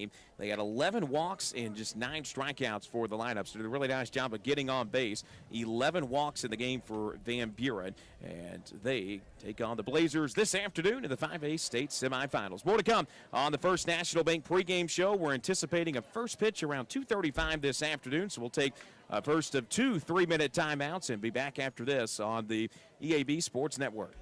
game. They had 11 walks and just 9 strikeouts for the lineup. So did a really nice job of getting on base. 11 walks in the game for Van Buren. And they take on the Blazers this afternoon in the 5A state semifinals. More to come on the First National Bank pregame show. We're anticipating a first pitch around 2:35 this afternoon. So we'll take first of 2 3-minute timeouts and be back after this on the EAB Sports Network.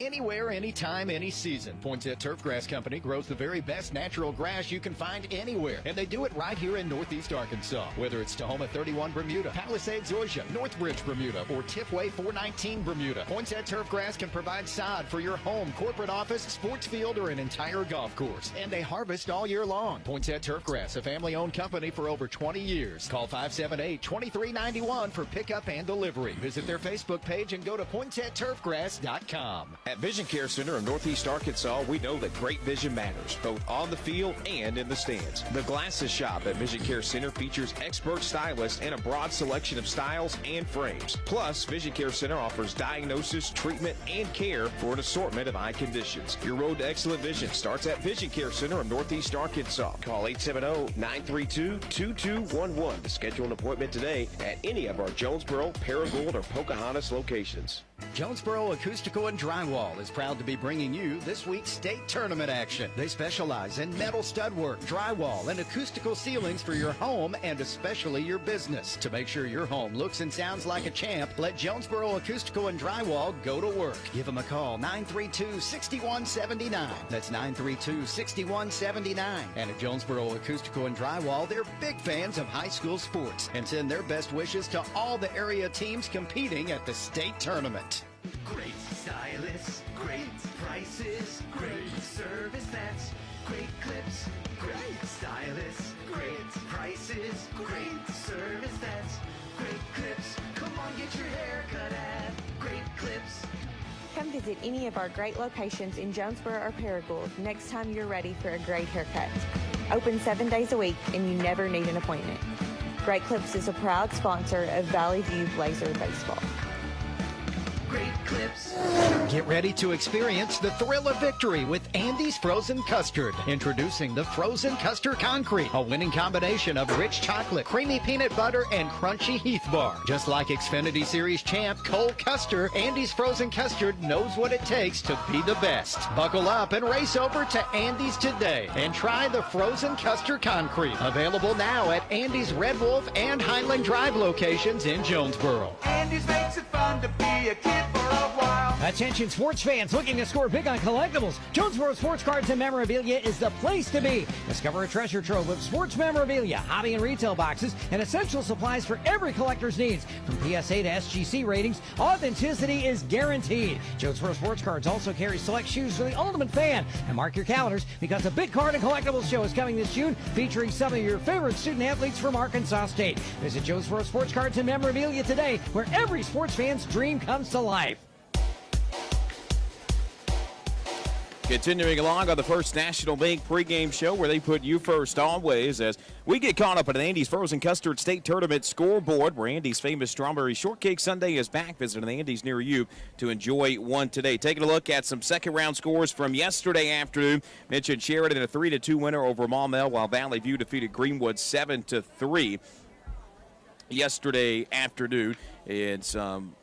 Anywhere, anytime, any season. Poinsett Turfgrass Company grows the very best natural grass you can find anywhere. And they do it right here in Northeast Arkansas. Whether it's Tahoma 31 Bermuda, Palisades Zoysia, Northbridge Bermuda, or Tipway 419 Bermuda, Poinsett Turfgrass can provide sod for your home, corporate office, sports field, or an entire golf course. And they harvest all year long. Poinsett Turfgrass, a family-owned company for over 20 years. Call 578-2391 for pickup and delivery. Visit their Facebook page and go to PoinsetTurfgrass.com. At Vision Care Center of Northeast Arkansas, we know that great vision matters, both on the field and in the stands. The Glasses Shop at Vision Care Center features expert stylists and a broad selection of styles and frames. Plus, Vision Care Center offers diagnosis, treatment, and care for an assortment of eye conditions. Your road to excellent vision starts at Vision Care Center of Northeast Arkansas. Call 870-932-2211 to schedule an appointment today at any of our Jonesboro, Paragould, or Pocahontas locations. Jonesboro Acoustical and Drywall is proud to be bringing you this week's state tournament action. They specialize in metal stud work, drywall, and acoustical ceilings for your home and especially your business. To make sure your home looks and sounds like a champ, let Jonesboro Acoustical and Drywall go to work. Give them a call, 932-6179. That's 932-6179. And at Jonesboro Acoustical and Drywall, they're big fans of high school sports and send their best wishes to all the area teams competing at the state tournament. Great stylists, great prices, great service, that's great clips. Great stylists, great prices, great service, that's great clips. Come on, get your hair cut at Great Clips. Come visit any of our great locations in Jonesboro or Paragould next time you're ready for a great haircut. Open 7 days a week and you never need an appointment. Great Clips is a proud sponsor of Valley View Blazer Baseball. Great Clips. Get ready to experience the thrill of victory with Andy's Frozen Custard. Introducing the Frozen Custard Concrete, a winning combination of rich chocolate, creamy peanut butter, and crunchy Heath Bar. Just like Xfinity Series champ Cole Custer, Andy's Frozen Custard knows what it takes to be the best. Buckle up and race over to Andy's today and try the Frozen Custard Concrete. Available now at Andy's Red Wolf and Highland Drive locations in Jonesboro. Andy's makes it fun to be a kid for a while. Attention sports fans looking to score big on collectibles. Jonesboro Sports Cards and Memorabilia is the place to be. Discover a treasure trove of sports memorabilia, hobby and retail boxes, and essential supplies for every collector's needs. From PSA to SGC ratings, authenticity is guaranteed. Jonesboro Sports Cards also carries select shoes for the ultimate fan. And mark your calendars because the Big Card and Collectibles Show is coming this June, featuring some of your favorite student athletes from Arkansas State. Visit Jonesboro Sports Cards and Memorabilia today, where every sports fan's dream comes to life. Continuing along on the First National Bank pregame show, where they put you first always, as we get caught up at Andy's Frozen Custard State Tournament scoreboard, where Andy's famous Strawberry Shortcake Sundae is back. Visiting the Andy's near you to enjoy one today. Taking a look at some second-round scores from yesterday afternoon. Mentioned Sheridan a 3-2 winner over Maumelle, while Valley View defeated Greenwood 7-3 yesterday afternoon. In some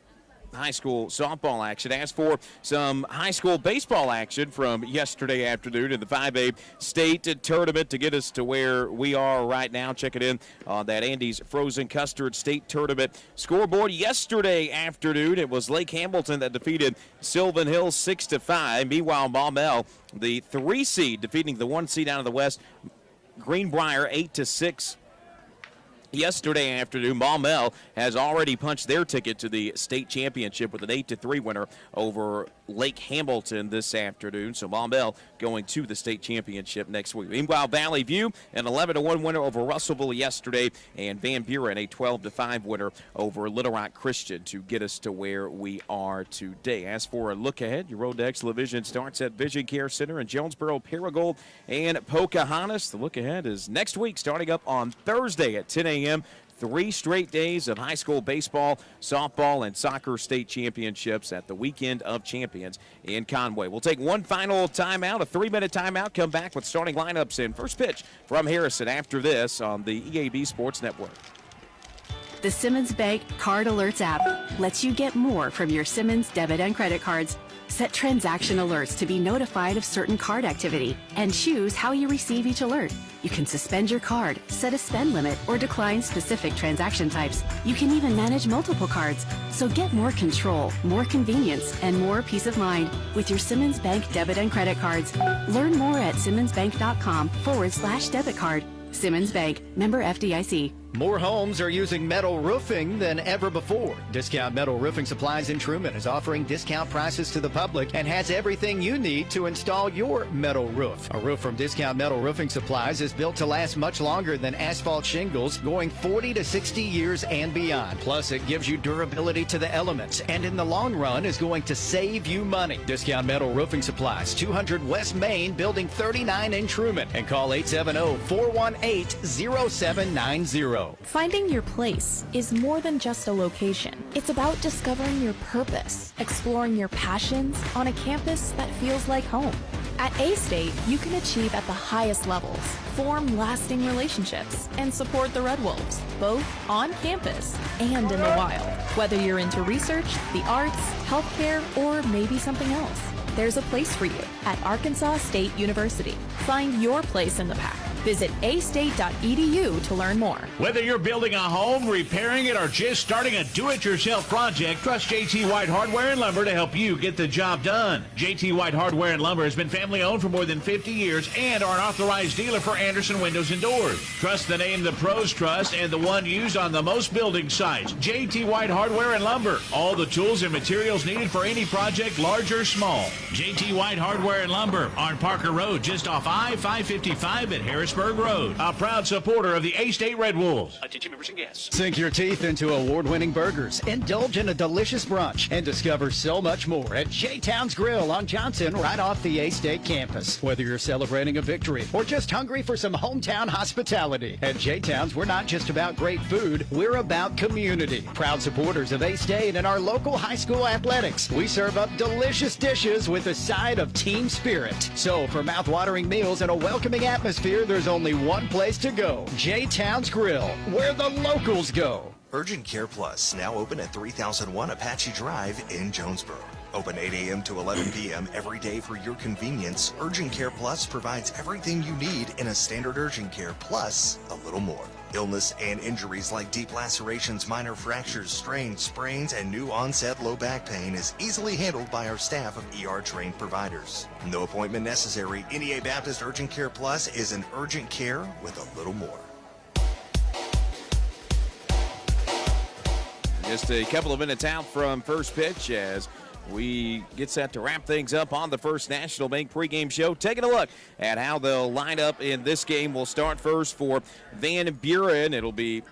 high school softball action. As for some high school baseball action from yesterday afternoon in the 5A state tournament, to get us to where we are right now, check it in on that Andy's Frozen Custard State Tournament scoreboard. Yesterday afternoon, it was Lake Hamilton that defeated Sylvan Hills 6-5. Meanwhile, Maumelle, the 3 seed, defeating the 1 seed out of the West, Greenbrier 8-6. Yesterday afternoon, Maumelle has already punched their ticket to the state championship with an 8-3 winner over Lake Hamilton this afternoon. So Maumelle going to the state championship next week. Meanwhile, Valley View an 11-1 winner over Russellville yesterday, and Van Buren a 12-5 winner over Little Rock Christian to get us to where we are today. As for a look ahead, your road to excellent vision starts at Vision Care Center in Jonesboro, Paragould, and Pocahontas. The look ahead is next week, starting up on Thursday at 10 a.m. 3 straight days of high school baseball, softball, and soccer state championships at the Weekend of Champions in Conway. We'll take one final timeout, a 3-minute timeout, come back with starting lineups in first pitch from Harrison after this on the EAB Sports Network. The Simmons Bank Card Alerts app lets you get more from your Simmons debit and credit cards. Set transaction alerts to be notified of certain card activity and choose how you receive each alert. You can suspend your card, set a spend limit, or decline specific transaction types. You can even manage multiple cards. So get more control, more convenience, and more peace of mind with your Simmons Bank debit and credit cards. Learn more at simmonsbank.com/debit card. Simmons Bank, member FDIC. More homes are using metal roofing than ever before. Discount Metal Roofing Supplies in Truman is offering discount prices to the public and has everything you need to install your metal roof. A roof from Discount Metal Roofing Supplies is built to last much longer than asphalt shingles, going 40 to 60 years and beyond. Plus, it gives you durability to the elements and in the long run is going to save you money. Discount Metal Roofing Supplies, 200 West Main, Building 39 in Truman, and call 870-418-0790. Finding your place is more than just a location. It's about discovering your purpose, exploring your passions on a campus that feels like home. At A-State, you can achieve at the highest levels, form lasting relationships, and support the Red Wolves, both on campus and in the wild. Whether you're into research, the arts, healthcare, or maybe something else, there's a place for you at Arkansas State University. Find your place in the pack. Visit astate.edu to learn more. Whether you're building a home, repairing it, or just starting a do-it-yourself project, trust JT White Hardware and Lumber to help you get the job done. JT White Hardware and Lumber has been family-owned for more than 50 years and are an authorized dealer for Anderson Windows and Doors. Trust the name the pros trust and the one used on the most building sites. JT White Hardware and Lumber. All the tools and materials needed for any project, large or small. JT White Hardware and Lumber on Parker Road, just off I-555 at Harrisburg Road. A proud supporter of the A-State Red Wolves. Attention members and guests. Sink your teeth into award-winning burgers, indulge in a delicious brunch, and discover so much more at J-Town's Grill on Johnson, right off the A-State campus. Whether you're celebrating a victory or just hungry for some hometown hospitality, at J-Town's, we're not just about great food, we're about community. Proud supporters of A-State and our local high school athletics. We serve up delicious dishes with a side of team spirit. So for mouth-watering meals and a welcoming atmosphere, there's only one place to go. J-Town's Grill, where the locals go. Urgent Care Plus, now open at 3001 Apache Drive in Jonesboro. Open 8 a.m. to 11 p.m. every day for your convenience. Urgent Care Plus provides everything you need in a standard urgent care, plus a little more. Illness and injuries like deep lacerations, minor fractures, strains, sprains, and new onset low back pain is easily handled by our staff of ER-trained providers. No appointment necessary. NEA Baptist Urgent Care Plus is an urgent care with a little more. Just a couple of minutes out from first pitch as we get set to wrap things up on the First National Bank pregame show. Taking a look at how they'll line up in this game. We'll start first for Van Buren. It'll be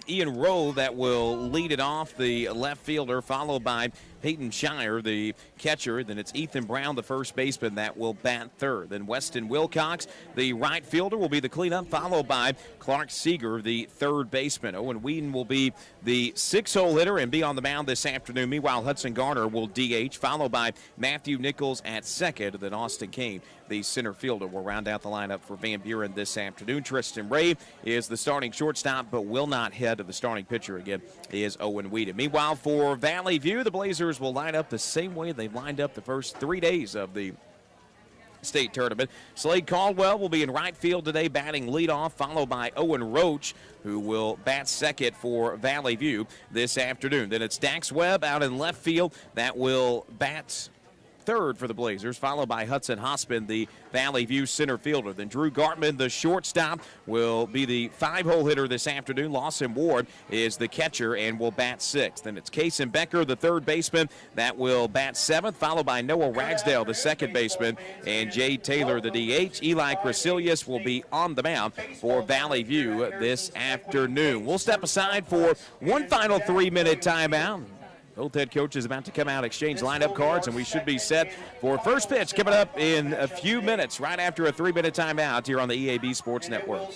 Ian Rowe that will lead it off, the left fielder, followed by Peyton Shire, the catcher. Then it's Ethan Brown, the first baseman, that will bat third. Then Weston Wilcox, the right fielder, will be the cleanup, followed by Clark Seeger, the third baseman. Owen Whedon will be the six-hole hitter and be on the mound this afternoon. Meanwhile, Hudson Garner will DH, followed by Matthew Nichols at second. Then Austin Kane, the center fielder, will round out the lineup for Van Buren this afternoon. Tristan Ray is the starting shortstop, but will not head to the starting pitcher again, is Owen Whedon. Meanwhile, for Valley View, the Blazers will line up the same way they've lined up the first 3 days of the state tournament. Slade Caldwell will be in right field today, batting leadoff, followed by Owen Roach, who will bat second for Valley View this afternoon. Then it's Dax Webb out in left field that will bat third for the Blazers, followed by Hudson Hospin, the Valley View center fielder. Then Drew Gartman, the shortstop, will be the five-hole hitter this afternoon. Lawson Ward is the catcher and will bat sixth. Then it's Kason Becker, the third baseman, that will bat seventh, followed by Noah Ragsdale, the second baseman, and Jay Taylor, the DH. Eli Cresilius will be on the mound for Valley View this afternoon. We'll step aside for one final 3-minute timeout. Both head coaches about to come out, exchange lineup cards, and we should be set for first pitch coming up in a few minutes, right after a 3-minute timeout here on the EAB Sports Network.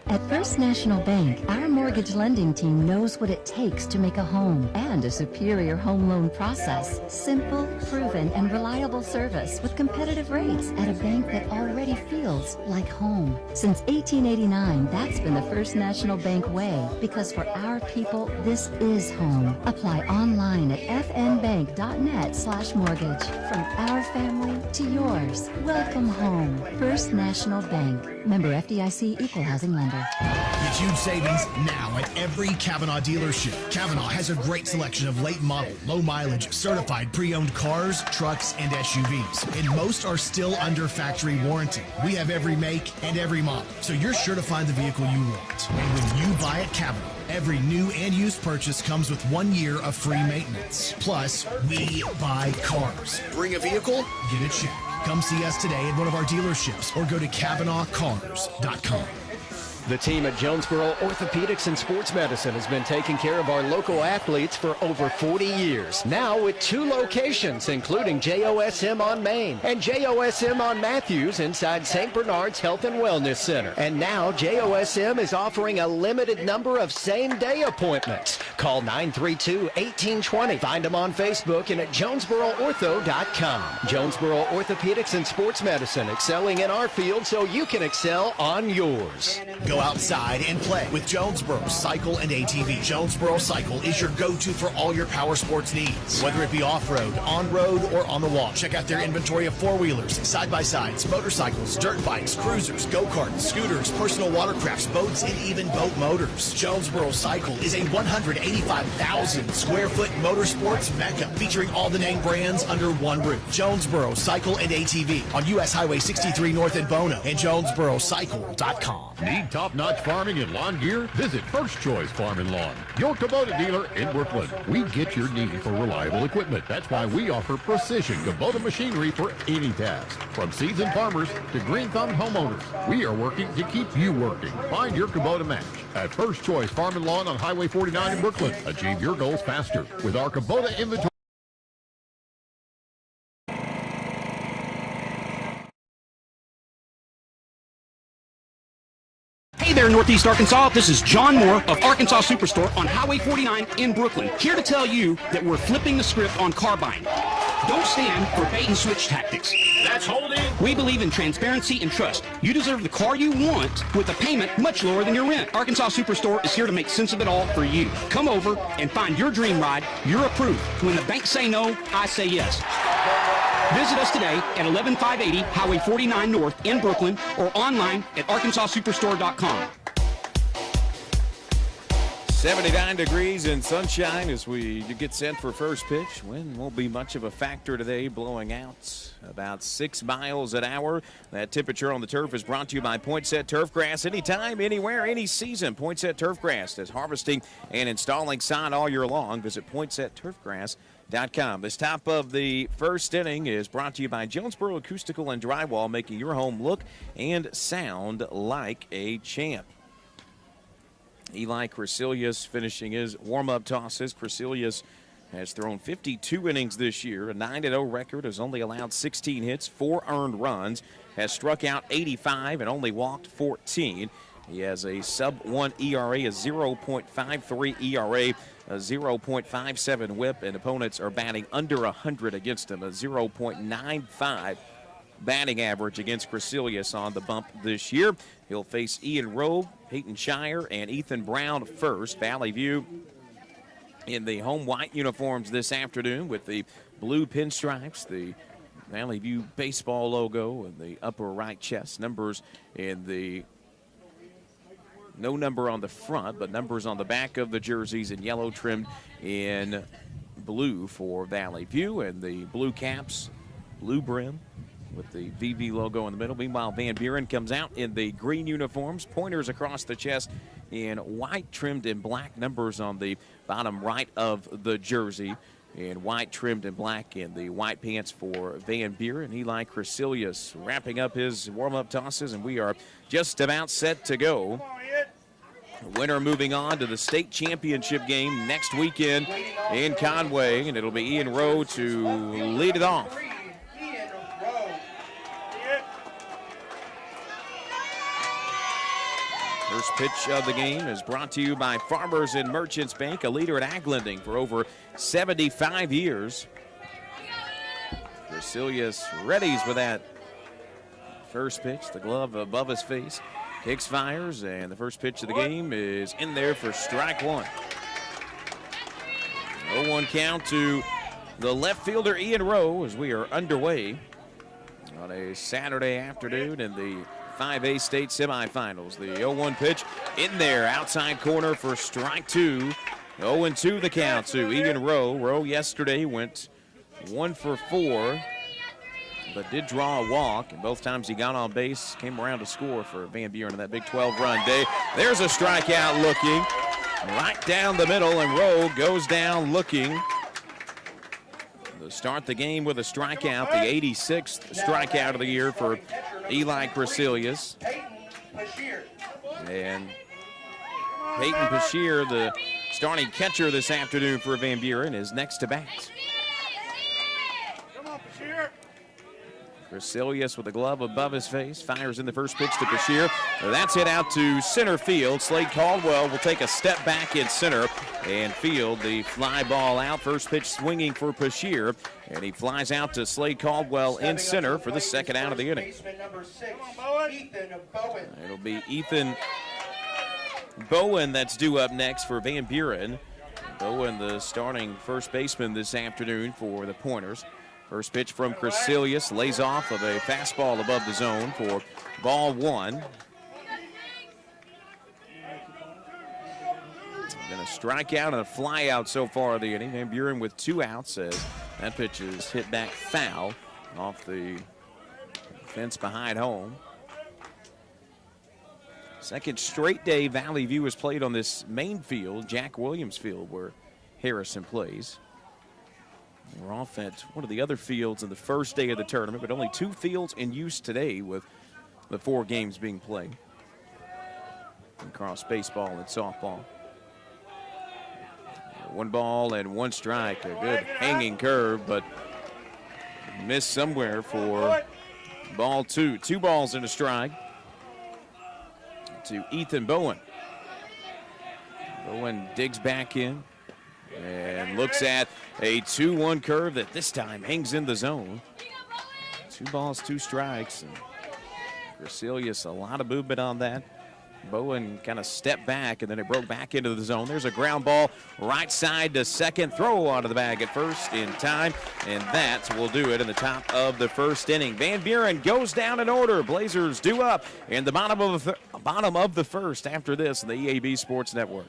At First National Bank, our mortgage lending team knows what it takes to make a home and a superior home loan process. Simple, proven, and reliable service with competitive rates at a bank that already feels like home. Since 1889, that's been the First National Bank way, because for our people, this is home. Apply online at fnbank.net/mortgage. From our family to yours, welcome home. First National Bank. Member FDIC, Equal Housing Lender. Get huge savings now at every Kavanaugh dealership. Kavanaugh has a great selection of late model, low mileage, certified pre-owned cars, trucks, and SUVs. And most are still under factory warranty. We have every make and every model, so you're sure to find the vehicle you want. And when you buy at Kavanaugh, every new and used purchase comes with 1 year of free maintenance. Plus, we buy cars. Bring a vehicle, get a check. Come see us today at one of our dealerships or go to CavanaughCars.com. The team at Jonesboro Orthopedics and Sports Medicine has been taking care of our local athletes for over 40 years. Now with 2 locations, including JOSM on Main and JOSM on Matthews inside St. Bernard's Health and Wellness Center. And now JOSM is offering a limited number of same-day appointments. Call 932-1820. Find them on Facebook and at JonesboroOrtho.com. Jonesboro Orthopedics and Sports Medicine, excelling in our field so you can excel on yours. Go outside and play with Jonesboro Cycle and ATV. Jonesboro Cycle is your go-to for all your power sports needs, whether it be off-road, on-road, or on the wall. Check out their inventory of four-wheelers, side-by-sides, motorcycles, dirt bikes, cruisers, go-karts, scooters, personal watercrafts, boats, and even boat motors. Jonesboro Cycle is a 185,000 square foot motorsports mecca featuring all the name brands under one roof. Jonesboro Cycle and ATV on U.S. Highway 63 North in Bona and JonesboroCycle.com. Need top-notch farming and lawn gear? Visit First Choice Farm and Lawn, your Kubota dealer in Brooklyn. We get your need for reliable equipment. That's why we offer precision Kubota machinery for any task. From seasoned farmers to green-thumbed homeowners, we are working to keep you working. Find your Kubota match at First Choice Farm and Lawn on Highway 49 in Brooklyn. Achieve your goals faster with our Kubota inventory. Hey there, Northeast Arkansas. This is John Moore of Arkansas Superstore on Highway 49 in Brooklyn. Here to tell you that we're flipping the script on car buying. Don't stand for bait and switch tactics. That's holding. We believe in transparency and trust. You deserve the car you want with a payment much lower than your rent. Arkansas Superstore is here to make sense of it all for you. Come over and find your dream ride. You're approved. When the banks say no, I say yes. Visit us today at 11580 Highway 49 North in Brooklyn or online at arkansassuperstore.com. 79 degrees and sunshine as we get set for first pitch. Wind won't be much of a factor today, blowing out about 6 miles an hour. That temperature on the turf is brought to you by Poinset Turfgrass. Anytime, anywhere, any season. Poinset Turfgrass is harvesting and installing sod all year long. Visit PoinsetTurfgrass.com. This top of the first inning is brought to you by Jonesboro Acoustical and Drywall, making your home look and sound like a champ. Eli Crecilius finishing his warm-up tosses. Crecilius has thrown 52 innings this year, a 9-0 record, has only allowed 16 hits, 4 earned runs, has struck out 85 and only walked 14. He has a sub-1 ERA, a 0.53 ERA, a 0.57 whip, and opponents are batting under 100 against him, a 0.95 batting average against Crecilius on the bump this year. He'll face Ian Rowe, Peyton Shire, and Ethan Brown first. Valley View in the home white uniforms this afternoon with the blue pinstripes, the Valley View baseball logo in the upper right chest. Numbers in the no number on the front, but numbers on the back of the jerseys in yellow trimmed in blue for Valley View, and the blue caps, blue brim with the VV logo in the middle. Meanwhile, Van Buren comes out in the green uniforms, pointers across the chest in white trimmed in black, numbers on the bottom right of the jersey in white trimmed in black, in the white pants for Van Buren. Eli Crecilius wrapping up his warm-up tosses, and we are just about set to go. The winner moving on to the state championship game next weekend in Conway, and it'll be Ian Rowe to lead it off. First pitch of the game is brought to you by Farmers and Merchants Bank, a leader in ag lending for over 75 years. Resilius readies with that first pitch, the glove above his face. Hicks fires, and the first pitch of the game is in there for strike one. 0-1 count to the left fielder Ian Rowe as we are underway on a Saturday afternoon in the 5A state semifinals. The 0-1 pitch in there, outside corner for strike two. 0-2 the count to Ian Rowe. Rowe yesterday went 1 for 4, but did draw a walk, and both times he got on base, came around to score for Van Buren in that big 12-run day. There's a strikeout looking right down the middle, and Rowe goes down looking. To start the game with a strikeout, the 86th strikeout of the year for Eli Cresilius. And Peyton Bashir, the starting catcher this afternoon for Van Buren, is next to bat. Cresilius with a glove above his face, fires in the first pitch to Bashir. That's hit out to center field. Slade Caldwell will take a step back in center and field the fly ball out. First pitch swinging for Bashir, and he flies out to Slade Caldwell in center for the second out of the inning. It'll be Ethan Bowen that's due up next for Van Buren. Bowen, the starting first baseman this afternoon for the Pointers. First pitch from Cresilius, lays off of a fastball above the zone for ball one. Been a strikeout and a fly out so far of the inning. Van Buren with 2 outs as that pitch is hit back foul off the fence behind home. Second straight day Valley View has played on this main field, Jack Williams Field, where Harrison plays. We're off at one of the other fields in the first day of the tournament, but only 2 fields in use today with the 4 games being played across baseball and softball. 1 ball and 1 strike. A good hanging curve, but missed somewhere for ball 2. 2 balls and a strike to Ethan Bowen. Bowen digs back in and looks at a 2-1 curve that this time hangs in the zone. 2 balls, 2 strikes. And Cresilius, a lot of movement on that. Bowen kind of stepped back, and then it broke back into the zone. There's a ground ball right side to second. Throw onto the bag at first in time, and that will do it in the top of the first inning. Van Buren goes down in order. Blazers due up in the bottom of the first after this on the EAB Sports Network.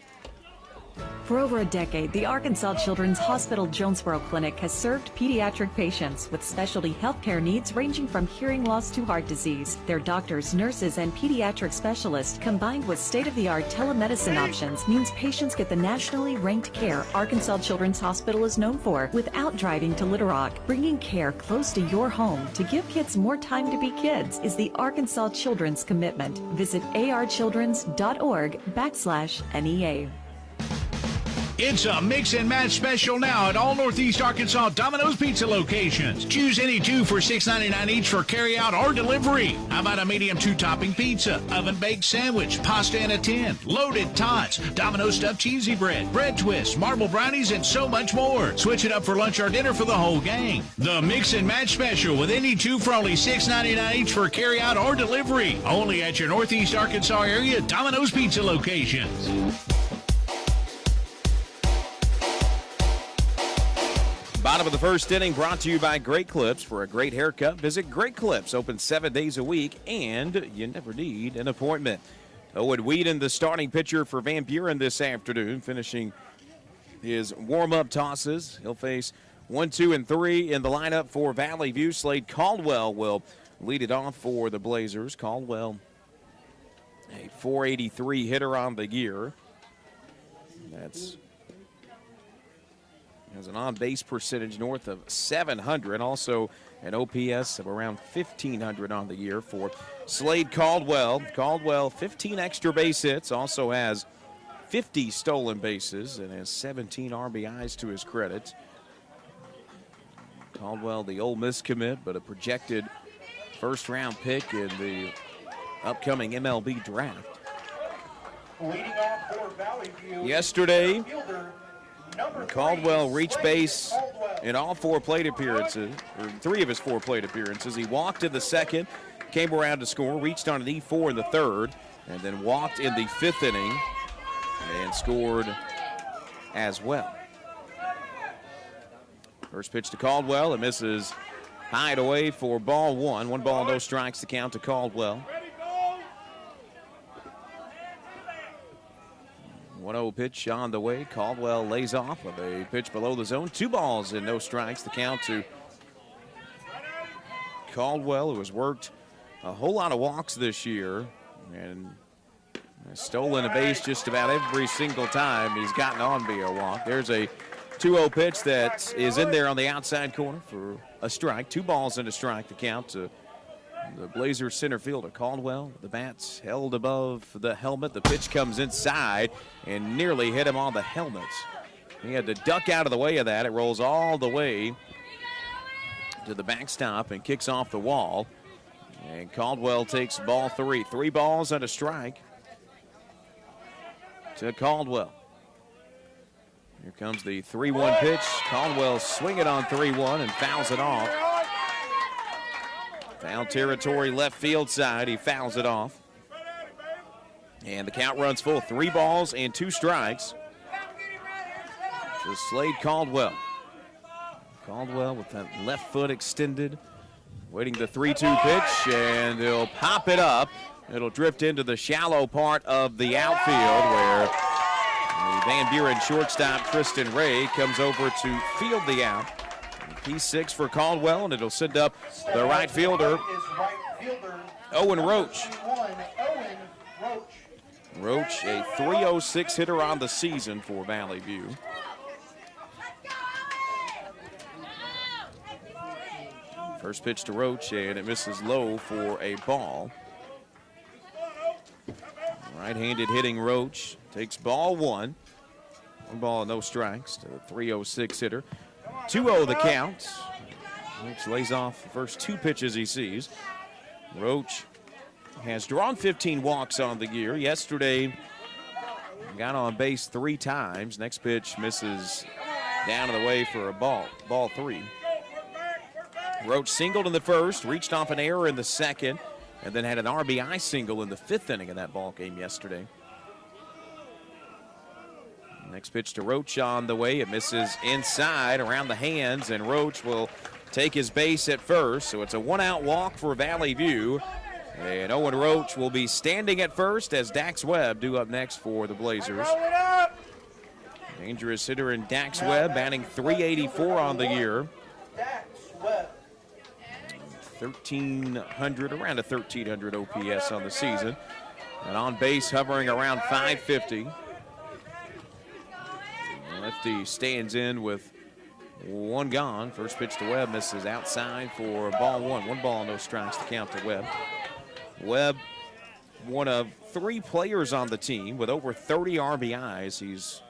For over a decade, the Arkansas Children's Hospital Jonesboro Clinic has served pediatric patients with specialty healthcare needs ranging from hearing loss to heart disease. Their doctors, nurses, and pediatric specialists, combined with state-of-the-art telemedicine options, means patients get the nationally ranked care Arkansas Children's Hospital is known for without driving to Little Rock. Bringing care close to your home to give kids more time to be kids is the Arkansas Children's commitment. Visit archildrens.org/NEA. It's a mix and match special now at all Northeast Arkansas Domino's Pizza locations. Choose any 2 for $6.99 each for carryout or delivery. How about a medium 2-topping pizza, oven-baked sandwich, pasta in a tin, loaded tots, Domino's stuffed cheesy bread, bread twists, marble brownies, and so much more. Switch it up for lunch or dinner for the whole gang. The mix and match special with any 2 for only $6.99 each for carryout or delivery. Only at your Northeast Arkansas area Domino's Pizza locations. Bottom of the first inning brought to you by Great Clips. For a great haircut, visit Great Clips. Open 7 days a week, and you never need an appointment. Owen Whedon, the starting pitcher for Van Buren this afternoon, finishing his warm-up tosses. He'll face 1, 2, and 3 in the lineup for Valley View. Slade Caldwell will lead it off for the Blazers. Caldwell, a .483 hitter on the year. Has an on-base percentage north of 700, also an OPS of around 1,500 on the year for Slade Caldwell. Caldwell, 15 extra base hits, also has 50 stolen bases, and has 17 RBIs to his credit. Caldwell, the Ole Miss commit, but a projected first-round pick in the upcoming MLB draft. Yesterday, Caldwell reached base in all 4 plate appearances, or 3 of his 4 plate appearances. He walked in the second, came around to score, reached on an E4 in the third, and then walked in the 5th inning and scored as well. First pitch to Caldwell, it misses high and away for ball 1. 1 ball, no strikes to count to Caldwell. 1-0 pitch on the way. Caldwell lays off with a pitch below the zone. 2 balls and no strikes to count to Caldwell, who has worked a whole lot of walks this year and has stolen a base just about every single time he's gotten on via walk. There's a 2-0 pitch that is in there on the outside corner for a strike. 2 balls and a strike to count to the Blazers center fielder. Caldwell, the bats held above the helmet. The pitch comes inside and nearly hit him on the helmet. He had to duck out of the way of that. It rolls all the way to the backstop and kicks off the wall. And Caldwell takes ball 3. 3 balls and a strike to Caldwell. Here comes the 3-1 pitch. Caldwell swinging on 3-1 and fouls it off. Foul territory, left field side. He fouls it off. And the count runs full. 3 balls and 2 strikes to Slade Caldwell. Caldwell with that left foot extended, waiting the 3-2 pitch, and he'll pop it up. It'll drift into the shallow part of the outfield where the Van Buren shortstop, Tristan Ray, comes over to field the out. P6 for Caldwell, and it'll send up the right fielder, Owen Roach. Roach, a .306 hitter on the season for Valley View. First pitch to Roach, and it misses low for a ball. Right-handed hitting Roach takes ball 1. 1 ball, no strikes to the .306 hitter. 2-0 the count. Roach lays off the first 2 pitches he sees. Roach has drawn 15 walks on the year. Yesterday, got on base 3 times. Next pitch misses down and away for a ball 3. Roach singled in the first, reached off an error in the second, and then had an RBI single in the 5th inning of that ball game yesterday. Next pitch to Roach on the way. It misses inside around the hands, and Roach will take his base at first. So it's a 1-out walk for Valley View. And Owen Roach will be standing at first as Dax Webb due up next for the Blazers. Dangerous hitter in Dax Webb, batting .384 on the year. 1,300, around a 1,300 OPS on the season. And on base hovering around .550. Lefty stands in with 1 gone. First pitch to Webb misses outside for ball 1. 1 ball, no strikes to count to Webb. Webb, one of 3 players on the team with over 30 RBIs. He's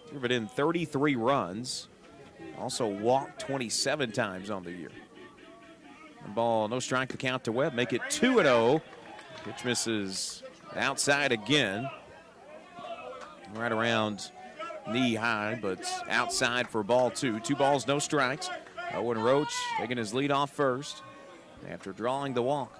driven in 33 runs. Also walked 27 times on the year. 1 ball, no strike to count to Webb. Make it 2-0. Pitch misses outside again. Right around knee high, but outside for ball 2. 2 balls, no strikes. Owen Roach taking his lead off first after drawing the walk.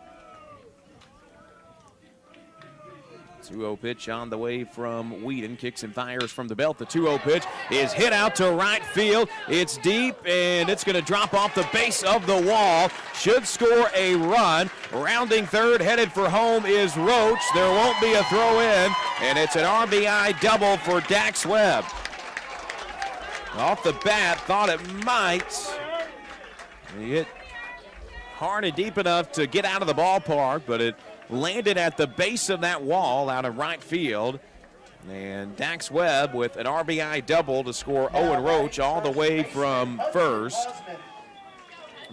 2-0 pitch on the way from Whedon. Kicks and fires from the belt. The 2-0 pitch is hit out to right field. It's deep, and it's going to drop off the base of the wall. Should score a run. Rounding third, headed for home is Roach. There won't be a throw in, and it's an RBI double for Dax Webb. Off the bat, thought it might. He hit hard and deep enough to get out of the ballpark, but it landed at the base of that wall out of right field. And Dax Webb with an RBI double to score Owen Roach all the way from first.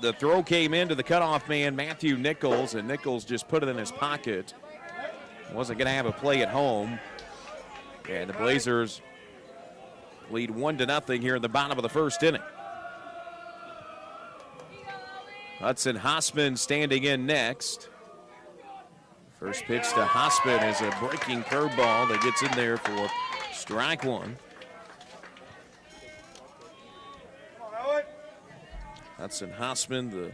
The throw came into the cutoff man, Matthew Nichols, and Nichols just put it in his pocket. Wasn't going to have a play at home. And the Blazers lead 1-0 here in the bottom of the first inning. Hudson Hossman standing in next First pitch to Hospin is a breaking curveball that gets in there for strike one. Hudson Hospin, the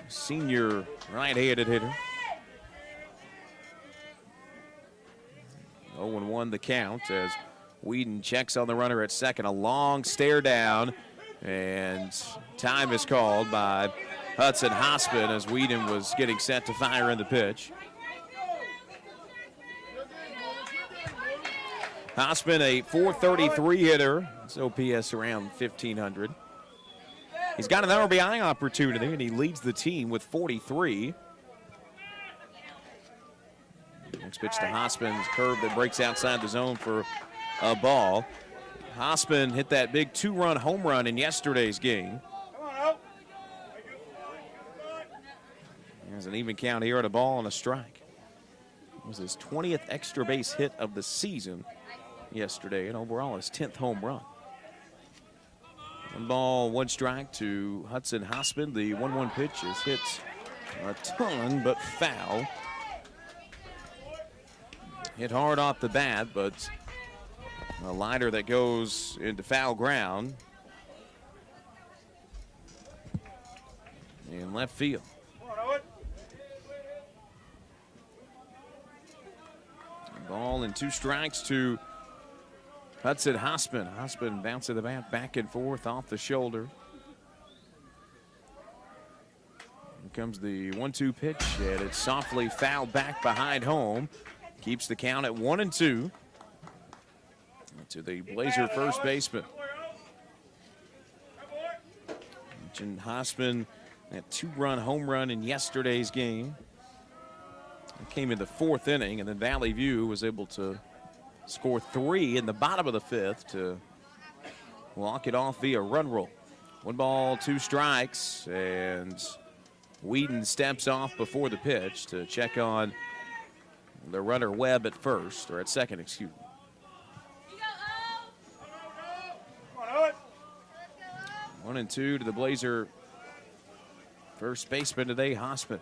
senior right-handed hitter. 0-1 the count as Whedon checks on the runner at second. A long stare down, and time is called by Hudson Hospin as Whedon was getting set to fire in the pitch. Hospin, a .433 hitter. His OPS around 1,500. He's got an RBI opportunity, and he leads the team with 43. Next pitch to Hospin's curve that breaks outside the zone for a ball. Hospin hit that big 2-run home run in yesterday's game. There's an even count here at a ball and a strike. It was his 20th extra base hit of the season yesterday, and overall his 10th home run. 1 ball, 1 strike to Hudson Hospin. The 1-1 pitch is hit a ton, but foul. Hit hard off the bat, but a liner that goes into foul ground in left field. Ball and 2 strikes to Hudson Hospin. Hospin bouncing the bat back and forth off the shoulder. Here comes the 1-2 pitch, and it's softly fouled back behind home. Keeps the count at 1-2 to the Blazer first baseman. Mentioned Hospin, that 2-run home run in yesterday's game. It came in the 4th inning, and then Valley View was able to score 3 in the bottom of the 5th to walk it off via run roll. 1 ball, 2 strikes, and Whedon steps off before the pitch to check on the runner Webb at first, or at second, excuse me. 1-2 to the Blazer first baseman today, Hospin.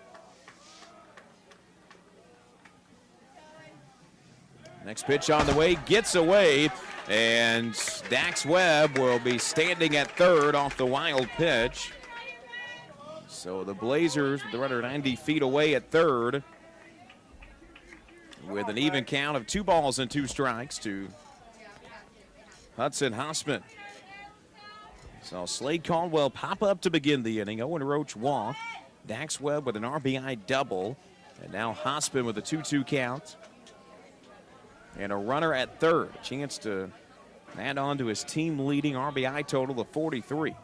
Next pitch on the way, gets away, and Dax Webb will be standing at third off the wild pitch. So the Blazers, with the runner 90 feet away at third, with an even count of 2 balls and 2 strikes to Hudson Hospin. So Slade Caldwell pop up to begin the inning. Owen Roach walk. Dax Webb with an RBI double. And now Hospin with a 2-2 count. And a runner at third. A chance to add on to his team-leading RBI total of 43.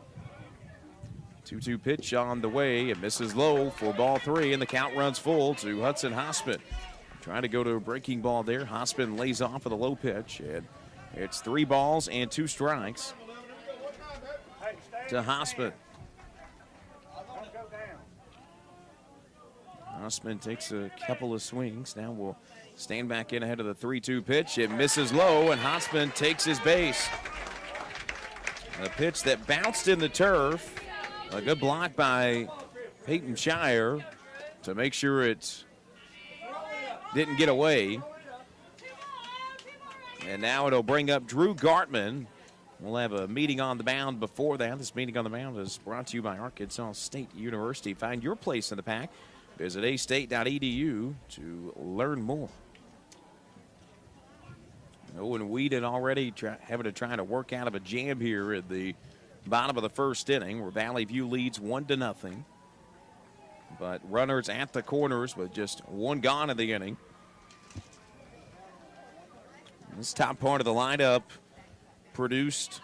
2-2 pitch on the way. It misses low for ball 3, and the count runs full to Hudson Hospin. Trying to go to a breaking ball there. Hospin lays off of the low pitch, and it's 3 balls and 2 strikes to Hospin. Hospin takes a couple of swings. Now we'll stand back in ahead of the 3-2 pitch. It misses low, and Hospin takes his base. A pitch that bounced in the turf. A good block by Peyton Shire to make sure it didn't get away. And now it'll bring up Drew Gartman. We'll have a meeting on the mound before that. This meeting on the mound is brought to you by Arkansas State University. Find your place in the pack. Visit astate.edu to learn more. Owen Whedon already having to try to work out of a jam here at the bottom of the 1st inning, where Valley View leads 1-0. But runners at the corners with just 1 gone in the inning. This top part of the lineup produced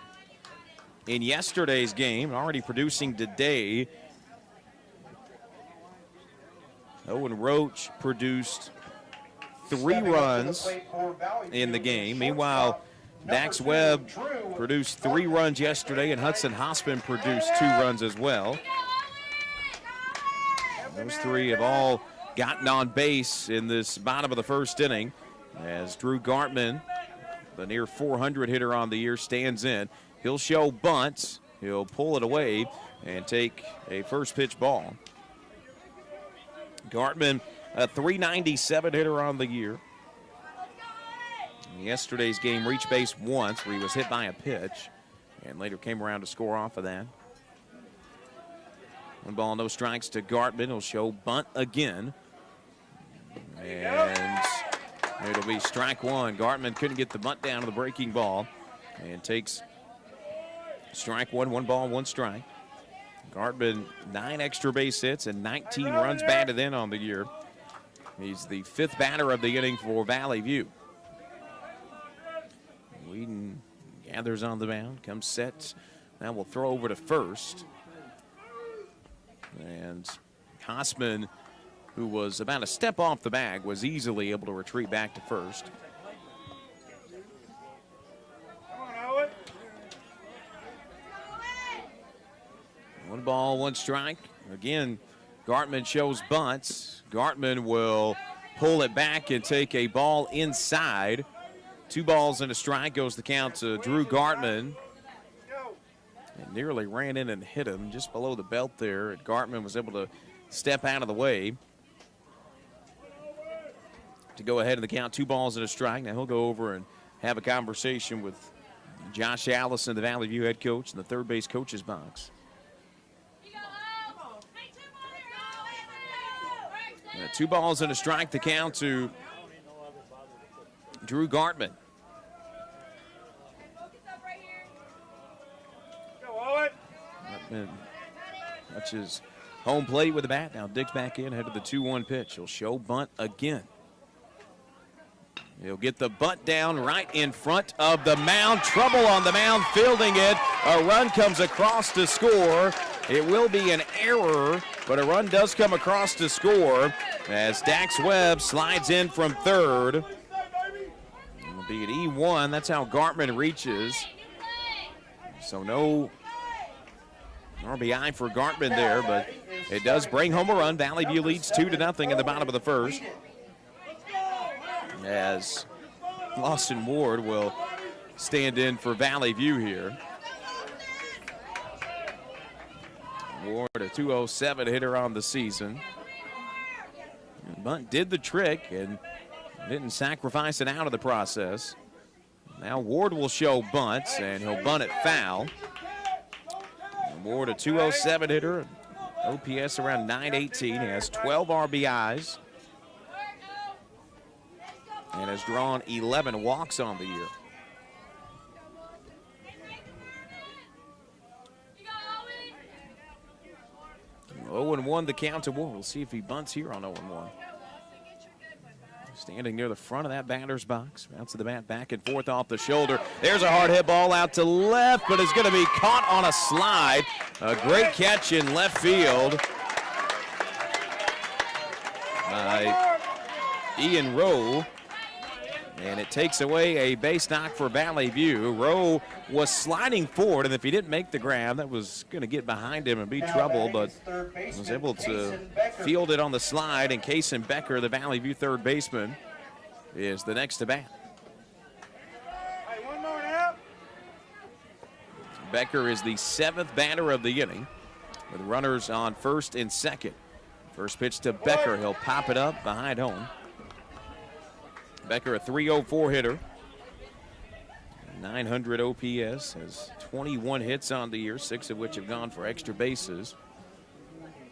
in yesterday's game, already producing today. Owen Roach produced 3 runs in the game. Meanwhile, Dax Webb produced 3 runs yesterday, and Hudson Hospin produced 2 runs as well. Those 3 have all gotten on base in this bottom of the 1st inning as Drew Gartman, the near 400 hitter on the year, stands in. He'll show bunt. He'll pull it away and take a first pitch ball. Gartman a .397 hitter on the year. In yesterday's game, reached base once where he was hit by a pitch and later came around to score off of that. 1 ball, no strikes to Gartman. He'll show bunt again. And it'll be strike one. Gartman couldn't get the bunt down to the breaking ball and takes strike one. 1 ball, 1 strike. Gartman 9 extra base hits and 19 runs batted in on the year. He's the 5th batter of the inning for Valley View. Whedon gathers on the mound, comes set. Now we'll throw over to first. And Hossman, who was about a step off the bag, was easily able to retreat back to first. One ball, 1 strike. Again, Gartman shows bunts. Gartman will pull it back and take a ball inside. 2 balls and a strike goes the count to Drew Gartman. And nearly ran in and hit him just below the belt there. And Gartman was able to step out of the way to go ahead in the count. 2 balls and a strike. Now he'll go over and have a conversation with Josh Allison, the Valley View head coach, in the third base coach's box. 2 balls and a strike, the count to Drew Gartman. Gartman touches home plate with the bat. Now digs back in, head to the 2-1 pitch. He'll show bunt again. He'll get the bunt down right in front of the mound. Trouble on the mound, fielding it. A run comes across to score. It will be an error, but a run does come across to score as Dax Webb slides in from third. It'll be at E1. That's how Gartman reaches. So no RBI for Gartman there, but it does bring home a run. Valley View leads 2-0 in the bottom of the first, as Lawson Ward will stand in for Valley View here. Ward, a .207 hitter on the season. Bunt did the trick and didn't sacrifice an out of the process. Now Ward will show bunts, and he'll bunt it foul. Ward, a .207 hitter, OPS around .918. He has 12 RBIs and has drawn 11 walks on the year. Oh, 0-1 the count to Ward. We'll see if he bunts here on 0-1. Standing near the front of that batter's box. Bounce of the bat back and forth off the shoulder. There's a hard hit ball out to left, but it's going to be caught on a slide. A great catch in left field by Ian Rowe. And it takes away a base knock for Valley View. Rowe was sliding forward, and if he didn't make the grab, that was going to get behind him and be trouble, but was able to field it on the slide, and Kaysen Becker, the Valley View third baseman, is the next to bat. Becker is the 7th batter of the inning, with runners on first and second. First pitch to Becker. He'll pop it up behind home. Becker, a .304 hitter, 900 OPS, has 21 hits on the year, 6 of which have gone for extra bases,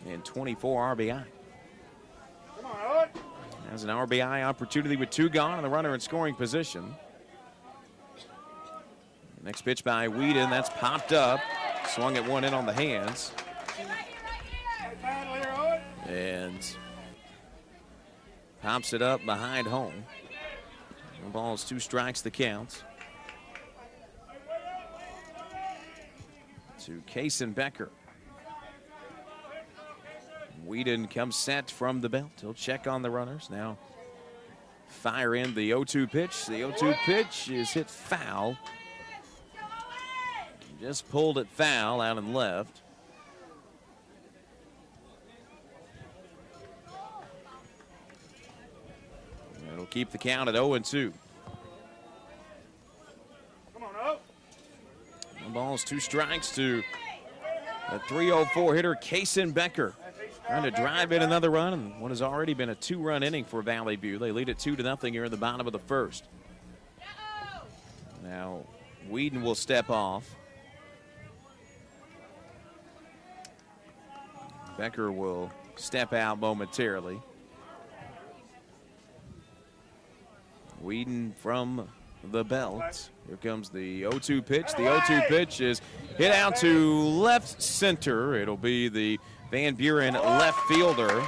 and 24 RBI. Has an RBI opportunity with 2 gone and the runner in scoring position. Next pitch by Whedon, that's popped up, swung at one in on the hands. And pops it up behind home. 1 ball, 2 strikes, the count to Kaysen Becker. Whedon comes set from the belt. He'll check on the runners. Now fire in the 0-2 pitch. The 0-2 pitch is hit foul. Just pulled it foul out and left. It'll keep the count at 0-2. 1 ball, 2 strikes to a .304 hitter, Kaysen Becker. trying to drive in another run, and what has already been a 2-run inning for Valley View. They lead it 2-0 here in the bottom of the first. Now, Whedon will step off. Becker will step out momentarily. Whedon from the belt. Here comes the 0-2 pitch. The 0-2 pitch is hit out to left center. It'll be the Van Buren left fielder,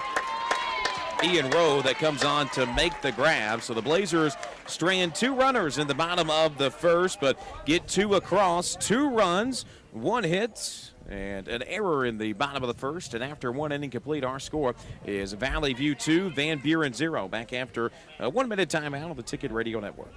Ian Rowe, that comes on to make the grab. So the Blazers strand 2 runners in the bottom of the first, but get 2 across. 2 runs, 1 hit, and an error in the bottom of the first. And after 1 inning complete, our score is Valley View 2, Van Buren 0. Back after a 1-minute timeout on the Ticket Radio Network.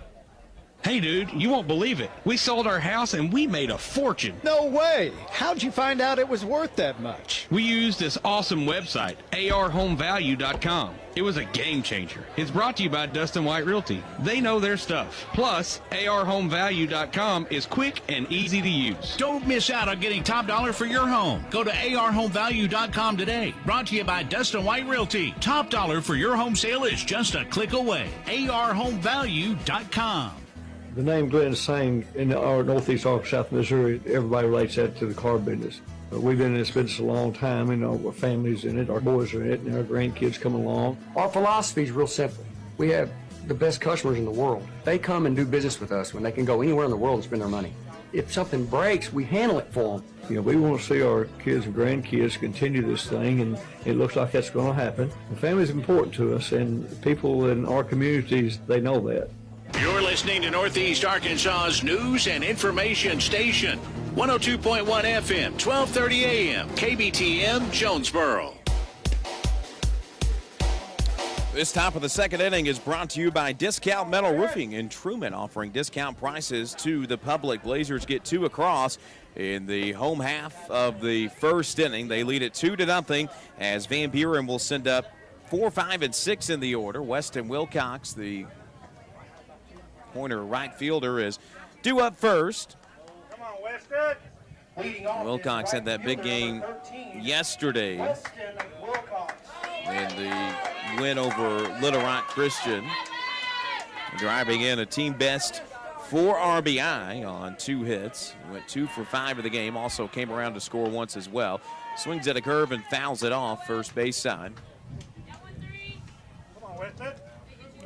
Hey, dude, you won't believe it. We sold our house and we made a fortune. No way. How'd you find out it was worth that much? We used this awesome website, arhomevalue.com. It was a game changer. It's brought to you by Dustin White Realty. They know their stuff. Plus, arhomevalue.com is quick and easy to use. Don't miss out on getting top dollar for your home. Go to arhomevalue.com today. Brought to you by Dustin White Realty. Top dollar for your home sale is just a click away. arhomevalue.com. The name Glen Sang in our Northeast Arkansas, South Missouri, everybody relates that to the car business. We've been in this business a long time, and our family's in it, our boys are in it, and our grandkids come along. Our philosophy is real simple. We have the best customers in the world. They come and do business with us when they can go anywhere in the world and spend their money. If something breaks, we handle it for them. You know, we want to see our kids and grandkids continue this thing, and it looks like that's going to happen. The family's important to us, and people in our communities, they know that. You're listening to Northeast Arkansas's news and information station. 102.1 FM, 1230 AM, KBTM, Jonesboro. This top of the second inning is brought to you by Discount Metal Roofing in Truman, offering discount prices to the public. Blazers get 2 across in the home half of the first inning. They lead it 2-0 as Van Buren will send up 4, 5, and 6 in the order. Weston Wilcox, the pointer right fielder, is due up first. Come on, Weston. Wilcox had that big game yesterday in the win over Little Rock Christian, driving in a team best 4 RBI on 2 hits. He went 2 for 5 of the game, also came around to score once as well. Swings at a curve and fouls it off first base side. Come on, Weston.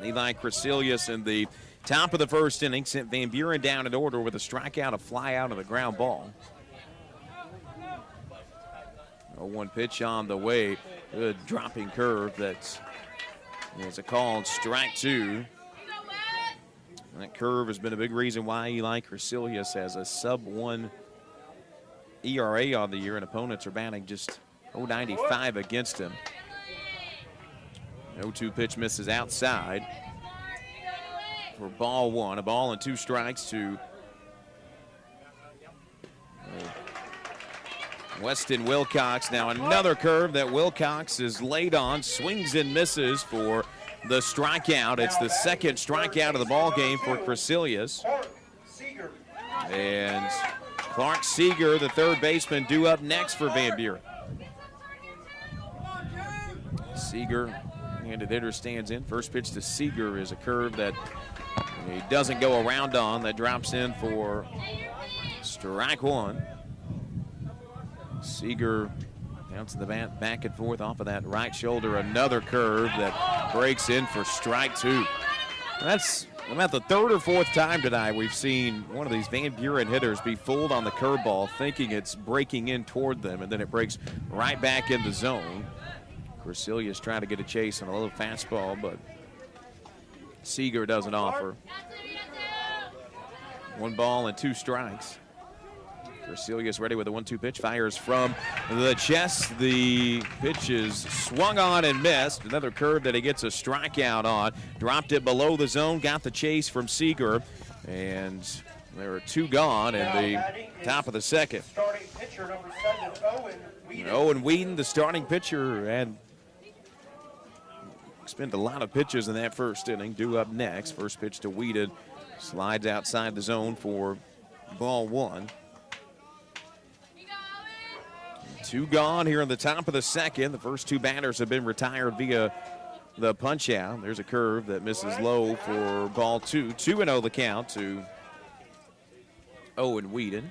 Levi Crecilius in the top of the first inning sent Van Buren down in order with a strikeout, a fly out, and a ground ball. 0-1 pitch on the way. Good dropping curve that is a called strike 2. That curve has been a big reason why Eli Crecilius has a sub-1 ERA on the year, and opponents are batting just .095 against him. 0-2 pitch misses outside for ball 1. A ball and 2 strikes to Weston Wilcox. Now another curve that Wilcox is laid on, swings and misses for the strikeout. It's the second strikeout of the ball game for Crecilius. And Clark Seeger, the third baseman, due up next for Van Buren. Seeger, handed hitter, stands in. First pitch to Seeger is a curve that he doesn't go around on, that drops in for strike 1. Seeger bouncing the bat back and forth off of that right shoulder. Another curve that breaks in for strike 2. That's about the 3rd or 4th time tonight we've seen one of these Van Buren hitters be fooled on the curveball, thinking it's breaking in toward them, and then it breaks right back in the zone. Crecilius trying to get a chase on a little fastball, but Seeger doesn't offer. 1 ball and 2 strikes. Crecilius ready with a 1-2 pitch, fires from the chest. The pitch is swung on and missed. Another curve that he gets a strikeout on. Dropped it below the zone, got the chase from Seeger, and there are 2 gone in the top of the second. Starting pitcher number 7, Owen Whedon, the starting pitcher, and spent a lot of pitches in that first inning. Due up next. First pitch to Whedon, slides outside the zone for ball 1. 2 gone here in the top of the second. The first 2 batters have been retired via the punch out. There's a curve that misses low for ball 2. 2-0 the count to Owen Whedon.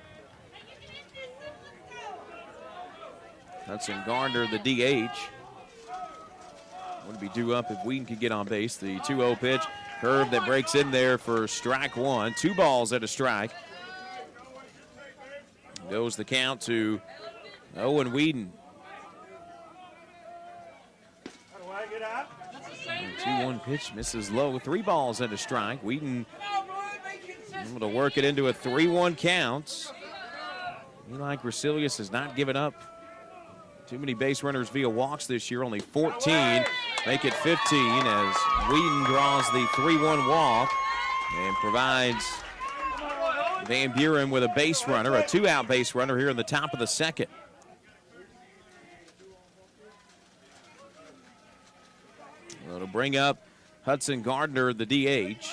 Hudson Gardner, the DH. Would be due up if Whedon could get on base. The 2-0 pitch, curve that breaks in there for strike 1. 2 balls and a strike. Goes the count to Owen Whedon. 2-1 pitch misses low. 3 balls and a strike. Whedon able to work it into a 3-1 count. Eli Gracilius has not given up too many base runners via walks this year. Only 14. Make it 15 as Whedon draws the 3-1 walk and provides Van Buren with a base runner, a 2-out base runner here in the top of the second. It'll bring up Hudson Gardner, the DH.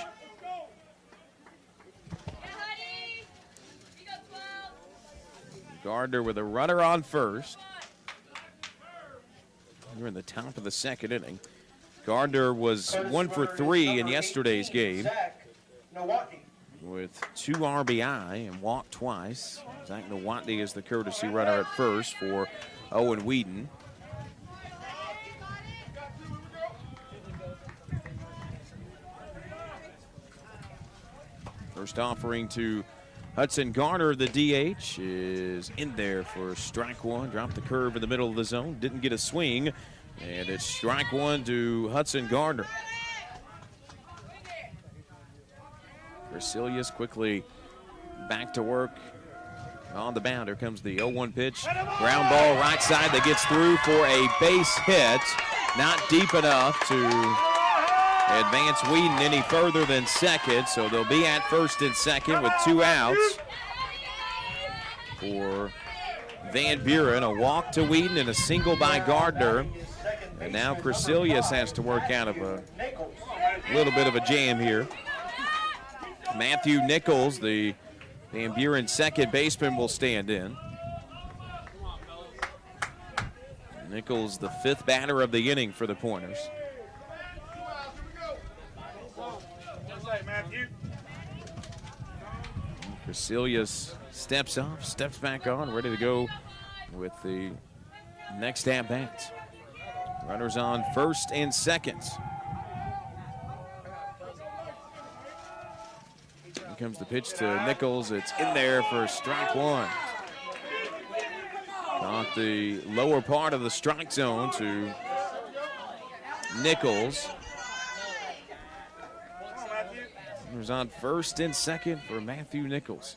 Gardner with a runner on first. We're in the top of the second inning. Gardner was 1 for 3 in yesterday's game with 2 RBI and walked twice. Zach Nowotny is the courtesy runner at first for Owen Whedon. First offering to Hudson Gardner, the DH, is in there for strike 1. Dropped the curve in the middle of the zone. Didn't get a swing. And it's strike 1 to Hudson Gardner. Gracilius quickly back to work on the mound. Here comes the 0-1 pitch. Ground ball right side that gets through for a base hit. Not deep enough to advance Whedon any further than second, so they'll be at first and second with 2 outs for Van Buren. A walk to Whedon and a single by Gardner. And now Gracilius has to work out of a little bit of a jam here. Matthew Nichols, the Van Buren second baseman, will stand in. Nichols, the 5th batter of the inning for the Pointers. Gracilius steps off, steps back on, ready to go with the next at-bat. Runners on first and second. Here comes the pitch to Nichols. It's in there for strike 1. Caught the lower part of the strike zone to Nichols. Runners on first and second for Matthew Nichols.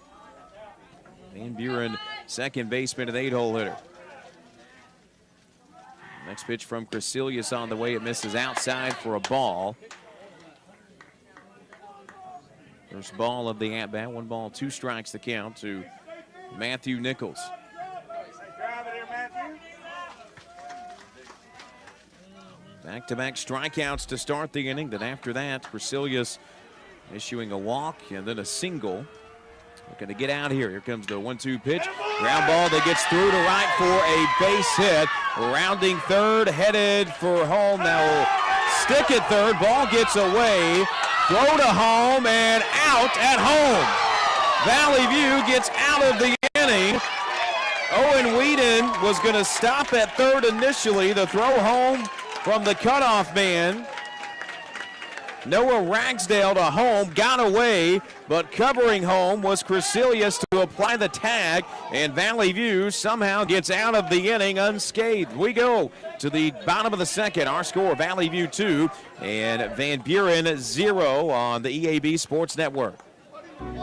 Van Buren, second baseman, an 8-hole hitter. Next pitch from Gracilius on the way. It misses outside for a ball. First ball of the at-bat. 1 ball, 2 strikes the count to Matthew Nichols. Back-to-back strikeouts to start the inning. Then after that, Gracilius issuing a walk and then a single. Looking to get out here. Here comes the 1-2 pitch. Ground ball that gets through to right for a base hit. Rounding third, headed for home. Now stick at third. Ball gets away. Throw to home and out at home. Valley View gets out of the inning. Owen Whedon was going to stop at third initially. The throw home from the cutoff man. Noah Ragsdale to home, got away, but covering home was Gracilius to apply the tag, and Valley View somehow gets out of the inning unscathed. We go to the bottom of the second. Our score, Valley View 2 and Van Buren 0 on the EAB Sports Network.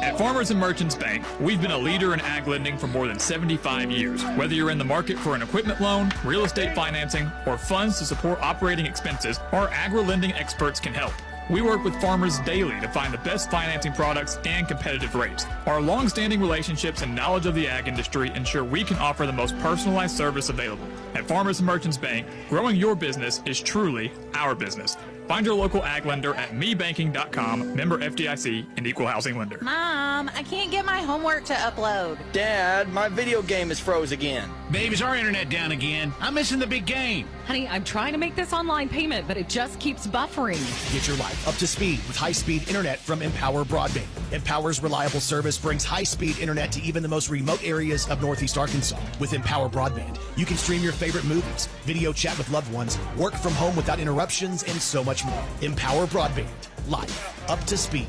At Farmers and Merchants Bank, we've been a leader in ag lending for more than 75 years. Whether you're in the market for an equipment loan, real estate financing, or funds to support operating expenses, our agri-lending experts can help. We work with farmers daily to find the best financing products and competitive rates. Our long-standing relationships and knowledge of the ag industry ensure we can offer the most personalized service available. At Farmers and Merchants Bank, growing your business is truly our business. Find your local ag lender at mebanking.com, member FDIC, and equal housing lender. Mom, I can't get my homework to upload. Dad, my video game is froze again. Babe, is our internet down again? I'm missing the big game. Honey, I'm trying to make this online payment, but it just keeps buffering. Get your life up to speed with high-speed internet from Empower Broadband. Empower's reliable service brings high-speed internet to even the most remote areas of Northeast Arkansas. With Empower Broadband, you can stream your favorite movies, video chat with loved ones, work from home without interruptions, and so much more. Empower Broadband. Life up to speed.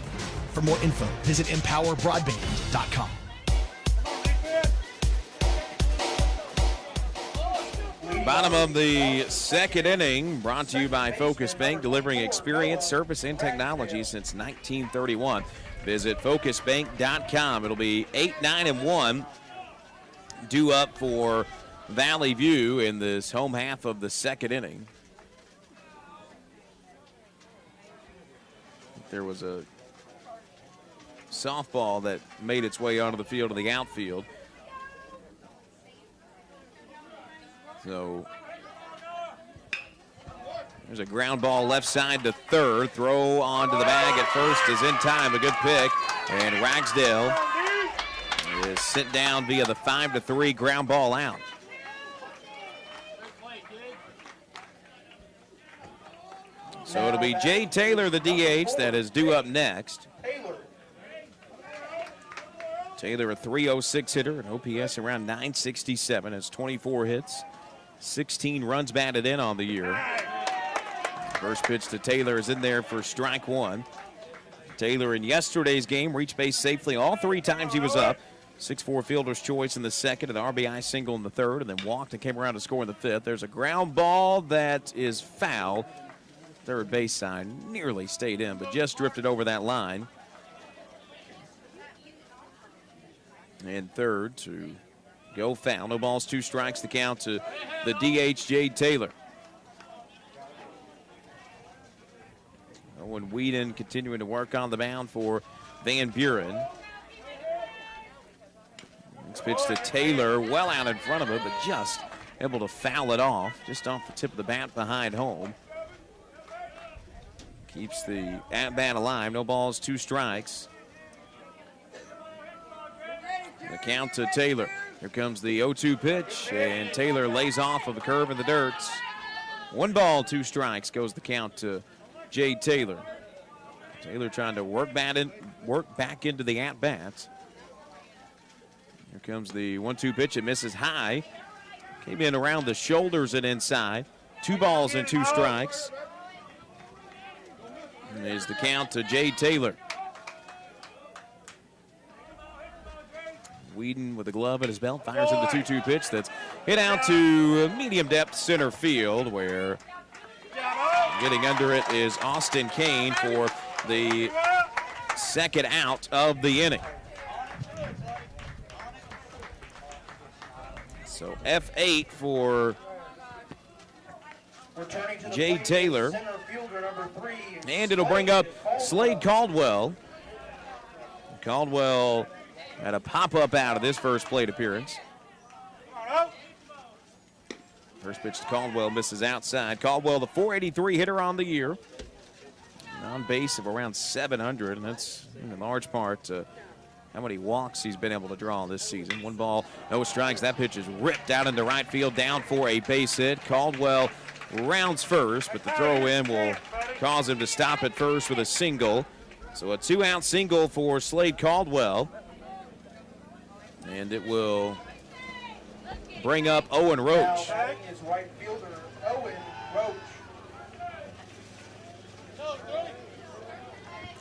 For more info, visit empowerbroadband.com. Bottom of the second inning, brought to you by Focus Bank, delivering experience, service, and technology since 1931. Visit focusbank.com. It'll be 8-9-1 due up for Valley View in this home half of the second inning. There was a softball that made its way onto the field in the outfield. So there's a ground ball left side to third. Throw onto the bag at first is in time. A good pick. And Ragsdale is sent down via the 5-3 ground ball out. So it'll be Jay Taylor, the DH, that is due up next. Taylor, a .306 hitter, an OPS around .967, has 24 hits, 16 runs batted in on the year. First pitch to Taylor is in there for strike one. Taylor in yesterday's game reached base safely all three times he was up. 6-4 fielder's choice in the second, an RBI single in the third, and then walked and came around to score in the fifth. There's a ground ball that is foul. Third base side nearly stayed in, but just drifted over that line. And third to go foul. No balls, 2 strikes, the count to the DH, Jade Taylor. Owen Whedon continuing to work on the mound for Van Buren. Next pitch to Taylor, well out in front of it, but just able to foul it off, just off the tip of the bat behind home. Keeps the at-bat alive. No balls, 2 strikes. The count to Taylor. Here comes the 0-2 pitch, and Taylor lays off of the curve in the dirt. 1 ball, 2 strikes goes the count to Jade Taylor. Taylor trying to work back into the at-bats. Here comes the 1-2 pitch. It misses high. Came in around the shoulders and inside. 2 balls and 2 strikes. And there's the count to Jade Taylor. Whedon with a glove at his belt fires in the 2-2 pitch that's hit out to medium depth center field, where getting under it is Austin Kane for the second out of the inning. So F8 for Jade Taylor. And it'll bring up Slade Caldwell. Caldwell had a pop-up out of this first plate appearance. First pitch to Caldwell misses outside. Caldwell, the .483 hitter on the year. On base of around 700, and that's in large part how many walks he's been able to draw this season. 1 ball, no strikes. That pitch is ripped out into right field, down for a base hit. Caldwell rounds first, but the throw in will cause him to stop at first with a single. So a 2-out single for Slade Caldwell. And it will bring up Owen Roach. Is right fielder Owen Roach.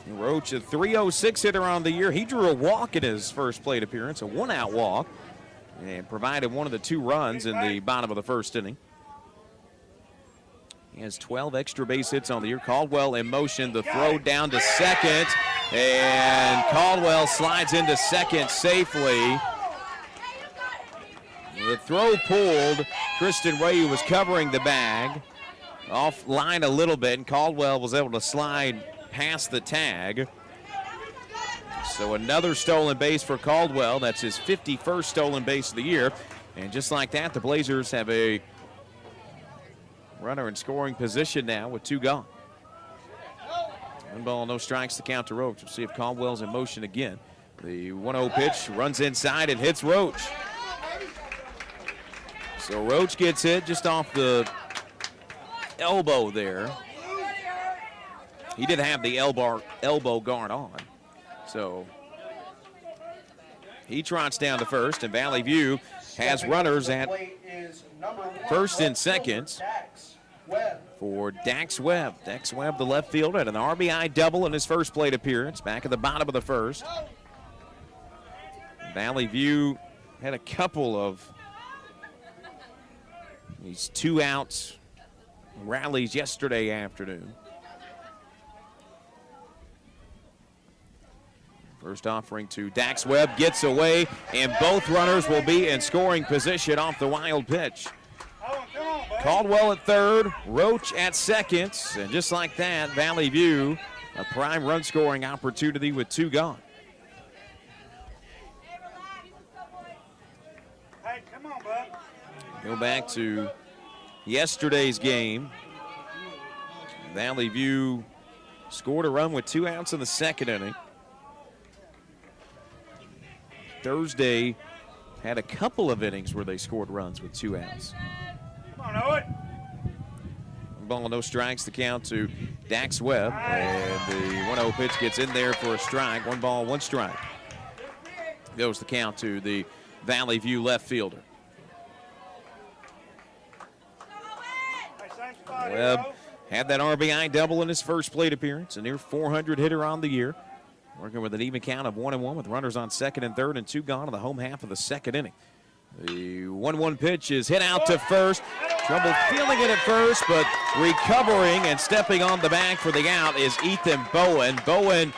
Roach, a .306 hitter on the year. He drew a walk in his first plate appearance, a 1-out walk, and provided one of the 2 runs in the bottom of the first inning. He has 12 extra base hits on the year. Caldwell in motion, the throw down to second, and Caldwell slides into second safely. The throw pulled. Kristen Ray, who was covering the bag, offline a little bit, and Caldwell was able to slide past the tag. So another stolen base for Caldwell. That's his 51st stolen base of the year. And just like that, the Blazers have a Runner in scoring position now with 2 gone. 1 ball, no strikes to count to Roach. We'll see if Caldwell's in motion again. The 1-0 pitch runs inside and hits Roach. So Roach gets hit just off the elbow there. He did have the elbow guard on. So he trots down to first, and Valley View has runners at first and second for Dax Webb. Dax Webb, the left fielder, had an RBI double in his first plate appearance back at the bottom of the first. Valley View had a couple of these 2-out rallies yesterday afternoon. First offering to Dax Webb, gets away, and both runners will be in scoring position off the wild pitch. Caldwell at third, Roach at second, and just like that, Valley View, a prime run scoring opportunity with 2 gone. Hey, come on, bud. Go back to yesterday's game. Valley View scored a run with 2 outs in the second inning. Thursday had a couple of innings where they scored runs with 2 outs. Come on, Owen. 1 ball, no strikes to count to Dax Webb. And the 1-0 pitch gets in there for a strike. 1 ball, 1 strike. Goes the count to the Valley View left fielder. Webb had that RBI double in his first plate appearance, a near 400 hitter on the year. Working with an even count of 1-1 with runners on second and third and 2 gone in the home half of the second inning. The 1-1 pitch is hit out to first. Trouble feeling it at first, but recovering and stepping on the bag for the out is Ethan Bowen. Bowen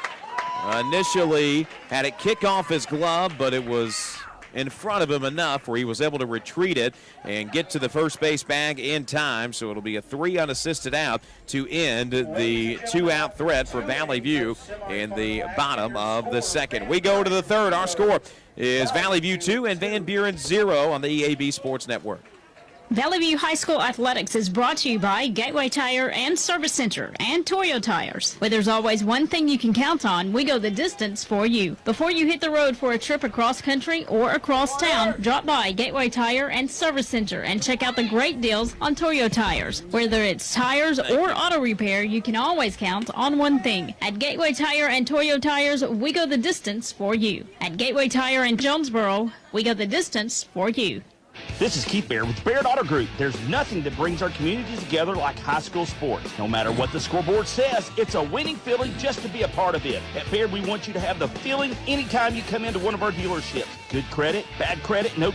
initially had it kick off his glove, but it was in front of him enough where he was able to retreat it and get to the first base bag in time. So it'll be a 3 unassisted out to end the 2-out threat for Valley View in the bottom of the second. We go to the third. Our score is Valley View 2 and Van Buren 0 on the EAB Sports Network. Valley View High School Athletics is brought to you by Gateway Tire and Service Center and Toyo Tires. Where there's always one thing you can count on, we go the distance for you. Before you hit the road for a trip across country or across town, drop by Gateway Tire and Service Center and check out the great deals on Toyo Tires. Whether it's tires or auto repair, you can always count on one thing. At Gateway Tire and Toyo Tires, we go the distance for you. At Gateway Tire in Jonesboro, we go the distance for you. This is Keith Baird with Baird Auto Group. There's nothing that brings our communities together like high school sports. No matter what the scoreboard says, it's a winning feeling just to be a part of it. At Baird, we want you to have the feeling anytime you come into one of our dealerships. Good credit, bad credit, no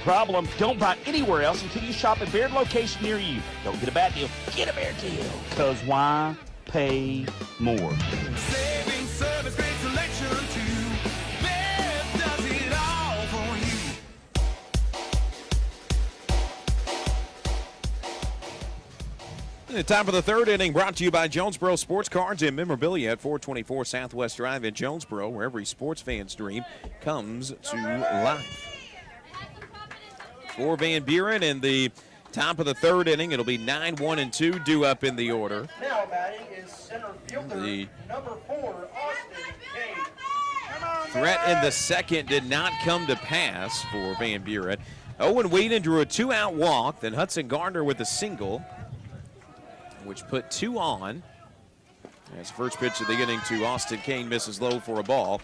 problem. Don't buy anywhere else until you shop at Baird location near you. Don't get a bad deal, get a Baird deal. Because why pay more? Saving service, great selection too. Bear does it all for you. The top of the third inning brought to you by Jonesboro Sports Cards and Memorabilia at 424 Southwest Drive in Jonesboro, where every sports fan's dream comes to life. For Van Buren in the top of the third inning, it'll be 9-1-2 due up in the order. Now batting is center fielder number 4, Austin Kane. Threat in the second did not come to pass for Van Buren. Owen Whedon drew a 2-out walk, then Hudson Gardner with a single, which put 2 on. As the first pitch of the inning to Austin Kane misses low for a ball.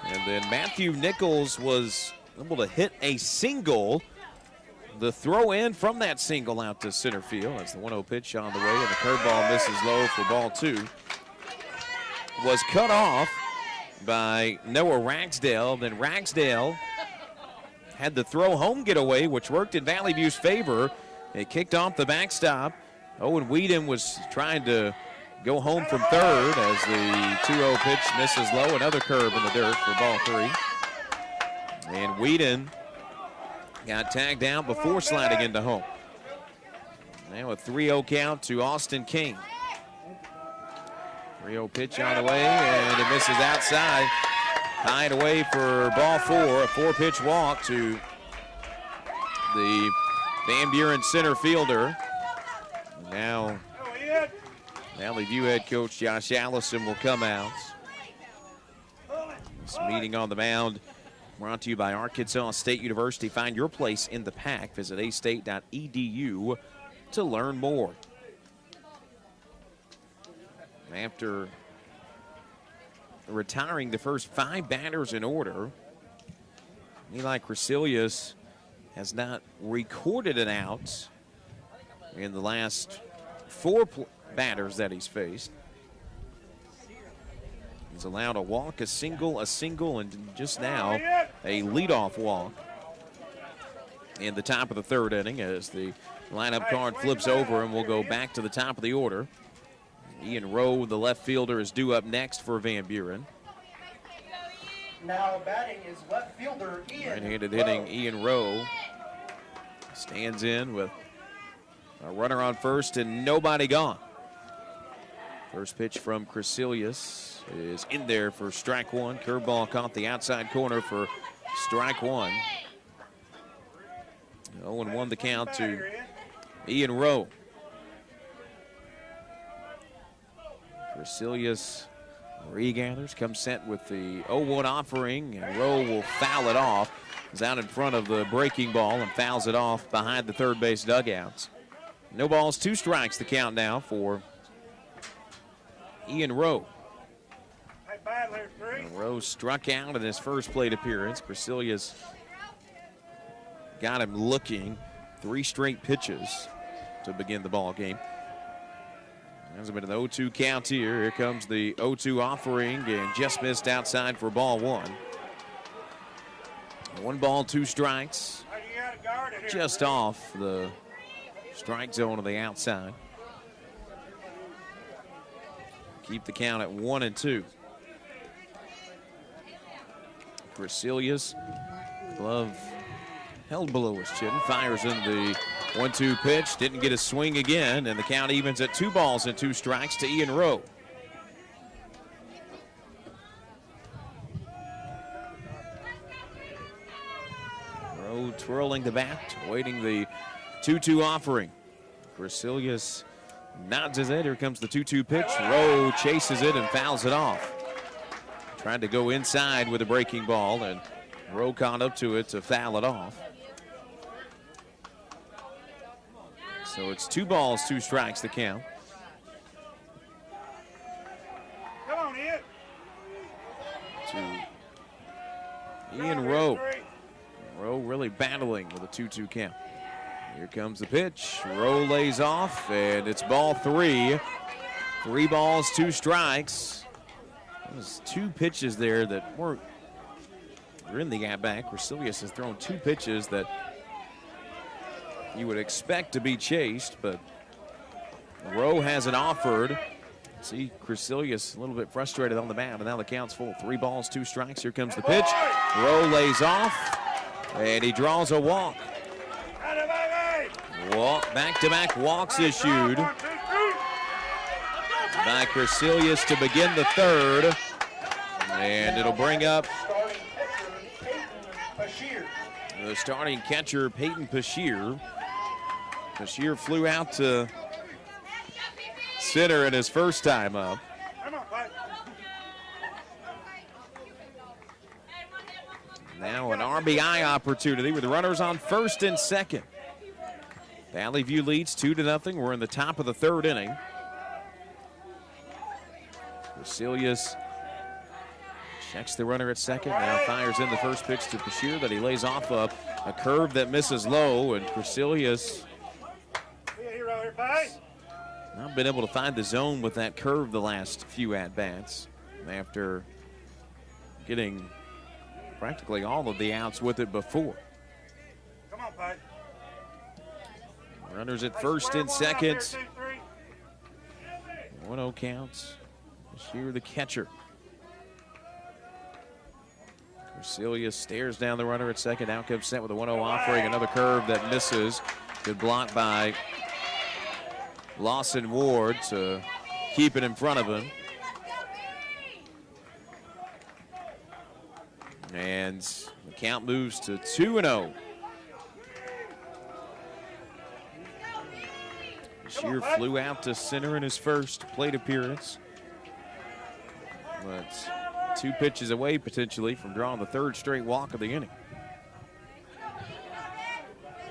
And then Matthew Nichols was able to hit a single. The throw in from that single out to center field as the 1-0 pitch on the way, and the curveball misses low for ball 2. Was cut off by Noah Ragsdale. Then Ragsdale had the throw home getaway, which worked in Valley View's favor. It kicked off the backstop. Owen Whedon was trying to go home from third as the 2-0 pitch misses low. Another curve in the dirt for ball 3. And Whedon got tagged out before sliding into home. Now a 3-0 count to Austin King. 3-0 pitch on the way, and it misses outside. High and away for ball 4. A 4-pitch walk to the Van Buren center fielder. Now, Valley View head coach Josh Allison will come out. This meeting on the mound brought to you by Arkansas State University. Find your place in the pack. Visit astate.edu to learn more. After retiring the first 5 batters in order, Eli Crecilius has not recorded an out in the last 4 batters that he's faced. He's allowed a walk, a single, and just now a leadoff walk in the top of the 3rd inning as the lineup card flips over, and we'll go back to the top of the order. Ian Rowe, the left fielder, is due up next for Van Buren. Now batting is left fielder Ian Right-handed hitting Ian Rowe stands in with a runner on first and nobody gone. First pitch from Crecilius is in there for strike 1. Curveball caught the outside corner for strike 1. 0-1 the count to Ian Rowe. Crecilius regathers, comes set with the 0-1 offering, and Rowe will foul it off. He's out in front of the breaking ball and fouls it off behind the third base dugouts. No balls, 2 strikes the count now for Ian Rowe. And Rowe struck out in his first plate appearance. Crecilius got him looking. 3 straight pitches to begin the ball game. There's a bit of an 0-2 count here. Here comes the 0-2 offering, and just missed outside for ball 1. 1 ball, 2 strikes. Just off the strike zone of the outside. Keep the count at 1-2. Crecilius, glove held below his chin, fires in the 1-2 pitch, didn't get a swing again, and the count evens at 2 balls and 2 strikes to Ian Rowe. Rowe twirling the bat, waiting the 2-2 offering. Crecilius nods his head. Here comes the 2-2 pitch. Rowe chases it and fouls it off. Tried to go inside with a breaking ball, and Rowe caught up to it to foul it off. So it's 2 balls, 2 strikes the count. Come on, Ian. To Ian Rowe. Rowe really battling with a 2-2 count. Here comes the pitch. Rowe lays off, and it's ball 3. 3 balls, 2 strikes. There's 2 pitches there that were in the at-bat. Crecilius has thrown 2 pitches that you would expect to be chased, but Rowe hasn't offered. See Crecilius a little bit frustrated on the mound, and now the count's full. 3 balls, 2 strikes. Here comes the pitch. Rowe lays off, and he draws a walk. Back-to-back walks issued by Crecilius to begin the 3rd, and it'll bring up the starting catcher, Peyton Pashier. Pashier flew out to center in his first time up. Now an RBI opportunity with the runners on first and second. Valley View leads 2-0. We're in the top of the 3rd inning. Crecilius checks the runner at second. Now fires in the first pitch to Pashier that he lays off a curve that misses low, and Crecilius not been able to find the zone with that curve the last few at-bats after getting practically all of the outs with it before. Come on, Pi. Runners at first and second. 1-0 counts. Pashier the catcher. Crecilius stares down the runner at second. Now comes set with a 1-0 offering. Another curve that misses. Good block by Lawson Ward to keep it in front of him. And the count moves to 2-0. Shear flew out to center in his first plate appearance. But 2 pitches away potentially from drawing the 3rd straight walk of the inning.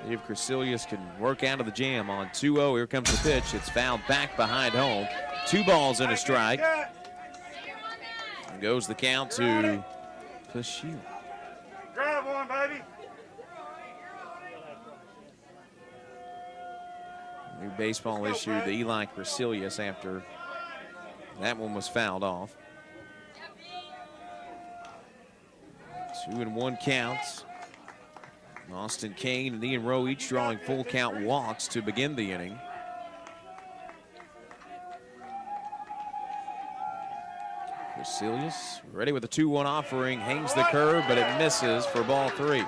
If Crecilius can work out of the jam on 2-0, here comes the pitch. It's fouled back behind home. 2 balls and a strike. And goes the count to Pashir. Drive one, baby. New baseball issued to Eli Crecilius after that one was fouled off. 2-1 counts. Austin Kane and Ian Rowe each drawing full count walks to begin the inning. Crecilius ready with a 2-1 offering, hangs the curve, but it misses for ball 3.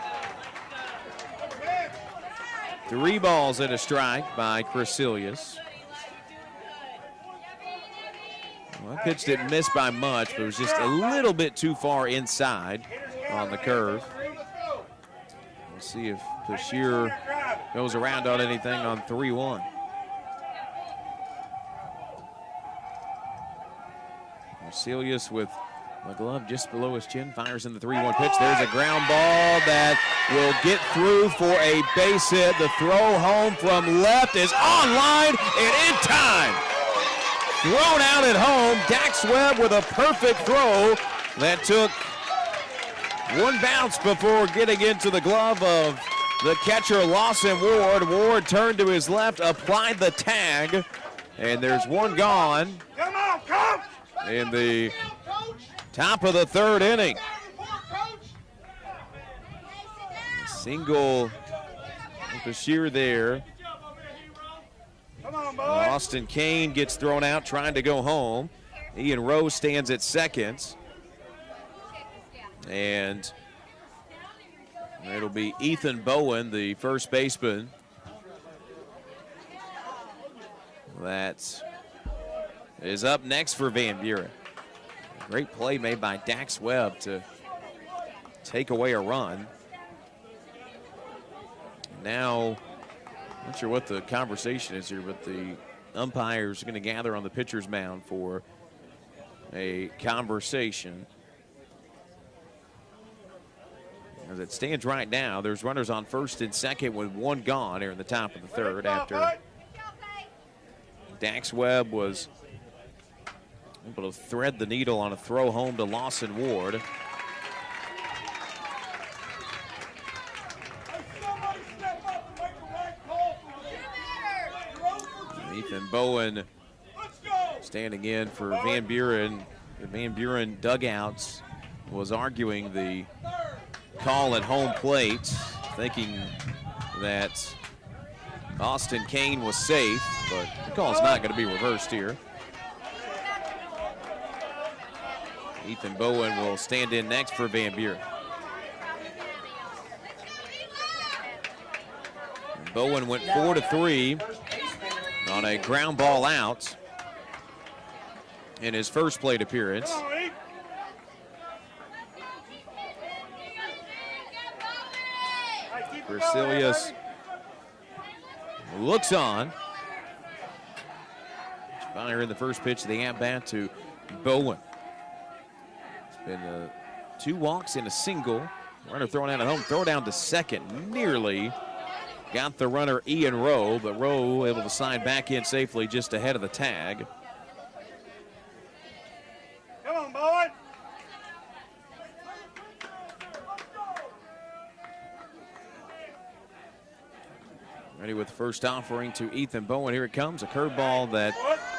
3 balls and a strike by Crecilius. Well, that pitch didn't miss by much, but it was just a little bit too far inside on the curve. We'll see if Pashir goes around on anything on 3-1. Crecilius with the glove just below his chin, fires in the 3-1 pitch. There's a ground ball that will get through for a base hit. The throw home from left is on line and in time. Thrown out at home. Dax Webb with a perfect throw that took 1 bounce before getting into the glove of the catcher Lawson Ward. Ward turned to his left, applied the tag, and there's 1 gone. Come on, coach! In the top of the 3rd inning. Single Bashir there. Austin Kane gets thrown out trying to go home. Ian Rowe stands at second. And it'll be Ethan Bowen, the first baseman. That is up next for Van Buren. Great play made by Dax Webb to take away a run. Now, not sure what the conversation is here, but the umpires are going to gather on the pitcher's mound for a conversation. As it stands right now, there's runners on first and second with 1 gone here in the top of the 3rd after Dax Webb was able to thread the needle on a throw home to Lawson Ward. Ethan Bowen standing in for Van Buren. The Van Buren dugouts was arguing the call at home plate, thinking that Austin Kane was safe, but the call is not going to be reversed here. Ethan Bowen will stand in next for Van Buren. Bowen went 4-3 on a ground ball out in his first plate appearance. Crecilius looks on. Fire in the first pitch of the at-bat to Bowen. It's been 2 walks and a single. Runner thrown out at home, throw down to second. Nearly got the runner Ian Rowe, but Rowe able to slide back in safely just ahead of the tag. Come on, boy. Ready with the first offering to Ethan Bowen. Here it comes, a curveball that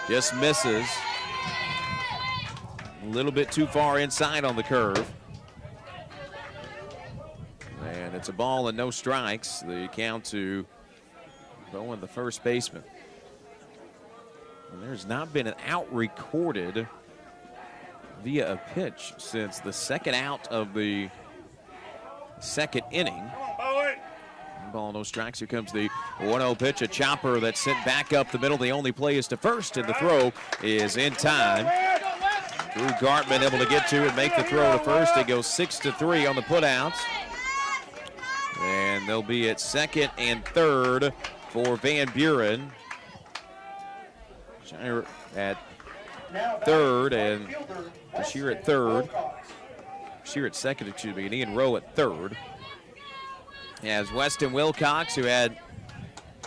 just misses. A little bit too far inside on the curve. And it's a ball and no strikes. The count to Bowen, the first baseman. And there's not been an out recorded via a pitch since the second out of the second inning. Ball, no strikes. Here comes the 1-0 pitch, a chopper that's sent back up the middle. The only play is to first, and the throw is in time. Drew Gartman able to get to and make the throw to first. It goes 6-3 on the putouts. And they'll be at second and third for Van Buren. Shire at third, and Bashir at third. Bashir at second, excuse me, and Ian Rowe at third. As Weston Wilcox, who had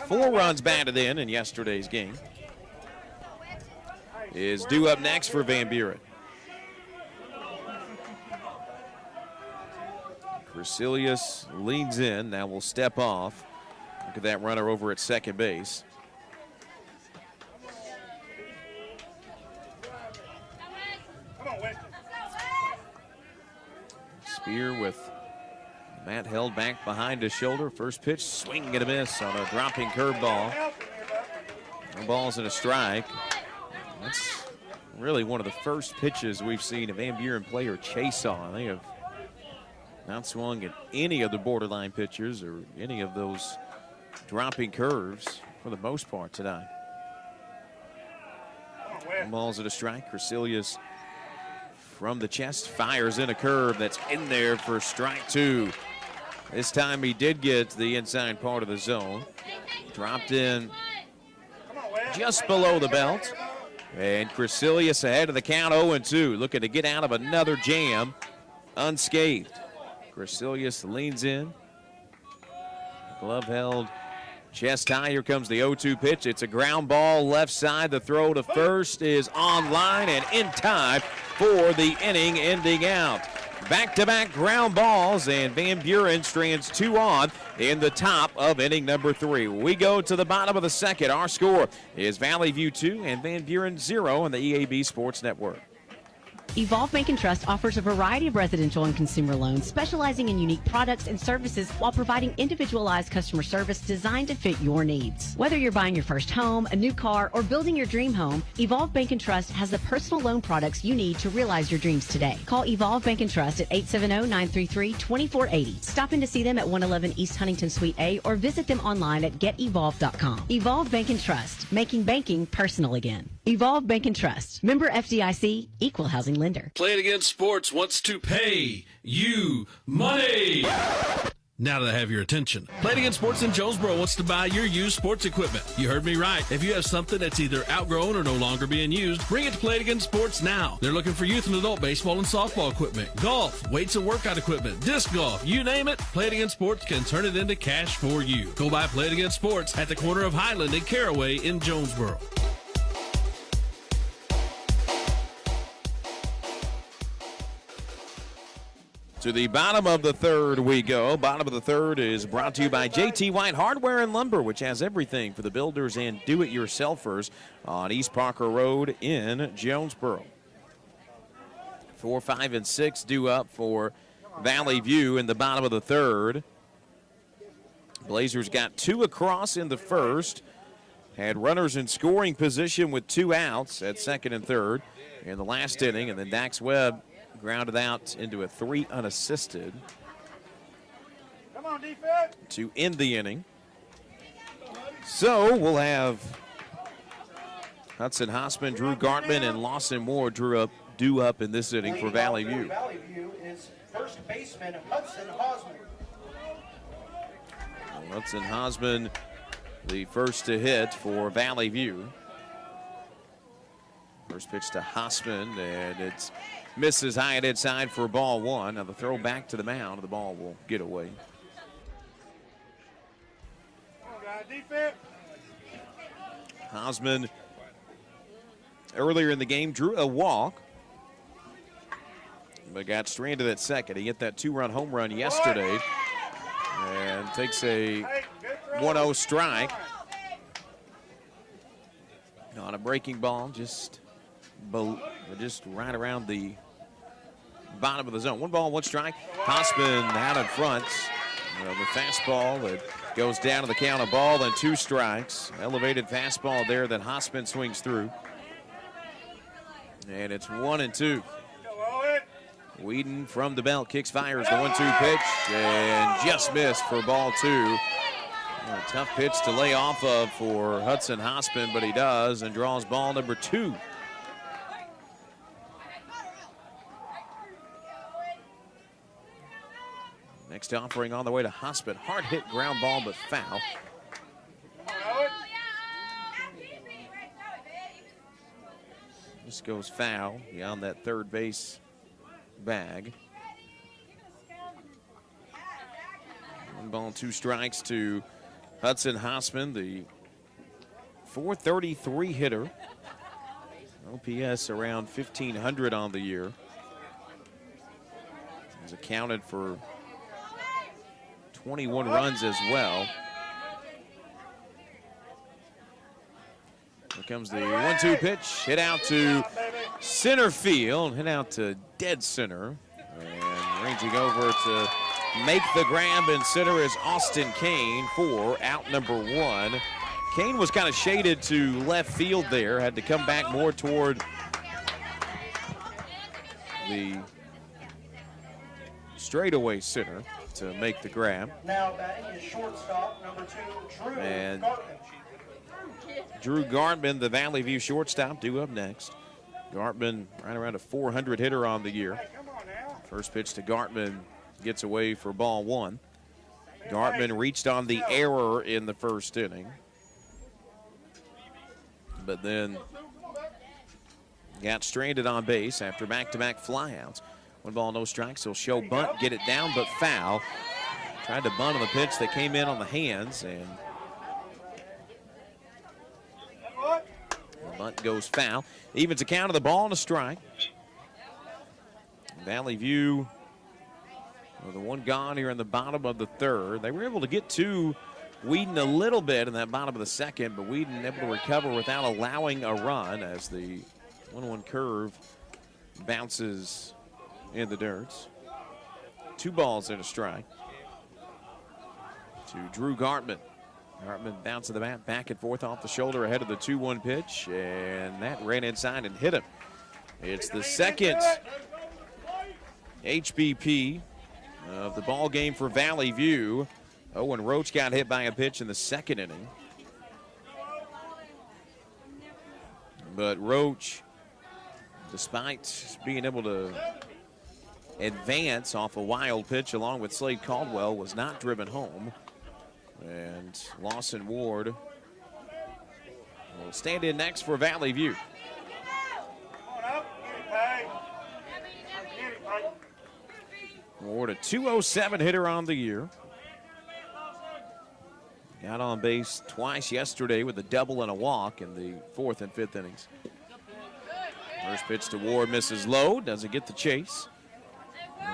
4 runs batted in yesterday's game, is due up next for Van Buren. Crecilius leans in, now will step off. Look at that runner over at second base. Spear with Matt held back behind his shoulder. First pitch, swing and a miss on a dropping curveball. No balls and a strike. That's really one of the first pitches we've seen a Van Buren player chase on. They have not swung at any of the borderline pitchers or any of those dropping curves for the most part tonight. No balls and a strike. Crecilius from the chest fires in a curve that's in there for strike 2. This time he did get the inside part of the zone. Dropped in just below the belt. And Crecilius ahead of the count 0-2, looking to get out of another jam unscathed. Crecilius leans in. Glove held chest high. Here comes the 0-2 pitch. It's a ground ball left side. The throw to first is on line and in time for the inning ending out. Back-to-back ground balls, and Van Buren strands 2 on in the top of inning number 3. We go to the bottom of the second. Our score is Valley View 2 and Van Buren 0 on the EAB Sports Network. Evolve Bank and Trust offers a variety of residential and consumer loans, specializing in unique products and services while providing individualized customer service designed to fit your needs. Whether you're buying your first home, a new car, or building your dream home, Evolve Bank and Trust has the personal loan products you need to realize your dreams today. Call Evolve Bank and Trust at 870-933-2480. Stop in to see them at 111 East Huntington Suite A or visit them online at getevolve.com. Evolve Bank and Trust, making banking personal again. Evolve Bank and Trust, member FDIC, equal housing lender. Play It Again Sports wants to pay you money. Now that I have your attention, Play It Again Sports in Jonesboro wants to buy your used sports equipment. You heard me right. If you have something that's either outgrown or no longer being used, bring it to Play It Again Sports now. They're looking for youth and adult baseball and softball equipment, golf, weights and workout equipment, disc golf, you name it, Play It Again Sports can turn it into cash for you. Go by Play It Again Sports at the corner of Highland and Caraway in Jonesboro. To the bottom of the third we go. Bottom of the third is brought to you by JT White Hardware and Lumber, which has everything for the builders and do-it-yourselfers on East Parker Road in Jonesboro. 4, 5, and 6 due up for Valley View in the bottom of the third. Blazers got 2 across in the first. Had runners in scoring position with 2 outs at second and third in the last inning, and then Dax Webb grounded out into a 3 unassisted to end the inning. So we'll have Hudson Hossman, Drew Gartman, and Lawson Moore due up in this inning for Valley View. Valley View is first baseman Hudson Hosman. Hudson Hosman, the first to hit for Valley View. First pitch to Hossman, and it's misses high and inside for ball 1. Now the throw back to the mound, the ball will get away. Hosman earlier in the game drew a walk, but got stranded at second. He hit that 2-run home run yesterday and takes a 1-0 strike on a breaking ball just right around the bottom of the zone. 1 ball, 1 strike. Hossman out in front. The fastball that goes down to the count, a ball and 2 strikes. Elevated fastball there that Hossman swings through. And it's 1-2. Whedon from the belt kicks, fires the 1-2 pitch, and just missed for ball 2. A tough pitch to lay off of for Hudson Hossman, but he does and draws ball number 2. Next offering on the way to Hossman. Hard hit ground ball, but foul. goes foul beyond that third base bag. 1 ball, 2 strikes to Hudson Hossman, the .433 hitter. OPS around 1,500 on the year. He's accounted for 21 runs as well. Here comes the 1-2 pitch, hit out to center field, hit out to dead center. And ranging over to make the grab in center is Austin Kane for out number 1. Kane was kind of shaded to left field there, had to come back more toward the straightaway center to make the grab. Now batting is shortstop, number 2, Drew And Gartman. Drew Gartman, the Valley View shortstop, due up next. Gartman right around a .400 hitter on the year. First pitch to Gartman gets away for ball 1. Gartman reached on the error in the first inning, but then got stranded on base after back-to-back flyouts. 1 ball, no strikes. He'll show bunt, get it down, but foul. Tried to bunt on the pitch that came in on the hands, and the bunt goes foul. Evens the count of the ball and a strike. Valley View with the 1 gone here in the bottom of the 3rd. They were able to get to Whedon a little bit in that bottom of the 2nd, but Whedon able to recover without allowing a run as the 1-1 curve bounces in the dirt. 2 balls and a strike to Drew Gartman. Gartman bouncing the bat back and forth off the shoulder ahead of the 2-1 pitch, and that ran inside and hit him. It's the second HBP of the ball game for Valley View. Owen Roach got hit by a pitch in the 2nd inning. But Roach, despite being able to advance off a wild pitch along with Slade Caldwell, was not driven home. And Lawson Ward will stand in next for Valley View. Ward, a .207 hitter on the year. Got on base twice yesterday with a double and a walk in the 4th and 5th innings. First pitch to Ward misses low, doesn't get the chase.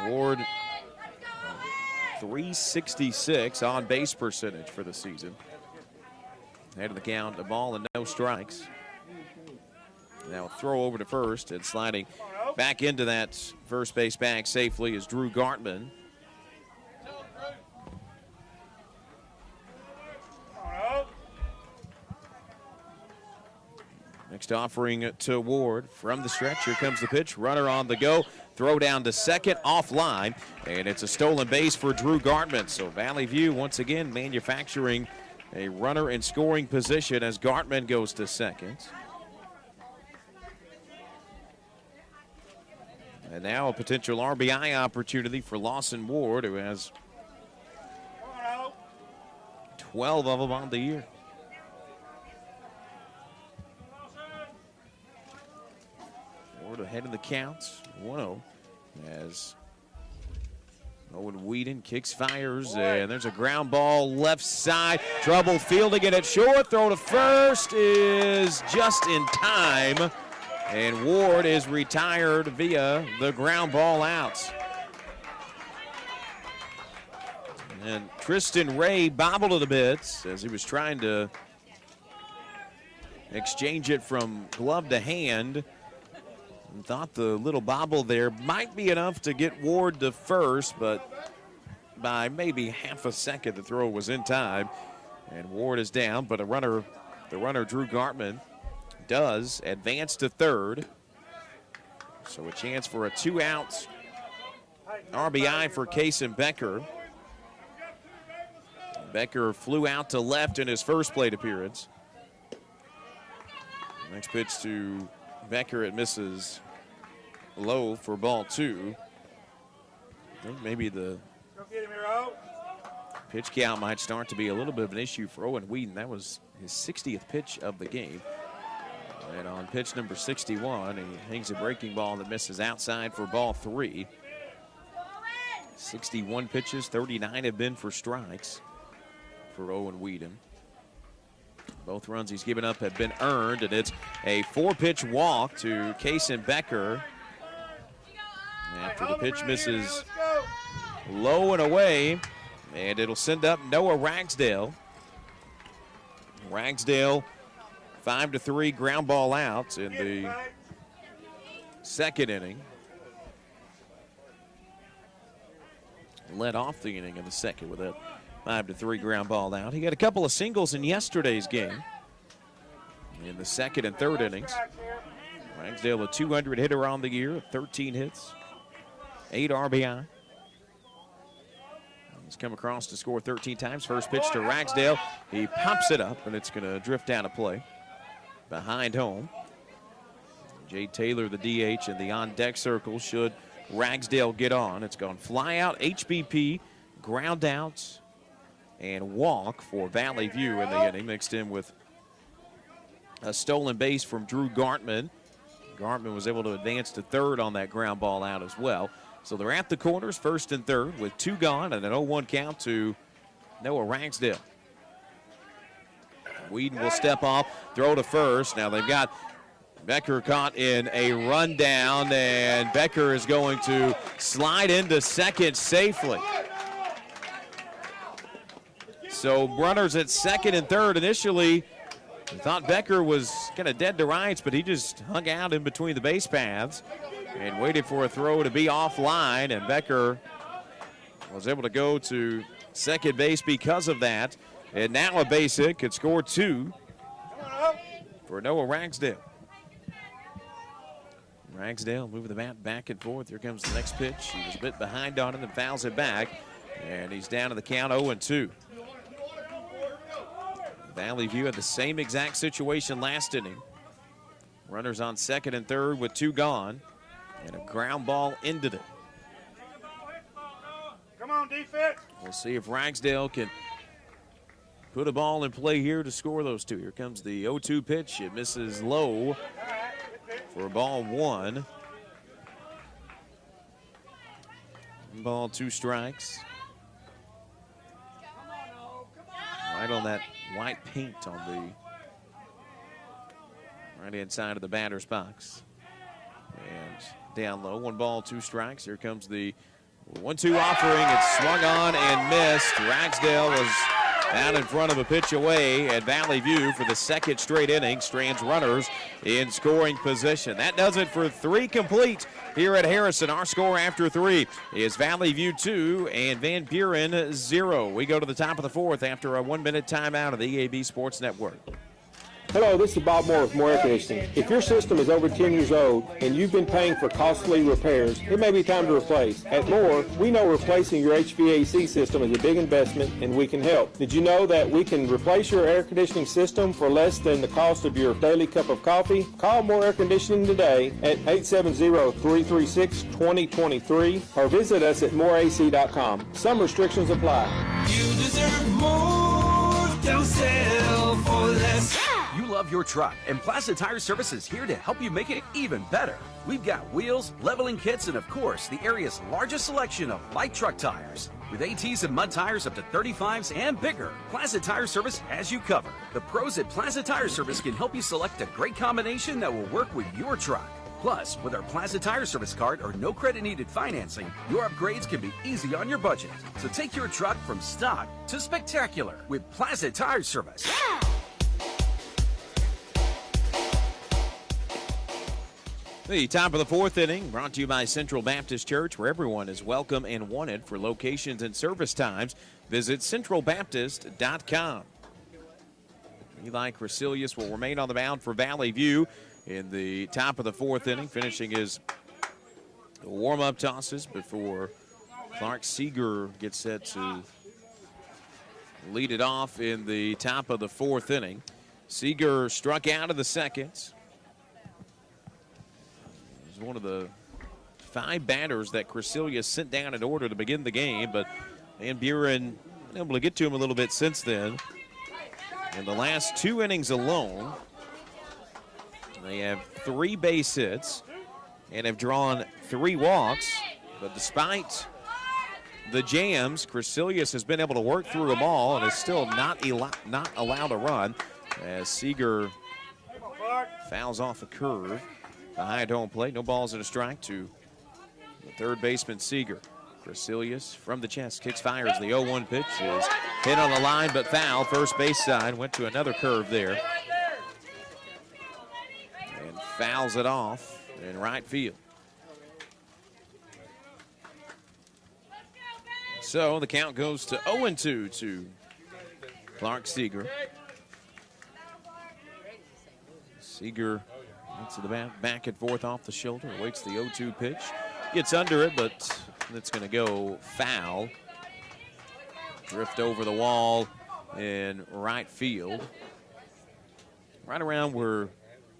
Ward, .366 on base percentage for the season. Head of the count, a ball and no strikes. Now throw over to first, and sliding back into that first base bag safely is Drew Gartman. Next offering to Ward from the stretch. Here comes the pitch. Runner on the go. Throw down to second, offline, and it's a stolen base for Drew Gartman. So Valley View once again manufacturing a runner in scoring position as Gartman goes to second. And now a potential RBI opportunity for Lawson Ward, who has 12 of them on the year. Ward ahead of the counts, 1-0, as Owen Whedon kicks, fires, and there's a ground ball left side. Trouble fielding it at short. Throw to first is just in time. And Ward is retired via the ground ball out. And Tristan Ray bobbled it a bit as he was trying to exchange it from glove to hand. And thought the little bobble there might be enough to get Ward to first, but by maybe half a second the throw was in time. And Ward is down, but the runner Drew Gartman does advance to third. So a chance for a 2-out RBI for Kason Becker. Becker flew out to left in his first plate appearance. Next pitch to Becker, it misses low for ball 2. I think maybe the pitch count might start to be a little bit of an issue for Owen Whedon. That was his 60th pitch of the game. And on pitch number 61, he hangs a breaking ball that misses outside for ball 3. 61 pitches, 39 have been for strikes for Owen Whedon. Both runs he's given up have been earned, and it's a 4-pitch walk to Kason Becker. After the pitch misses low and away, and it'll send up Noah Ragsdale. Ragsdale, 5-3 ground ball out in the second inning. Led off the inning in the second with a 5-3 ground ball out. He got a couple of singles in yesterday's game in the second and third innings. Ragsdale, a 200 hitter on the year, 13 hits, 8 RBI. He's come across to score 13 times. First pitch to Ragsdale. He pops it up, and it's going to drift down a play behind home. Jay Taylor, the DH, in the on-deck circle should Ragsdale get on. It's gone fly out, HBP, ground out, and walk for Valley View in the inning, mixed in with a stolen base from Drew Gartman. Gartman was able to advance to third on that ground ball out as well. So they're at the corners, first and third, with 2 gone and an 0-1 count to Noah Ragsdale. Whedon will step off, throw to first. Now they've got Becker caught in a rundown, and Becker is going to slide into second safely. So runners at second and third. Initially, I thought Becker was kind of dead to rights, but he just hung out in between the base paths and waited for a throw to be offline, and Becker was able to go to second base because of that. And now a base hit could score 2 for Noah Ragsdale. Ragsdale moving the bat back and forth. Here comes the next pitch. He was a bit behind on it and fouls it back. And he's down to the count 0-2. Valley View had the same exact situation last inning. Runners on second and third with 2 gone. And a ground ball into it. Come on, defense. We'll see if Ragsdale can put a ball in play here to score those 2. Here comes the 0-2 pitch. It misses low for ball 1. 1 ball, 2 strikes. Right on that white paint on the right-hand side of the batter's box. And down low, 1 ball, 2 strikes. Here comes the 1-2 offering. It's swung on and missed. Ragsdale was out in front of a pitch away at Valley View for the second straight inning. Strands runners in scoring position. That does it for 3 complete here at Harrison. Our score after 3 is Valley View 2 and Van Buren 0. We go to the top of the 4th after a 1-minute timeout of the EAB Sports Network. Hello, this is Bob Moore with Moore Air Conditioning. If your system is over 10 years old and you've been paying for costly repairs, it may be time to replace. At Moore, we know replacing your HVAC system is a big investment and we can help. Did you know that we can replace your air conditioning system for less than the cost of your daily cup of coffee? Call Moore Air Conditioning today at 870-336-2023 or visit us at moreac.com. Some restrictions apply. You deserve more. Don't settle for less. You love your truck, and Plaza Tire Service is here to help you make it even better. We've got wheels, leveling kits, and of course, the area's largest selection of light truck tires. With ATs and mud tires up to 35s and bigger, Plaza Tire Service has you covered. The pros at Plaza Tire Service can help you select a great combination that will work with your truck. Plus, with our Plaza Tire Service card or no credit needed financing, your upgrades can be easy on your budget. So take your truck from stock to spectacular with Plaza Tire Service. The top of the 4th inning brought to you by Central Baptist Church, where everyone is welcome and wanted. For locations and service times, visit centralbaptist.com. Eli Crecilius will remain on the mound for Valley View in the top of the 4th inning, finishing his warm-up tosses before Clark Seeger gets set to lead it off in the top of the 4th inning. Seeger struck out of the second. One of the 5 batters that Crecilius sent down in order to begin the game, but Van Buren been able to get to him a little bit since then. In the last 2 innings alone, They have 3 base hits and have drawn 3 walks. But despite the jams, Crecilius has been able to work through them all and is still not allowed to run as Seeger fouls off a curve behind home plate. No balls and a strike to the third baseman, Seeger. Crecilius from the chest, kicks, fires. The 0-1 pitch is hit on the line, but foul. First base side, went to another curve there. And fouls it off in right field. So the count goes to 0-2 to Clark Seeger. Seeger gets to the back and forth off the shoulder, waits the 0-2 pitch. Gets under it, but it's going to go foul. Drift over the wall in right field. Right around where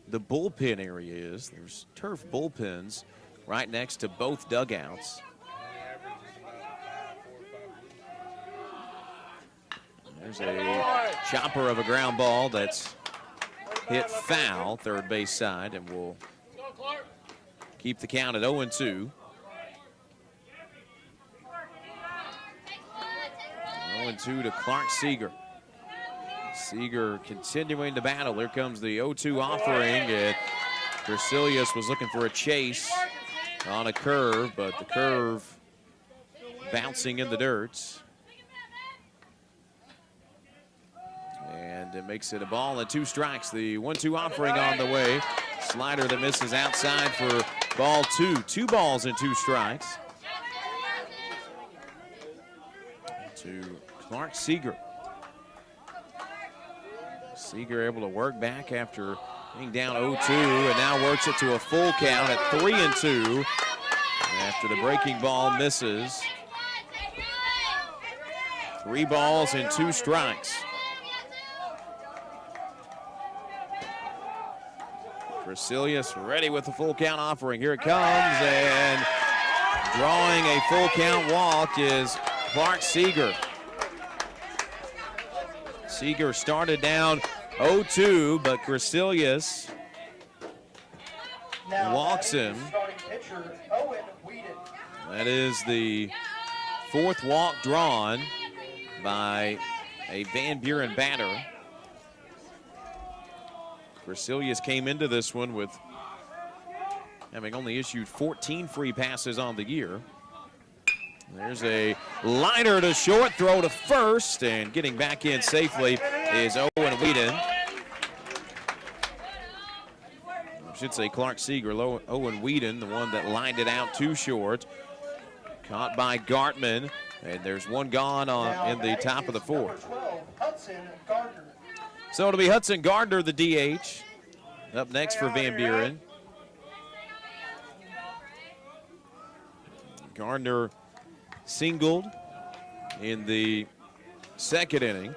the bullpen area is. There's turf bullpens right next to both dugouts. There's a chopper of a ground ball that's hit foul, third base side, and will keep the count at 0-2. 0-2 to Clark Seeger. Seeger continuing to battle. Here comes the 0-2 offering, and Crecilius was looking for a chase on a curve, but the curve bouncing in the dirt. And it makes it a ball and 2 strikes. The 1-2 offering on the way. Slider that misses outside for ball 2. 2 balls and 2 strikes to Clark Seeger. Seeger able to work back after being down 0-2 and now works it to a full count at 3-2 after the breaking ball misses. 3 balls and 2 strikes. Crecilius ready with the full count offering. Here it comes, and drawing a full count walk is Clark Seeger. Seeger started down 0-2, but Crecilius walks him. That is the 4th walk drawn by a Van Buren batter. Crecilius came into this one with having only issued 14 free passes on the year. There's a liner to short, throw to first, and getting back in safely is Owen Whedon. I should say Clark Seeger, Owen Whedon, the one that lined it out too short. Caught by Gartman, and there's one gone in the top of the 4th. So it'll be Hudson Gardner, the DH, up next for Van Buren. Gardner singled in the 2nd inning.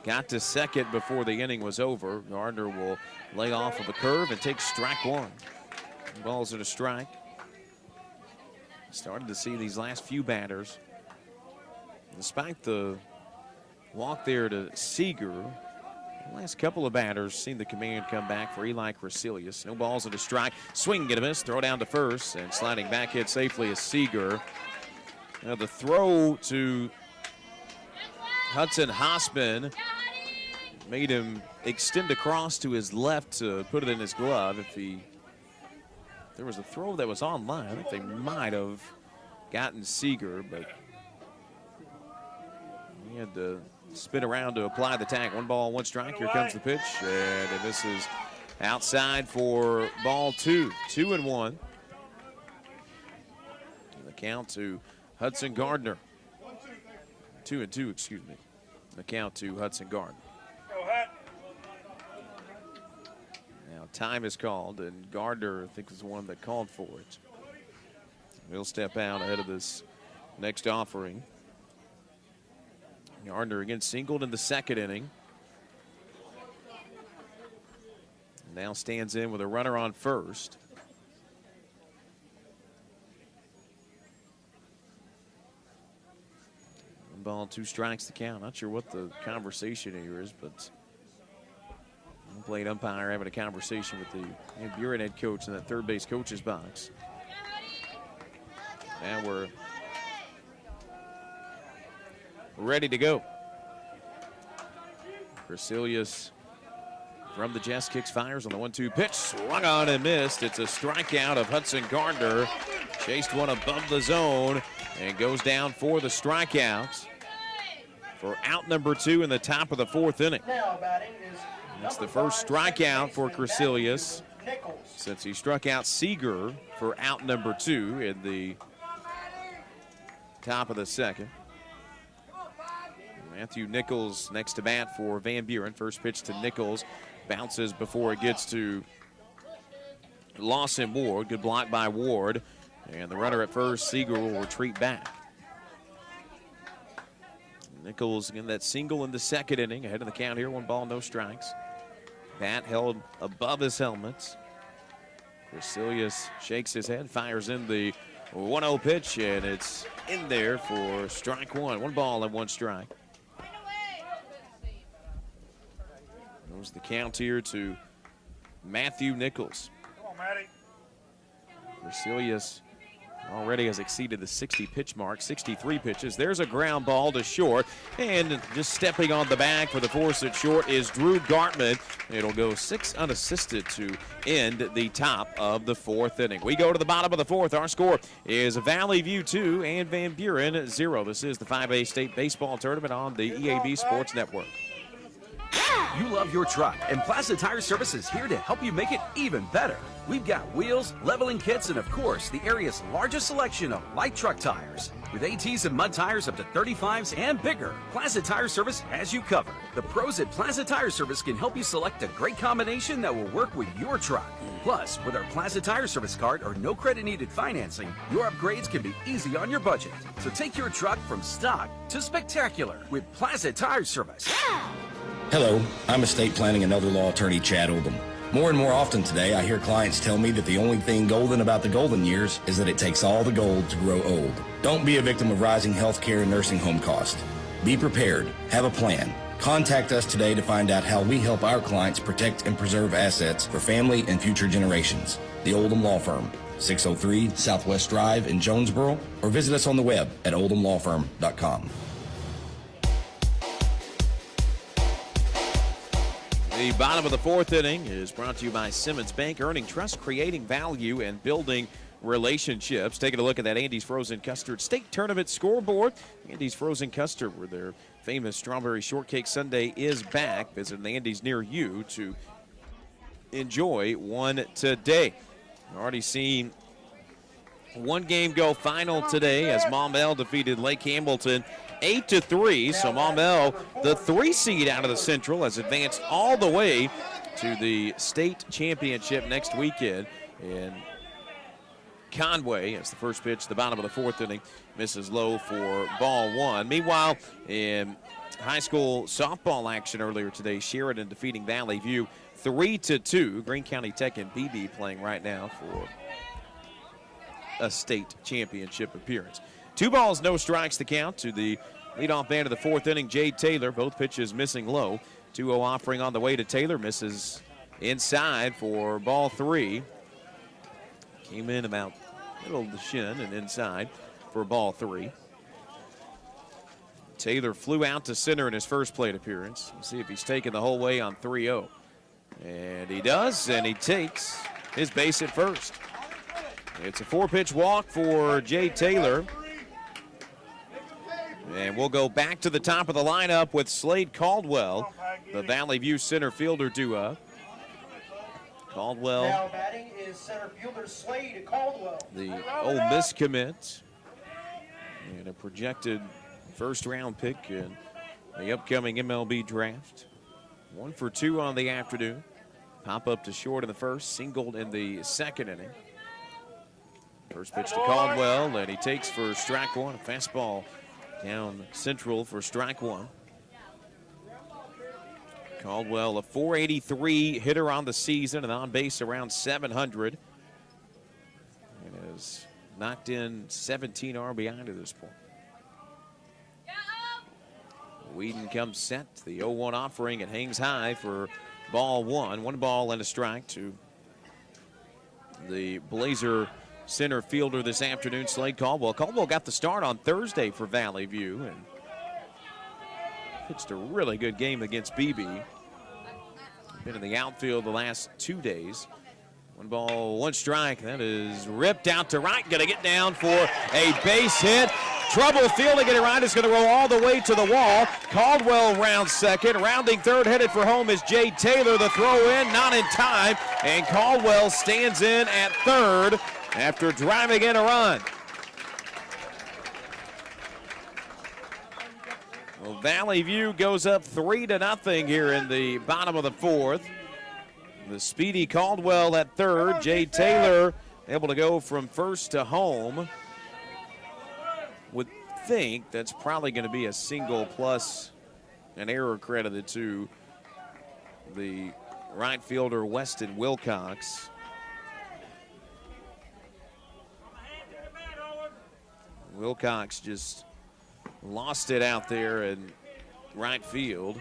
Got to second before the inning was over. Gardner will lay off of a curve and take strike 1. Balls at a strike. Started to see these last few batters, despite the walk there to Seeger, the last couple of batters seen the command come back for Eli Crecilius. No balls at a strike. Swing, get a miss, throw down to first, and sliding back hit safely is Seeger. Now the throw to Hudson Hospin made him extend across to his left to put it in his glove. If there was a throw that was online, I think they might have gotten Seeger, but he had to spin around to apply the tag. 1 ball, 1 strike. Here comes the pitch, and this is outside for ball 2. 2-1. The count to Hudson Gardner. 2-2, excuse me. The count to Hudson Gardner. Now time is called, and Gardner, I think, is the one that called for it. He'll step out ahead of this next offering. Gardner again singled in the 2nd inning. Now stands in with a runner on first. One ball, 2 strikes to count. Not sure what the conversation here is, but Plate umpire having a conversation with the Buren head coach in that third base coach's box. And we're ready to go. Crecilius from the Jets kicks, fires on the 1-2 pitch, swung on and missed. It's a strikeout of Hudson Gardner. Chased one above the zone and goes down for the strikeouts for out number 2 in the top of the 4th inning. That's the first strikeout for Crecilius since he struck out Seeger for out number 2 in the top of the 2nd. Matthew Nichols next to bat for Van Buren. First pitch to Nichols. Bounces before it gets to Lawson Ward. Good block by Ward. And the runner at first, Seeger, will retreat back. Nichols again, that single in the 2nd inning. Ahead of the count here, 1 ball, no strikes. Bat held above his helmet. Crecilius shakes his head, fires in the 1-0 pitch, and it's in there for strike 1. 1 ball and 1 strike. Goes the count here to Matthew Nichols. Come on, Matty. Crecilius already has exceeded the 60 pitch mark, 63 pitches. There's a ground ball to short, and just stepping on the bag for the force at short is Drew Gartman. It'll go 6 unassisted to end the top of the 4th inning. We go to the bottom of the 4th. Our score is Valley View 2 and Van Buren 0. This is the 5A State Baseball Tournament on the EAB Sports Network. You love your truck, and Plaza Tire Service is here to help you make it even better. We've got wheels, leveling kits, and of course, the area's largest selection of light truck tires. With ATs and mud tires up to 35s and bigger, Plaza Tire Service has you covered. The pros at Plaza Tire Service can help you select a great combination that will work with your truck. Plus, with our Plaza Tire Service card or no credit needed financing, your upgrades can be easy on your budget. So take your truck from stock to spectacular with Plaza Tire Service. Hello, I'm estate planning and elder law attorney Chad Oldham. More and more often today, I hear clients tell me that the only thing golden about the golden years is that it takes all the gold to grow old. Don't be a victim of rising healthcare and nursing home costs. Be prepared. Have a plan. Contact us today to find out how we help our clients protect and preserve assets for family and future generations. The Oldham Law Firm, 603 Southwest Drive in Jonesboro, or visit us on the web at oldhamlawfirm.com. The bottom of the 4th inning is brought to you by Simmons Bank, earning trust, creating value, and building relationships. Taking a look at that Andy's Frozen Custard State Tournament scoreboard. Andy's Frozen Custard, where their famous strawberry shortcake sundae is back. Visit an Andy's near you to enjoy one today. We've already seen one game go final today as Maumelle defeated Lake Hamilton 8-3. So Maumelle, the 3 seed out of the Central, has advanced all the way to the state championship next weekend in Conway. As the first pitch, the bottom of the 4th inning, misses low for ball 1. Meanwhile, in high school softball action earlier today, Sheridan defeating Valley View 3-2. Greene County Tech and BB playing right now for a state championship appearance. 2 balls, no strikes to count to the leadoff man of the 4th inning, Jade Taylor. Both pitches missing low. 2-0 offering on the way to Taylor. Misses inside for ball 3. Came in about middle of the shin and inside for ball 3. Taylor flew out to center in his first plate appearance. Let's see if he's taken the whole way on 3-0. And he does, and he takes his base at first. It's a 4-pitch walk for Jade Taylor. And we'll go back to the top of the lineup with Slade Caldwell, the Valley View center fielder duo. Caldwell, now batting is center fielder Slade Caldwell, the Ole Miss commit, and a projected first-round pick in the upcoming MLB draft. 1 for 2 on the afternoon. Pop up to short in the first, singled in the 2nd inning. First pitch to Caldwell, and he takes for strike 1. A fastball down central for strike 1. Caldwell, a .483 hitter on the season and on base around 700. And has knocked in 17 RBI to this point. Whedon comes set. The 0-1 offering. It hangs high for ball one. 1 ball and a strike to the Blazer center fielder this afternoon, Slade Caldwell. Caldwell got the start on Thursday for Valley View and pitched a really good game against BB. Been in the outfield the last 2 days. 1 ball, 1 strike. That is ripped out to right. Going to get down for a base hit. Trouble fielding it right. It's going to roll all the way to the wall. Caldwell rounds second. Rounding third, headed for home is Jay Taylor. The throw in, not in time. And Caldwell stands in at third after driving in a run. Well, Valley View goes up 3-0 here in the bottom of the fourth. The speedy Caldwell at third. Jay Taylor able to go from first to home. Would think that's probably going to be a single plus an error credited to the right fielder Weston Wilcox. Wilcox just lost it out there in right field.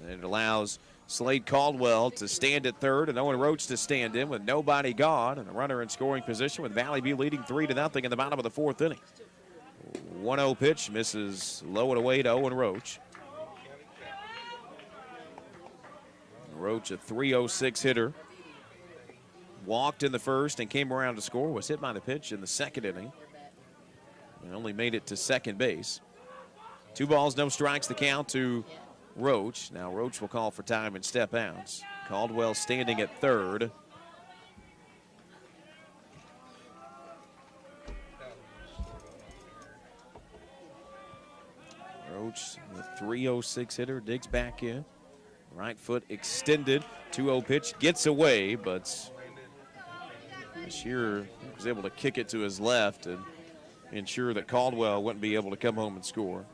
And it allows Slade Caldwell to stand at third and Owen Roach to stand in with nobody gone and a runner in scoring position with Valley View leading 3-0 in the bottom of the fourth inning. 1-0 pitch misses low and away to Owen Roach. Roach, a .306 hitter. Walked in the first and came around to score. Was hit by the pitch in the second inning. And only made it to second base. 2 balls, no strikes, the count to Roach. Now Roach will call for time and step outs. Caldwell standing at third. Roach, the .306 hitter, digs back in. Right foot extended. 2-0 pitch, gets away, but Shearer was able to kick it to his left and ensure that Caldwell wouldn't be able to come home and score.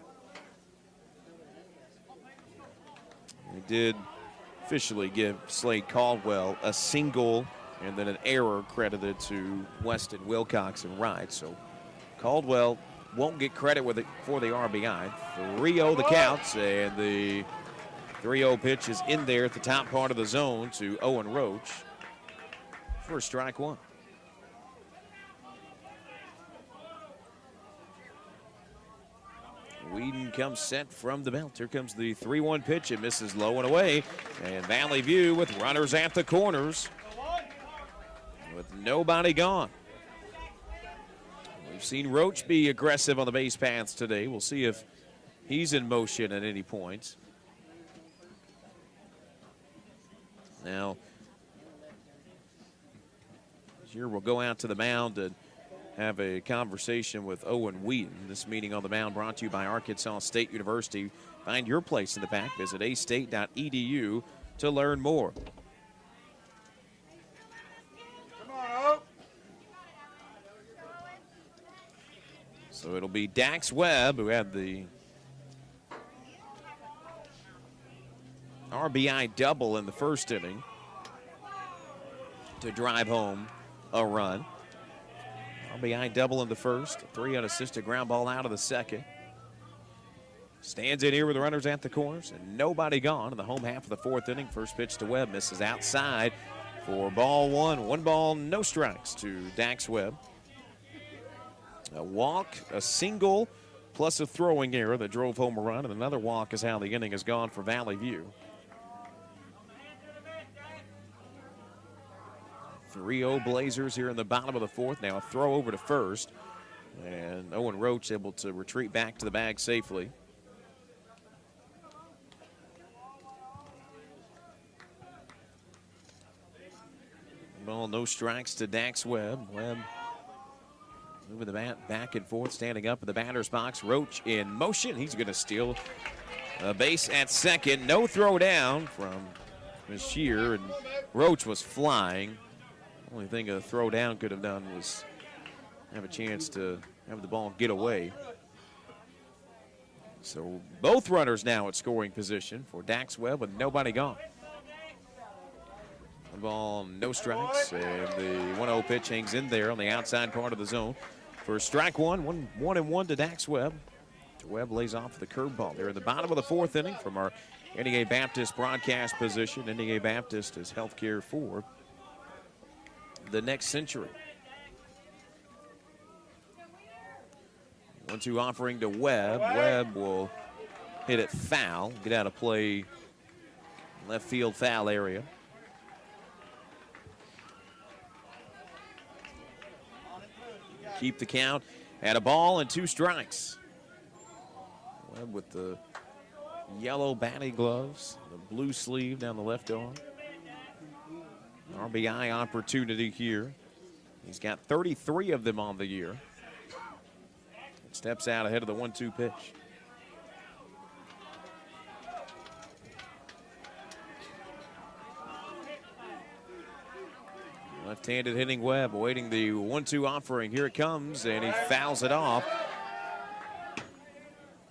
They did officially give Slade Caldwell a single and then an error credited to Weston Wilcox and right. So Caldwell won't get credit for the RBI. 3-0 the counts, and the 3-0 pitch is in there at the top part of the zone to Owen Roach for strike one. Whedon comes set from the belt. Here comes the 3-1 pitch. It misses low and away. And Valley View with runners at the corners with nobody gone. We've seen Roach be aggressive on the base paths today. We'll see if he's in motion at any point. Now, here we'll go out to the mound and have a conversation with Owen Wheaton. This meeting on the mound brought to you by Arkansas State University. Find your place in the pack. Visit astate.edu to learn more. Come on, Oak. So it'll be Dax Webb who had the RBI double in the first inning to drive home a run. RBI double in the first, 3 unassisted ground ball out of the second. Stands in here with the runners at the corners and nobody gone in the home half of the fourth inning. First pitch to Webb misses outside for ball one. 1 ball, no strikes to Dax Webb. A walk, a single, plus a throwing error that drove home a run, and another walk is how the inning has gone for Valley View. 3-0 Blazers here in the bottom of the fourth. Now a throw over to first, and Owen Roach able to retreat back to the bag safely. Ball, no strikes to Dax Webb. Webb moving the bat back and forth, standing up in the batter's box. Roach in motion. He's going to steal a base at second. No throw down from Shear, and Roach was flying. Only thing a throw down could have done was have a chance to have the ball get away. So both runners now at scoring position for Dax Webb with nobody gone. 1 ball, no strikes, and the 1-0 pitch hangs in there on the outside part of the zone. For strike one, 1-1 to Dax Webb. Webb lays off the curveball there in the bottom of the fourth inning from our Indiana Baptist broadcast position. Indiana Baptist is healthcare for the next century. 1-2 offering to Webb. Webb will hit it foul, get out of play, left field foul area. Keep the count at a ball and 2 strikes. Webb with the yellow batting gloves, the blue sleeve down the left arm. RBI opportunity here. He's got 33 of them on the year. Steps out ahead of the 1-2 pitch. Left-handed hitting Webb, awaiting the 1-2 offering. Here it comes, and he fouls it off.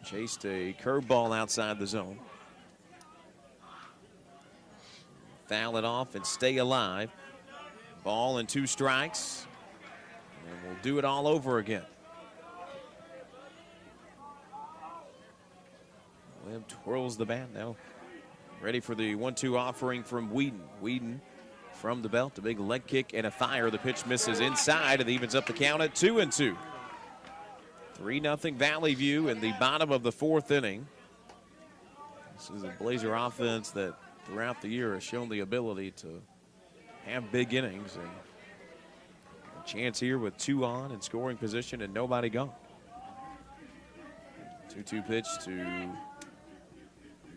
Chased a curveball outside the zone. Foul it off and stay alive. Ball and 2 strikes. And we'll do it all over again. Webb twirls the bat now. Ready for the 1-2 offering from Whedon. Whedon from the belt, a big leg kick and a fire. The pitch misses inside and evens up the count at 2-2. 3-0 Valley View in the bottom of the 4th inning. This is a Blazer offense that throughout the year has shown the ability to have big innings, and a chance here with 2 on in scoring position and nobody gone. 2-2 pitch to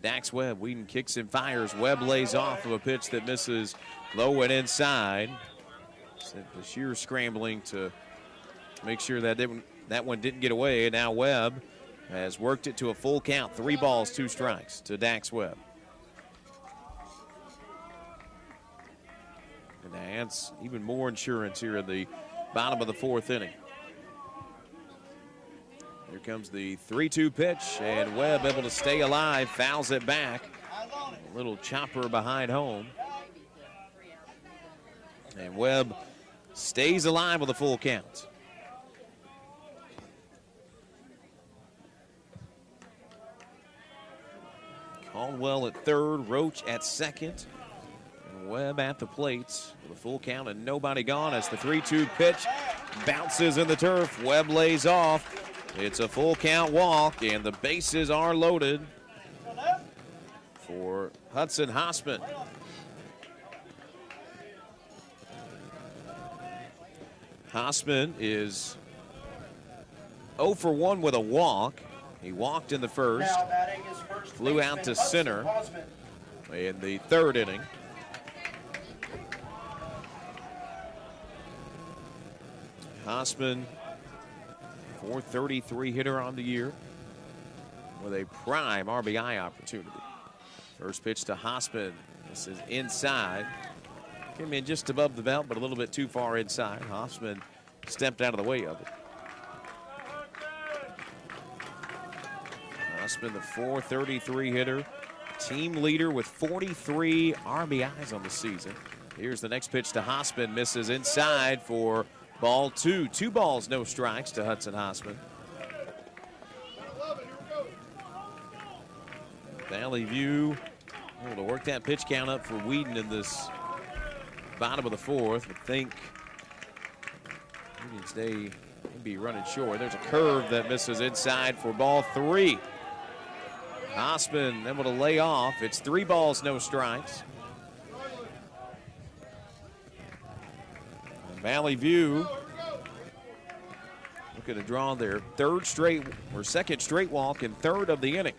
Dax Webb. Whedon kicks and fires. Webb lays off of a pitch that misses low and inside. Bashir scrambling to make sure that that one didn't get away. And now Webb has worked it to a full count. 3 balls, 2 strikes to Dax Webb. And adds even more insurance here in the bottom of the 4th inning. Here comes the 3-2 pitch, and Webb able to stay alive, fouls it back. A little chopper behind home. And Webb stays alive with a full count. Caldwell at 3rd, Roach at 2nd. And Webb at the plate with a full count and nobody gone as the 3-2 pitch bounces in the turf. Webb lays off. It's a full count walk, and the bases are loaded for Hudson Hossman. Hossman is 0 for 1 with a walk. He walked in the first, flew out to center in the 3rd inning. Hossman, 433 hitter on the year with a prime RBI opportunity. First pitch to Hossman. This is inside. Came in just above the belt, but a little bit too far inside. Hossman stepped out of the way of it. Hossman, the 433 hitter, team leader with 43 RBIs on the season. Here's the next pitch to Hossman. Misses inside for ball 2. 2 balls, no strikes to Hudson Hossman. Valley View able to work that pitch count up for Whedon in this bottom of the 4th. I think Union's Day may be running short. There's a curve that misses inside for ball 3. Hossman able to lay off. It's 3 balls, no strikes. Valley View looking to draw their 2nd straight walk and 3rd of the inning.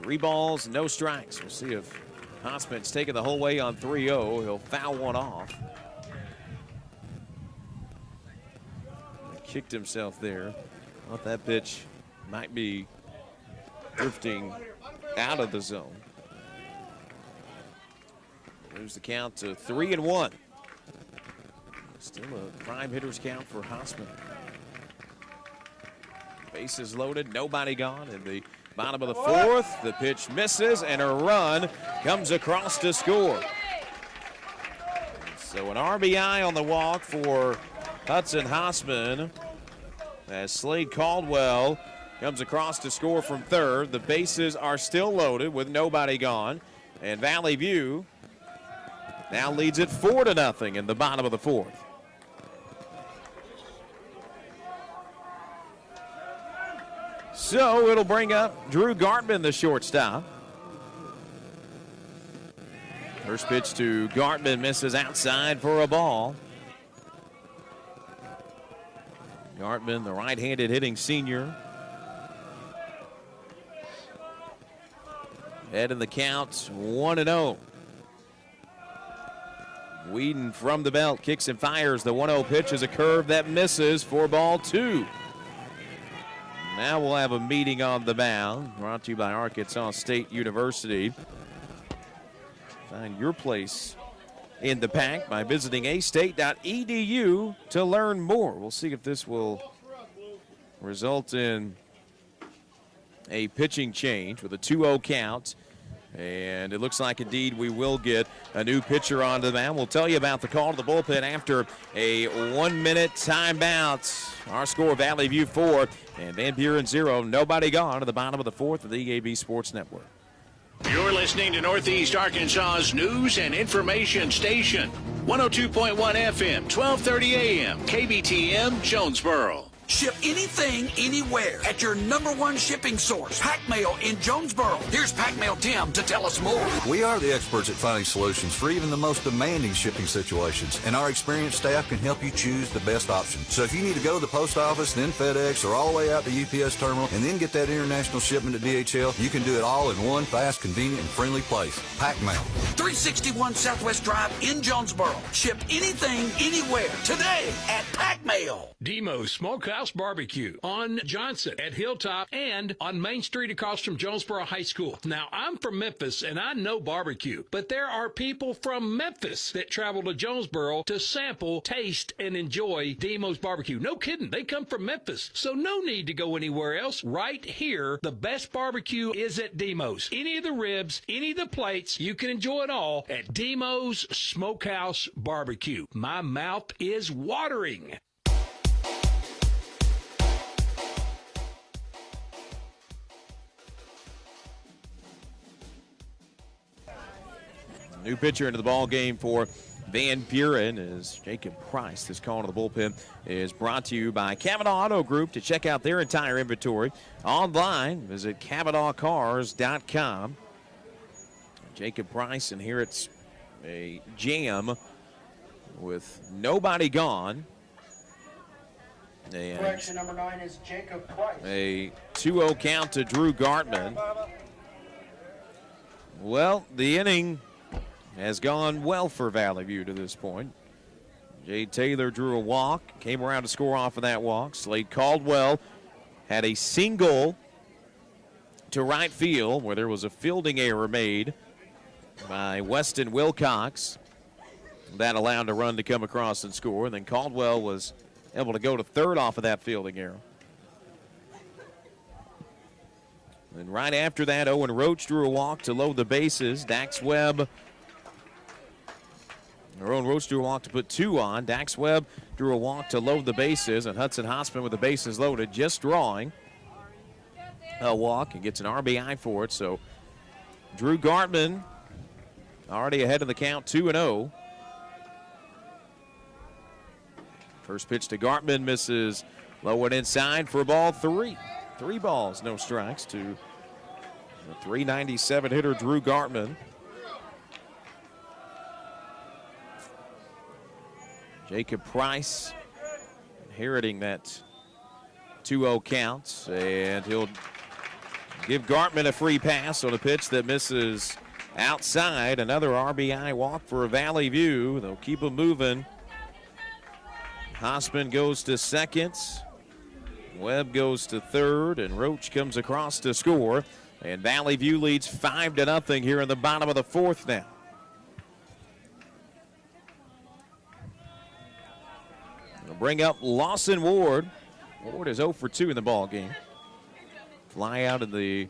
3 balls, no strikes. We'll see if Hossman's taken the whole way on 3-0. He'll foul one off. He kicked himself there. Thought that pitch might be drifting out of the zone. Moves the count to 3-1. Still a prime hitter's count for Hossman. Bases loaded, nobody gone in the bottom of the 4th. The pitch misses and a run comes across to score. So an RBI on the walk for Hudson Hossman as Slade Caldwell comes across to score from third. The bases are still loaded with nobody gone. And Valley View now leads it 4-0 in the bottom of the fourth. So it'll bring up Drew Gartman, the shortstop. First pitch to Gartman misses outside for a ball. Gartman, the right-handed hitting senior. Head in the count, 1-0. Whedon from the belt, kicks and fires. The 1-0 pitch is a curve that misses for ball two. Now we'll have a meeting on the mound, brought to you by Arkansas State University. Find your place in the pack by visiting astate.edu to learn more. We'll see if this will result in a pitching change with a 2-0 count. And it looks like indeed we will get a new pitcher onto the mound. We'll tell you about the call to the bullpen after a 1-minute timeout. Our score, Valley View 4 and Van Buren 0. Nobody gone to the bottom of the fourth of the EAB Sports Network. You're listening to Northeast Arkansas's news and information station. 102.1 FM, 1230 AM, KBTM, Jonesboro. Ship anything, anywhere at your #1 shipping source, Pack Mail in Jonesboro. Here's Pack Mail Tim to tell us more. We are the experts at finding solutions for even the most demanding shipping situations, and our experienced staff can help you choose the best option. So if you need to go to the post office, then FedEx, or all the way out to UPS terminal, and then get that international shipment to DHL, you can do it all in one fast, convenient, and friendly place. Pack Mail. 361 Southwest Drive in Jonesboro. Ship anything, anywhere, today at Pack Mail. Demo's Smokehouse Barbecue on Johnson at Hilltop and on Main Street across from Jonesboro High School. Now, I'm from Memphis and I know barbecue, but there are people from Memphis that travel to Jonesboro to sample, taste, and enjoy Demo's Barbecue. No kidding. They come from Memphis, so no need to go anywhere else. Right here, the best barbecue is at Demo's. Any of the ribs, any of the plates, you can enjoy it all at Demo's Smokehouse Barbecue. My mouth is watering. New pitcher into the ball game for Van Buren is Jacob Price. This call to the bullpen is brought to you by Cavanaugh Auto Group. To check out their entire inventory online, visit CavanaughCars.com. Jacob Price, and here it's a jam with nobody gone. And Correction, number 9 is Jacob Price. A 2-0 count to Drew Gartman. Well, the inning has gone well for Valley View to this point. Jay Taylor drew a walk, came around to score off of that walk. Slade Caldwell had a single to right field where there was a fielding error made by Weston Wilcox. That allowed a run to come across and score. And then Caldwell was able to go to third off of that fielding error. And right after that, Owen Roach drew a walk to load the bases. Dax Webb, Owen Roach drew a walk to put 2 on. Dax Webb drew a walk to load the bases, and Hudson Hossman with the bases loaded, just drawing a walk and gets an RBI for it. So Drew Gartman already ahead of the count, 2-0. First pitch to Gartman misses low and inside for ball 3. 3 balls, no strikes to the 397 hitter Drew Gartman. Jacob Price inheriting that 2-0 count, and he'll give Gartman a free pass on a pitch that misses outside. Another RBI walk for Valley View. They'll keep him moving. Hossman goes to second. Webb goes to third, and Roach comes across to score. And Valley View leads 5-0 here in the bottom of the fourth now. We'll bring up Lawson Ward. Ward is 0 for 2 in the ball game. Fly out in the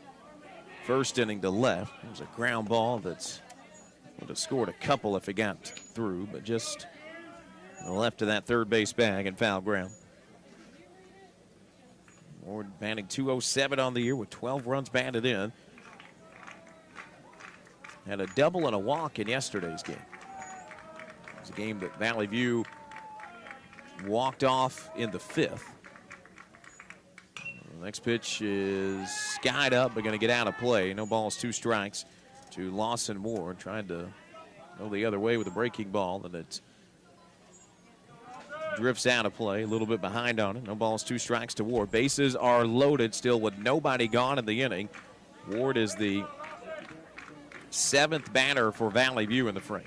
first inning to left. It was a ground ball that would have scored a couple if it got through, but just left of that third base bag and foul ground. Ward batting .207 on the year with 12 runs batted in. Had a double and a walk in yesterday's game. It was a game that Valley View walked off in the 5th. The next pitch is skied up, but going to get out of play. No balls, 2 strikes to Lawson Ward. Trying to go the other way with a breaking ball, and it drifts out of play. A little bit behind on it. No balls, 2 strikes to Ward. Bases are loaded still with nobody gone in the inning. Ward is the 7th batter for Valley View in the frame.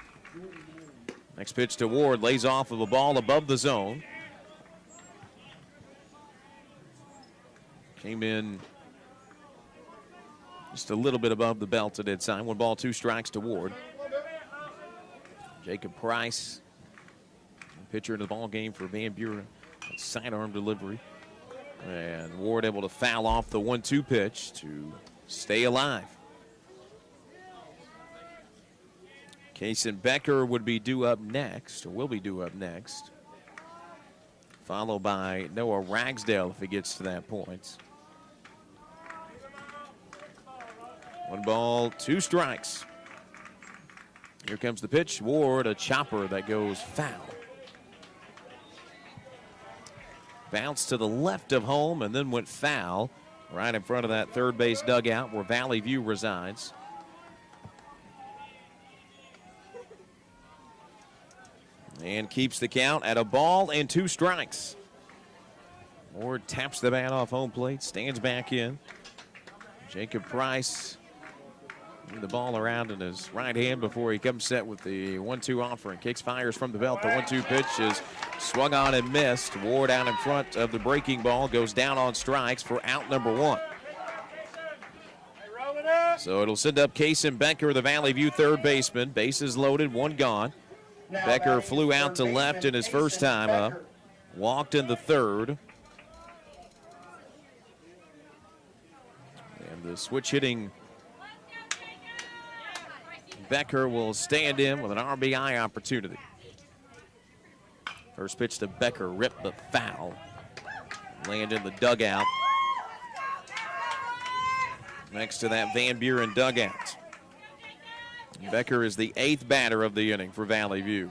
Next pitch to Ward, lays off of a ball above the zone. Came in just a little bit above the belt at inside. 1 ball, 2 strikes to Ward. Jacob Price, pitcher in the ball game for Van Buren. Sidearm delivery. And Ward able to foul off the 1-2 pitch to stay alive. Kason Becker would be due up next, or will be due up next. Followed by Noah Ragsdale if he gets to that point. 1 ball, 2 strikes. Here comes the pitch. Ward, a chopper that goes foul. Bounced to the left of home and then went foul right in front of that third base dugout where Valley View resides. And keeps the count at 1 ball and 2 strikes. Ward taps the bat off home plate, stands back in. Jacob Price moving the ball around in his right hand before he comes set with the 1-2 offer and kicks, fires from the belt. The 1-2 pitch is swung on and missed. Ward out in front of the breaking ball, goes down on strikes for out number 1. So it'll send up Kason Becker, the Valley View third baseman. Bases loaded, 1 gone. Becker flew out to left in his first time up. Walked in the 3rd. And the switch hitting Becker will stand in with an RBI opportunity. First pitch to Becker, ripped the foul. Land in the dugout. Next to that Van Buren dugout. Becker is the 8th batter of the inning for Valley View.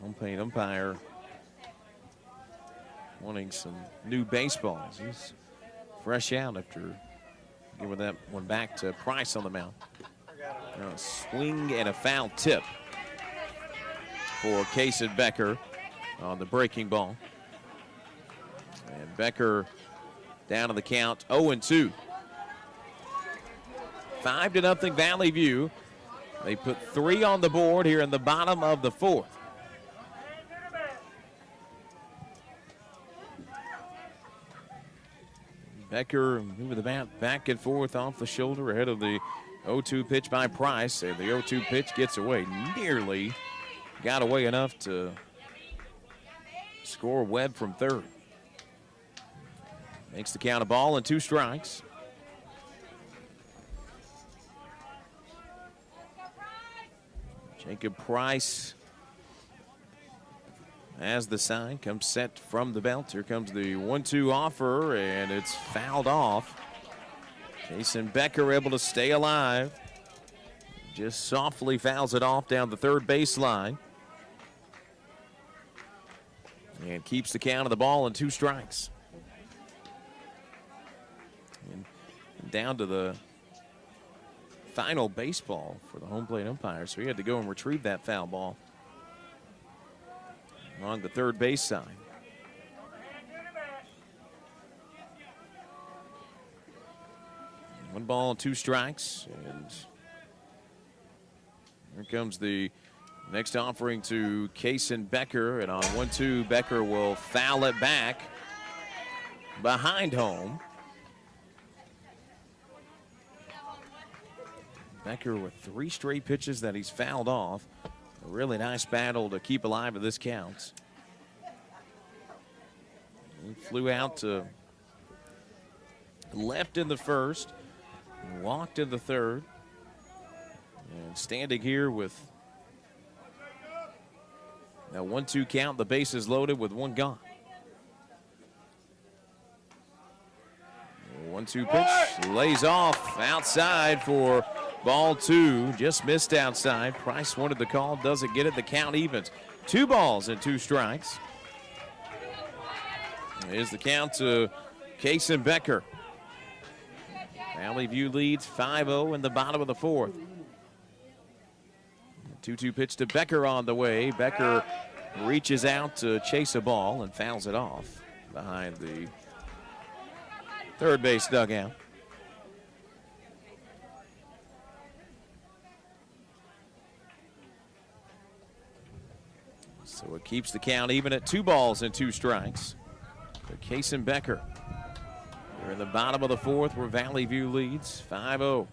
Home plate umpire wanting some new baseballs. He's fresh out after giving that one back to Price on the mound. Now a swing and a foul tip for Kason Becker on the breaking ball. And Becker down to the count, 0-2. 5-0 Valley View. They put 3 on the board here in the bottom of the 4th. Becker moving the bat back and forth off the shoulder ahead of the 0-2 pitch by Price. And the 0-2 pitch gets away. Nearly got away enough to score Webb from 3rd. Makes the count 1 ball and 2 strikes. Jacob Price as the sign comes set from the belt. Here comes the 1-2 offer, and it's fouled off. Kason Becker able to stay alive. Just softly fouls it off down the 3rd baseline. And keeps the count of the ball and 2 strikes. And down to the final baseball for the home plate umpire, so he had to go and retrieve that foul ball along the 3rd base side. One ball and 2 strikes, and here comes the next offering to Kason Becker, and on 1-2, Becker will foul it back behind home. Becker with 3 straight pitches that he's fouled off. A really nice battle to keep alive to this count. He flew out to left in the 1st, walked in the 3rd, and standing here with a 1-2 count, the bases loaded with 1 gone. 1-2 pitch, lays off outside for ball 2. Just missed outside. Price wanted the call, doesn't get it. The count evens. 2 balls and 2 strikes. Here's the count to Case and Becker. Valley View leads 5-0 in the bottom of the 4th. 2-2 pitch to Becker on the way. Becker reaches out to chase a ball and fouls it off behind the third base dugout. So it keeps the count even at 2 balls and 2 strikes. But Case and Becker, they're in the bottom of the 4th where Valley View leads 5-0.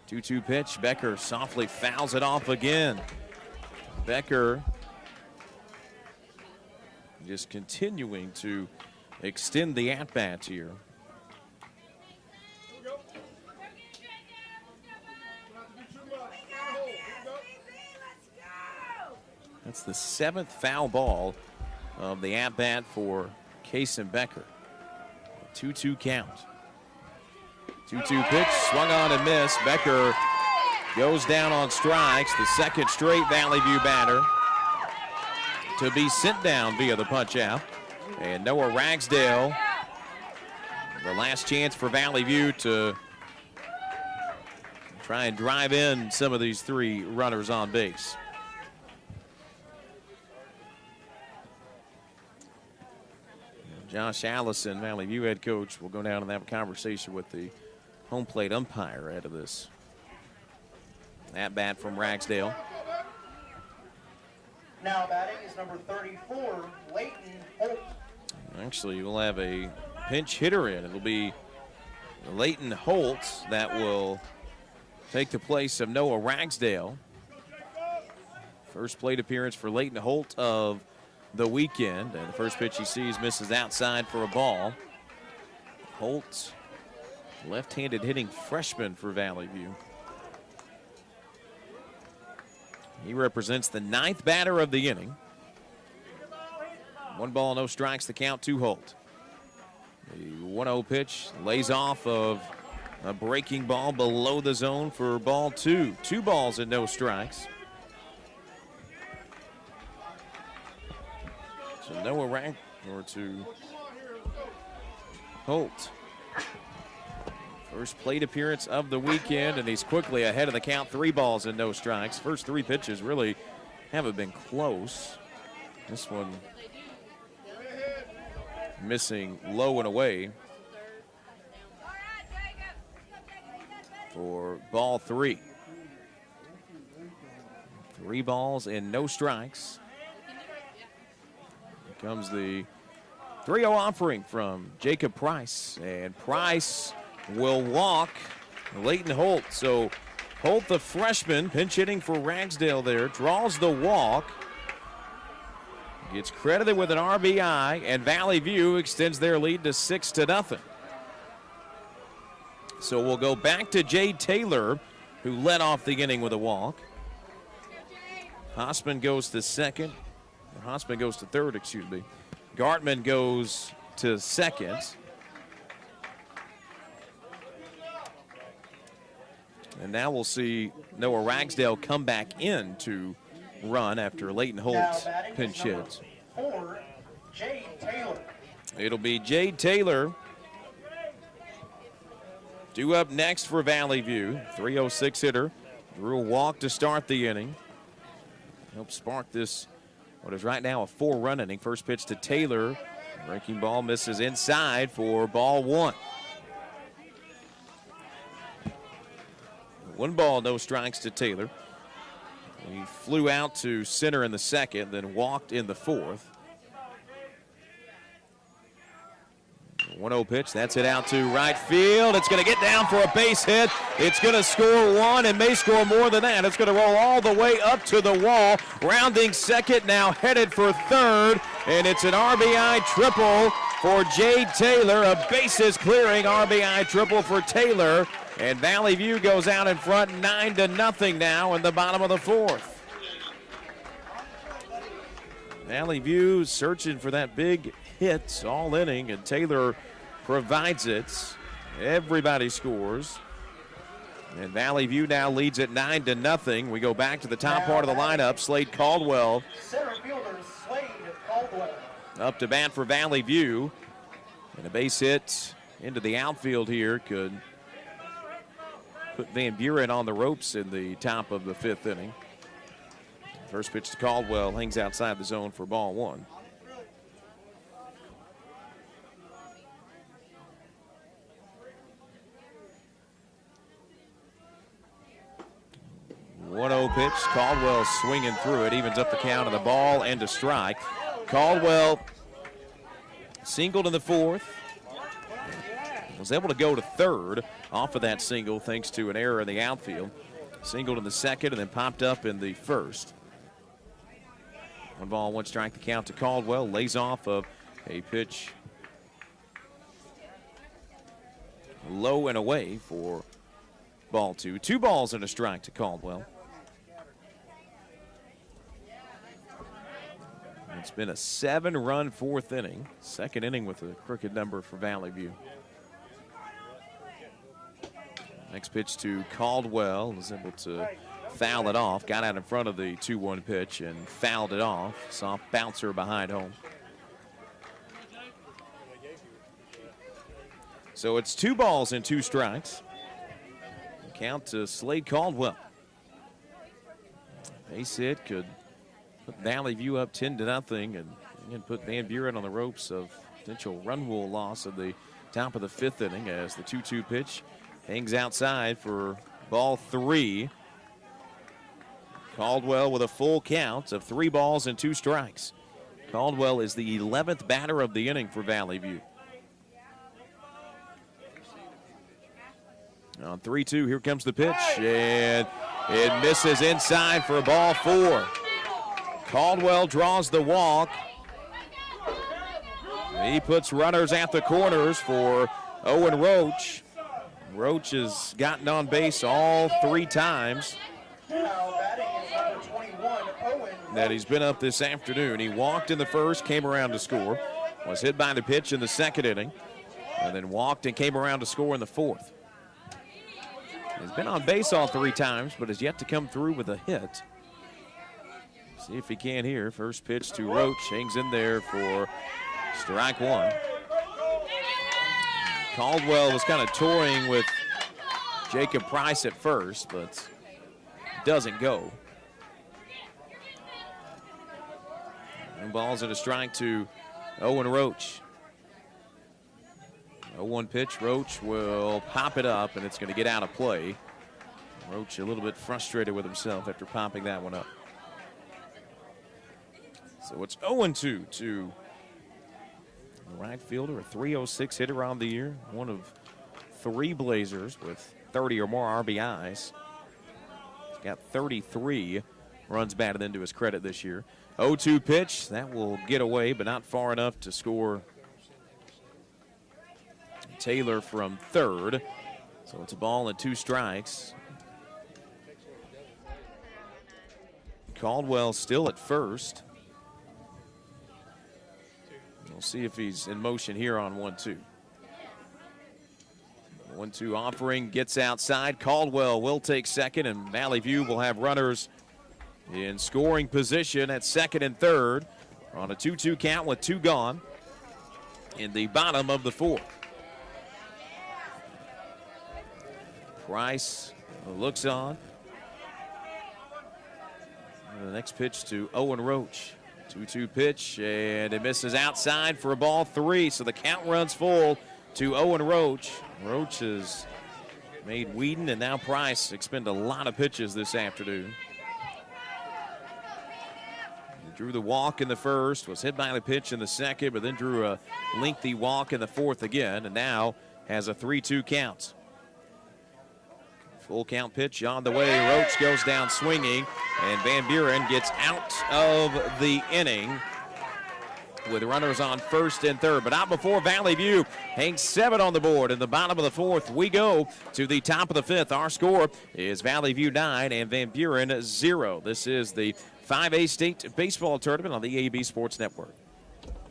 2-2 pitch. Becker softly fouls it off again. Becker just continuing to extend the at-bats here. That's the 7th foul ball of the at-bat for Case and Becker. 2-2 count. 2-2 pitch, swung on and missed. Becker goes down on strikes, the second straight Valley View batter to be sent down via the punch out. And Noah Ragsdale, the last chance for Valley View to try and drive in some of these 3 runners on base. Josh Allison, Valley View head coach, will go down and have a conversation with the home plate umpire ahead of this at bat from Ragsdale. Now batting is number 34, Leighton Holt. Actually, we'll have a pinch hitter in. It'll be Leighton Holt that will take the place of Noah Ragsdale. First plate appearance for Leighton Holt of the weekend, and the first pitch he sees misses outside for a ball. Holt, left-handed hitting freshman for Valley View. He represents the 9th batter of the inning. 1 ball, no strikes, the count to Holt. The 1-0 pitch lays off of a breaking ball below the zone for ball 2. 2 balls and no strikes. So Noah Rang or to Holt. First plate appearance of the weekend, and he's quickly ahead of the count. 3 balls and no strikes. First 3 pitches really haven't been close. This one missing low and away for ball 3. 3 balls and no strikes. Here comes the 3-0 offering from Jacob Price, and Price will walk Leighton Holt. So Holt, the freshman, pinch hitting for Ragsdale there, draws the walk. Gets credited with an RBI, and Valley View extends their lead to 6-0. So we'll go back to Jade Taylor, who led off the inning with a walk. Hossman goes to second. Hossman goes to third, excuse me. Gartman goes to second. And now we'll see Noah Ragsdale come back in to run after Leighton Holt pinch hits. 4, Jade Taylor. It'll be Jade Taylor due up next for Valley View. 306 hitter. Drew a walk to start the inning. Helped spark this, what is right now a 4-run inning. First pitch to Taylor. Breaking ball misses inside for ball 1. 1 ball, no strikes to Taylor. He flew out to center in the second, then walked in the 4th. 1-0 pitch, that's it out to right field. It's going to get down for a base hit. It's going to score 1 and may score more than that. It's going to roll all the way up to the wall. Rounding second, now headed for third. And it's an RBI triple for Jade Taylor. A bases clearing RBI triple for Taylor. And Valley View goes out in front 9-0 now in the bottom of the 4th. Valley View searching for that big hit all inning, and Taylor provides it. Everybody scores. And Valley View now leads at 9-0. We go back to the top part of the lineup. Slade Caldwell Center fielder Slade Caldwell. up to bat for Valley View. And a base hit into the outfield here could put Van Buren on the ropes in the top of the 5th inning. First pitch to Caldwell hangs outside the zone for ball 1. One-0 pitch. Caldwell swinging through it, evens up the count of the ball and a strike. Caldwell singled in the 4th. Was able to go to 3rd off of that single thanks to an error in the outfield. Singled in the 2nd and then popped up in the 1st. 1 ball, 1 strike, the count to Caldwell. Lays off of a pitch low and away for ball 2. 2 balls and a strike to Caldwell. It's been a 7-run 4th inning. 2nd inning with a crooked number for Valley View. Next pitch to Caldwell. Was able to foul it off. Got out in front of the 2-1 pitch and fouled it off. Soft bouncer behind home. So it's 2 balls and 2 strikes. Count to Slade Caldwell. Base hit could put Valley View up 10-0 and put Van Buren on the ropes of potential run rule loss at the top of the 5th inning as the 2-2 pitch hangs outside for ball 3. Caldwell with a full count of 3 balls and 2 strikes. Caldwell is the 11th batter of the inning for Valley View. On 3-2, here comes the pitch, and it misses inside for ball 4. Caldwell draws the walk. He puts runners at the corners for Owen Roach. Roach has gotten on base all 3 times that he's been up this afternoon. He walked in the 1st, came around to score, was hit by the pitch in the 2nd inning, and then walked and came around to score in the 4th. He's been on base all 3 times, but has yet to come through with a hit. See if he can here. First pitch to Roach, hangs in there for strike 1. Caldwell was kind of toying with Jacob Price at first, but doesn't go. 2 balls and a strike to Owen Roach. 0-1 pitch. Roach will pop it up, and it's going to get out of play. Roach a little bit frustrated with himself after popping that one up. So it's 0-2 to the right fielder, a .306 hitter on the year, one of 3 Blazers with 30 or more RBIs. He's got 33 runs batted into his credit this year. 0-2 pitch, that will get away, but not far enough to score Taylor from 3rd. So it's a ball and 2 strikes. Caldwell still at 1st. We'll see if he's in motion here on 1-2. 1-2 offering, gets outside. Caldwell will take 2nd, and Valley View will have runners in scoring position at 2nd and 3rd on a 2-2 count with 2 gone in the bottom of the 4th. Price looks on. And the next pitch to Owen Roach. 2-2 pitch, and it misses outside for a ball 3. So the count runs full to Owen Roach. Roach has made Whedon and now Price expend a lot of pitches this afternoon. He drew the walk in the 1st, was hit by the pitch in the 2nd, but then drew a lengthy walk in the 4th again, and now has a 3-2 count. Full count pitch on the way. Roach goes down swinging, and Van Buren gets out of the inning with runners on 1st and 3rd. But out before Valley View hangs 7 on the board. In the bottom of the 4th, we go to the top of the 5th. Our score is Valley View 9 and Van Buren 0. This is the 5A State Baseball Tournament on the AB Sports Network.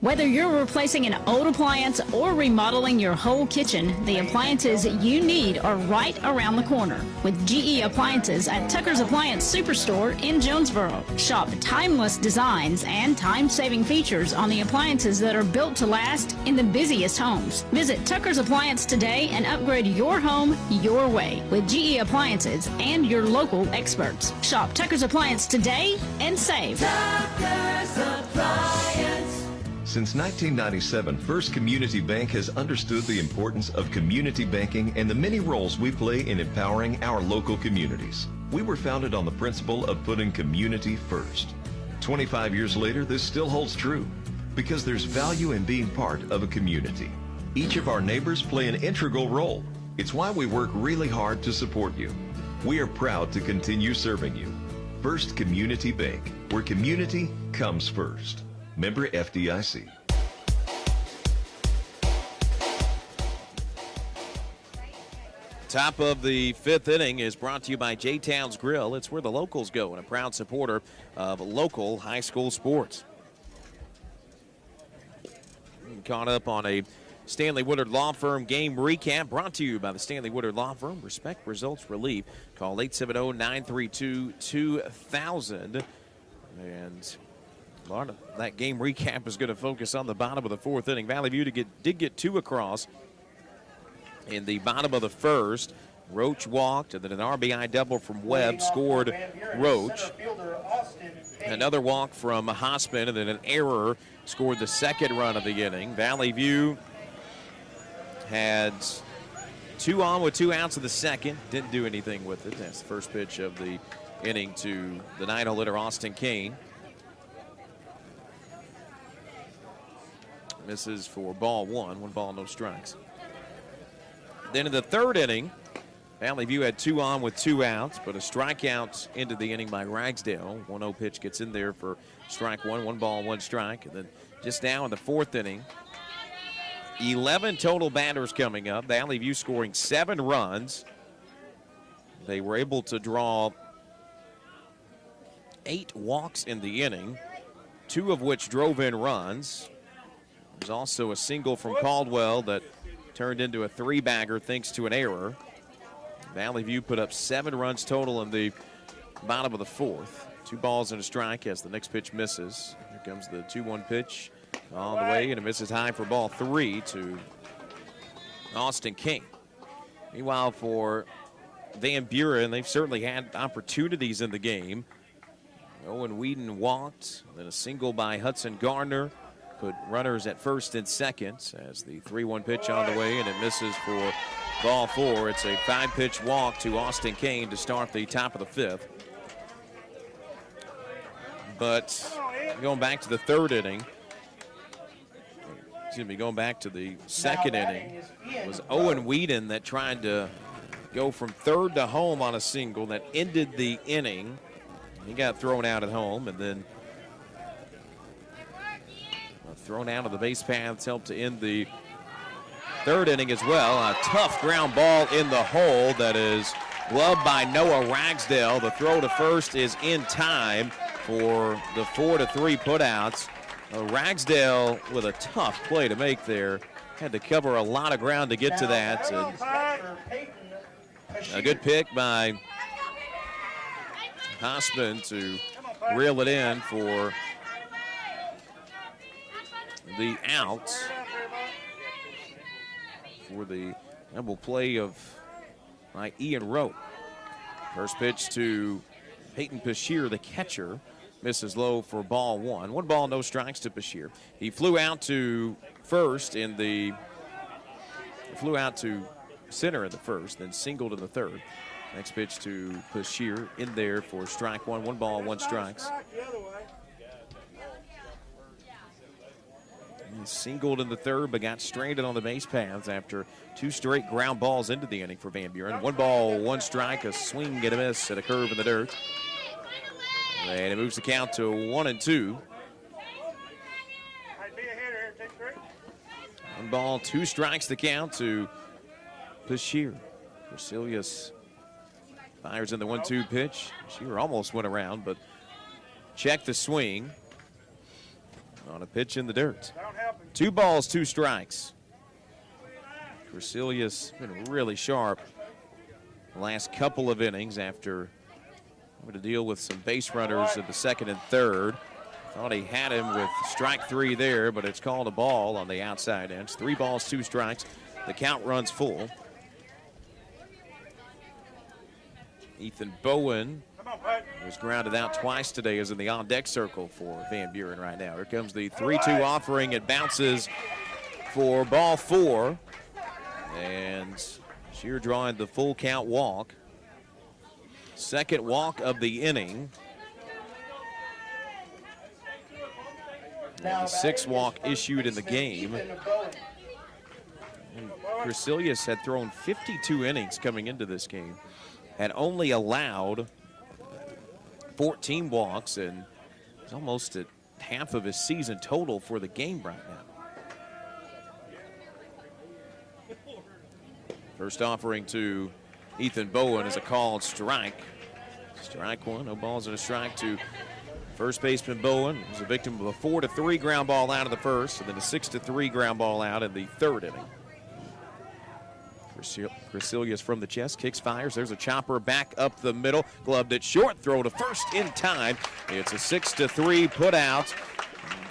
Whether you're replacing an old appliance or remodeling your whole kitchen, the appliances you need are right around the corner with GE Appliances at Tucker's Appliance Superstore in Jonesboro. Shop timeless designs and time-saving features on the appliances that are built to last in the busiest homes. Visit Tucker's Appliance today and upgrade your home your way with GE Appliances and your local experts. Shop Tucker's Appliance today and save. Tucker's Appliance. Since 1997, First Community Bank has understood the importance of community banking and the many roles we play in empowering our local communities. We were founded on the principle of putting community first. 25 years later, this still holds true because there's value in being part of a community. Each of our neighbors play an integral role. It's why we work really hard to support you. We are proud to continue serving you. First Community Bank, where community comes first. Member FDIC. Top of the fifth inning is brought to you by J-Town's Grill. It's where the locals go and a proud supporter of local high school sports. Caught up on a Stanley Woodard Law Firm game recap brought to you by the Stanley Woodard Law Firm. Respect results relief. Call 870-932-2000. And a lot of that game recap is going to focus on the bottom of the fourth inning. Valley View did get two across in the bottom of the first. Roach walked, and then an RBI double from Webb scored Roach. Another walk from Hospin, and then an error scored the second run of the inning. Valley View had 2 on with 2 outs in the second. Didn't do anything with it. That's the first pitch of the inning to the 9-hole hitter, Austin Kane. Misses for ball 1. 1 ball, no strikes. Then in the third inning, Valley View had 2 on with 2 outs, but a strikeout into the inning by Ragsdale. 1-0 pitch gets in there for strike 1. 1 ball, 1 strike. And then just now in the fourth inning, 11 total batters coming up. Valley View scoring 7 runs. They were able to draw 8 walks in the inning, 2 of which drove in runs. There's also a single from Caldwell that turned into a 3-bagger thanks to an error. Valley View put up 7 runs total in the bottom of the fourth. 2 balls and a strike as the next pitch misses. Here comes the 2-1 pitch on the way, and it misses high for ball 3 to Austin King. Meanwhile, for Van Buren, they've certainly had opportunities in the game. Owen Whedon walked, then a single by Hudson Gardner. Put runners at first and second as the 3-1 pitch on the way, and it misses for ball 4. It's a 5-pitch walk to Austin Kane to start the top of the fifth. But going back to the third inning, going back to the second inning, it was Owen Whedon that tried to go from third to home on a single that ended the inning. He got thrown out at home, and then thrown out of the base paths helped to end the third inning as well. A tough ground ball in the hole that is gloved by Noah Ragsdale. The throw to first is in time for the 4-3 putouts. Ragsdale with a tough play to make there. Had to cover a lot of ground to get to that. And a good pick by Hospin to reel it in for the out for the double play of by Ian Rowe. First pitch to Peyton Bashir, the catcher, misses low for ball 1. 1 ball, no strikes to Bashir. He flew out to first in the flew out to center in the first, then singled in the third. Next pitch to Bashir in there for strike 1. 1 ball, 1 strikes. He singled in the third, but got stranded on the base paths after 2 straight ground balls into the inning for Van Buren. 1 ball, 1 strike, a swing and a miss at a curve in the dirt. And it moves the count to 1-2. 1 ball, 2 strikes the count to Bashir. Basilius fires in the 1-2 pitch. Bashir almost went around, but checked the swing. on a pitch in the dirt. 2 balls, 2 strikes. Crecilius been really sharp the last couple of innings after having to deal with some base runners at the second and third. Thought he had him with strike 3 there, but it's called a ball on the outside edge. 3 balls, 2 strikes. The count runs full. Ethan Bowen was grounded out twice today, is in the on-deck circle for Van Buren right now. Here comes the 3-2 offering. It bounces for ball 4. And Shear drawing the full count walk. Second walk of the inning. And the 6th walk issued in the game. And Crecilius had thrown 52 innings coming into this game. Had only allowed 14 walks, and it's almost at half of his season total for the game right now. First offering to Ethan Bowen is a called strike. Strike 1, no balls and a strike to first baseman Bowen. He was a victim of a 4-3 ground ball out of the first, and then a 6-3 ground ball out in the third inning. Crecilius from the chest, kicks, fires. There's a chopper back up the middle. Gloved it short, throw to first in time. It's a 6-3 put out.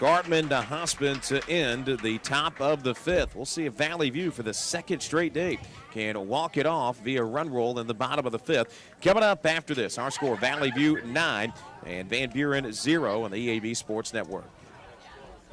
Gartman to Hospin to end the top of the 5th. We'll see if Valley View for the 2nd straight day can walk it off via run roll in the bottom of the 5th. Coming up after this, our score, Valley View 9 and Van Buren 0 on the EAB Sports Network.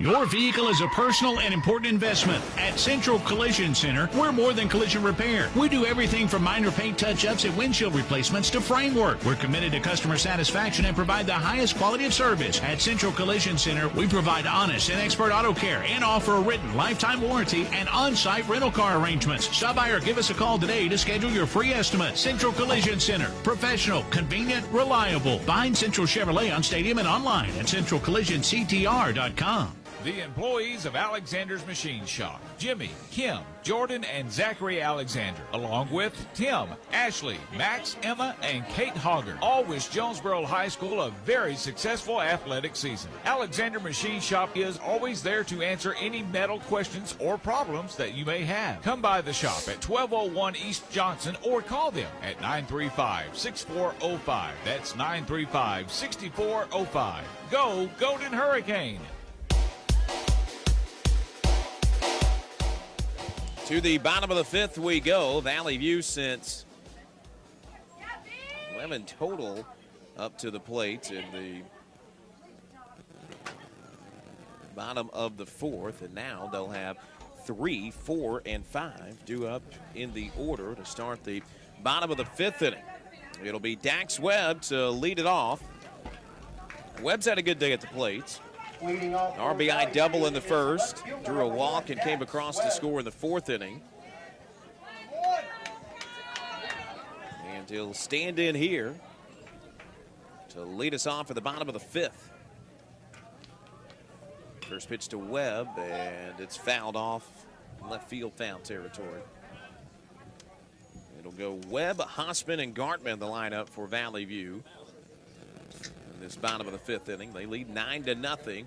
Your vehicle is a personal and important investment. At Central Collision Center, we're more than collision repair. We do everything from minor paint touch-ups and windshield replacements to framework. We're committed to customer satisfaction and provide the highest quality of service. At Central Collision Center, we provide honest and expert auto care and offer a written lifetime warranty and on-site rental car arrangements. Stop by or give us a call today to schedule your free estimate. Central Collision Center, professional, convenient, reliable. Find Central Chevrolet on Stadium and online at centralcollisionctr.com. The employees of Alexander's Machine Shop, Jimmy, Kim, Jordan, and Zachary Alexander, along with Tim, Ashley, Max, Emma, and Kate Hogger, all wish Jonesboro High School a very successful athletic season. Alexander Machine Shop is always there to answer any metal questions or problems that you may have. Come by the shop at 1201 East Johnson or call them at 935-6405. That's 935-6405. Go Golden Hurricane! To the bottom of the 5th we go. Valley View since 11 total up to the plate in the bottom of the 4th. And now they'll have 3, 4, and 5 due up in the order to start the bottom of the 5th inning. It'll be Dax Webb to lead it off. Webb's had a good day at the plate. RBI double in the first, drew a walk and came across to score in the 4th inning. And he'll stand in here to lead us off at the bottom of the 5th. First pitch to Webb, and it's fouled off left field foul territory. It'll go Webb, Hospin, and Gartman the lineup for Valley View. This bottom of the 5th inning. They lead 9-0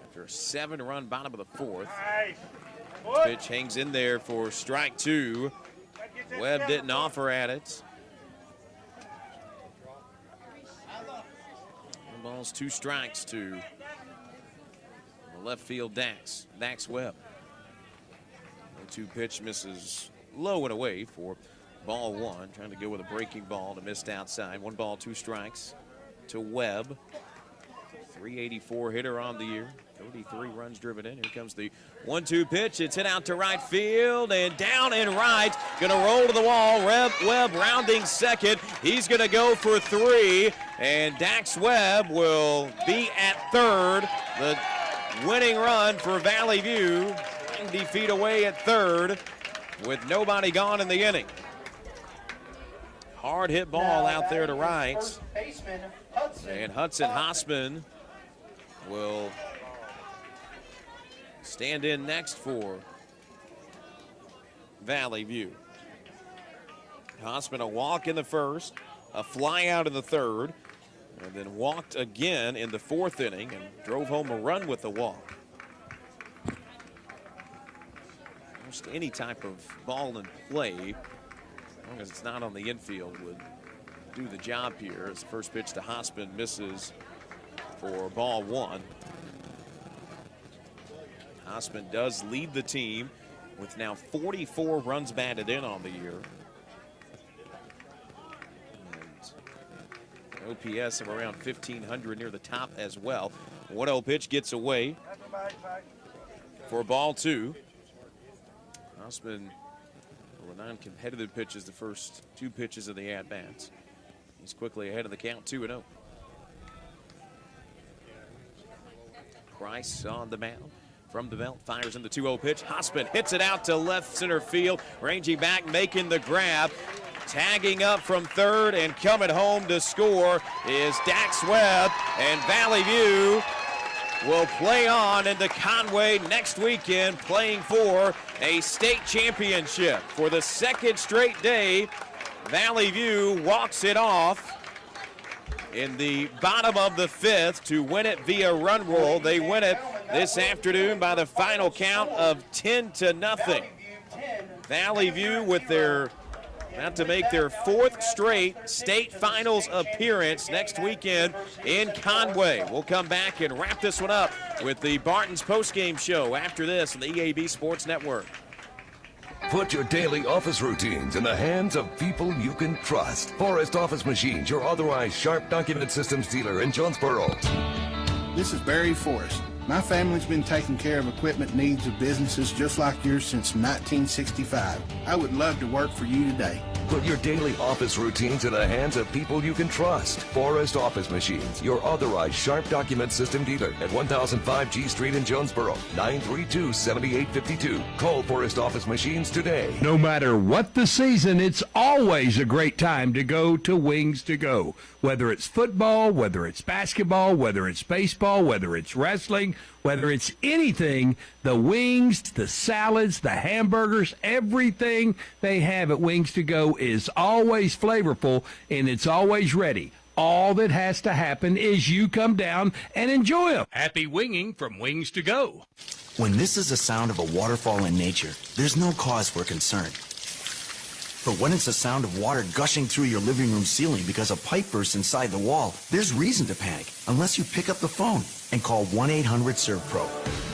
after a 7-run bottom of the 4th. Pitch hangs in there for strike 2. Webb didn't offer at it. 1 balls, 2 strikes to the left field Dax Webb. 2 pitch misses low and away for ball 1. Trying to go with a breaking ball to missed outside. 1 ball, 2 strikes to Webb. 384 hitter on the year. 33 runs driven in. Here comes the 1-2 pitch. It's hit out to right field and down in right. Going to roll to the wall. Webb rounding second. He's going to go for 3. And Dax Webb will be at third. The winning run for Valley View. 90 feet away at third with nobody gone in the inning. Hard hit ball out there to right. And Hudson Hospin will stand in next for Valley View. Hospin a walk in the first, a fly out in the third, and then walked again in the 4th inning and drove home a run with the walk. most any type of ball in play, as long as it's not on the infield, would do the job here. As the first pitch to Hosman misses for ball 1. Hosman does lead the team with now 44 runs batted in on the year. And OPS of around 1,500 near the top as well. 1-0 pitch gets away for ball 2. Hosman, well, a non-competitive pitch is the first 2 pitches of the at-bats. He's quickly ahead of the count, 2-0. Price on the mound. From the belt, fires in the 2-0 pitch. Hosman hits it out to left center field. Ranging back, making the grab. Tagging up from third and coming home to score is Dax Webb. And Valley View will play on into Conway next weekend, playing for a state championship. For the second straight day, Valley View walks it off in the bottom of the 5th to win it via run roll. They win it this afternoon by the final count of 10-0. Valley View with their about to make their 4th straight state finals appearance next weekend in Conway. We'll come back and wrap this one up with the Barton's postgame show after this on the EAB Sports Network. Put your daily office routines in the hands of people you can trust. Forrest Office Machines, your authorized Sharp document systems dealer in Jonesboro. This is Barry Forrest. My family's been taking care of equipment needs of businesses just like yours since 1965. I would love to work for you today. Put your daily office routines in the hands of people you can trust. Forrest Office Machines, your authorized Sharp document system dealer at 1005 G Street in Jonesboro, 932-7852. Call Forrest Office Machines today. No matter what the season, it's always a great time to go to Wings to Go. Whether it's football, whether it's basketball, whether it's baseball, whether it's wrestling, whether it's anything, the wings, the salads, the hamburgers, everything they have at Wings to Go is always flavorful and it's always ready. All that has to happen is you come down and enjoy them. Happy winging from Wings to Go. When this is the sound of a waterfall in nature, there's no cause for concern. But when it's the sound of water gushing through your living room ceiling because a pipe bursts inside the wall, there's reason to panic unless you pick up the phone and call 1-800-SERVPRO.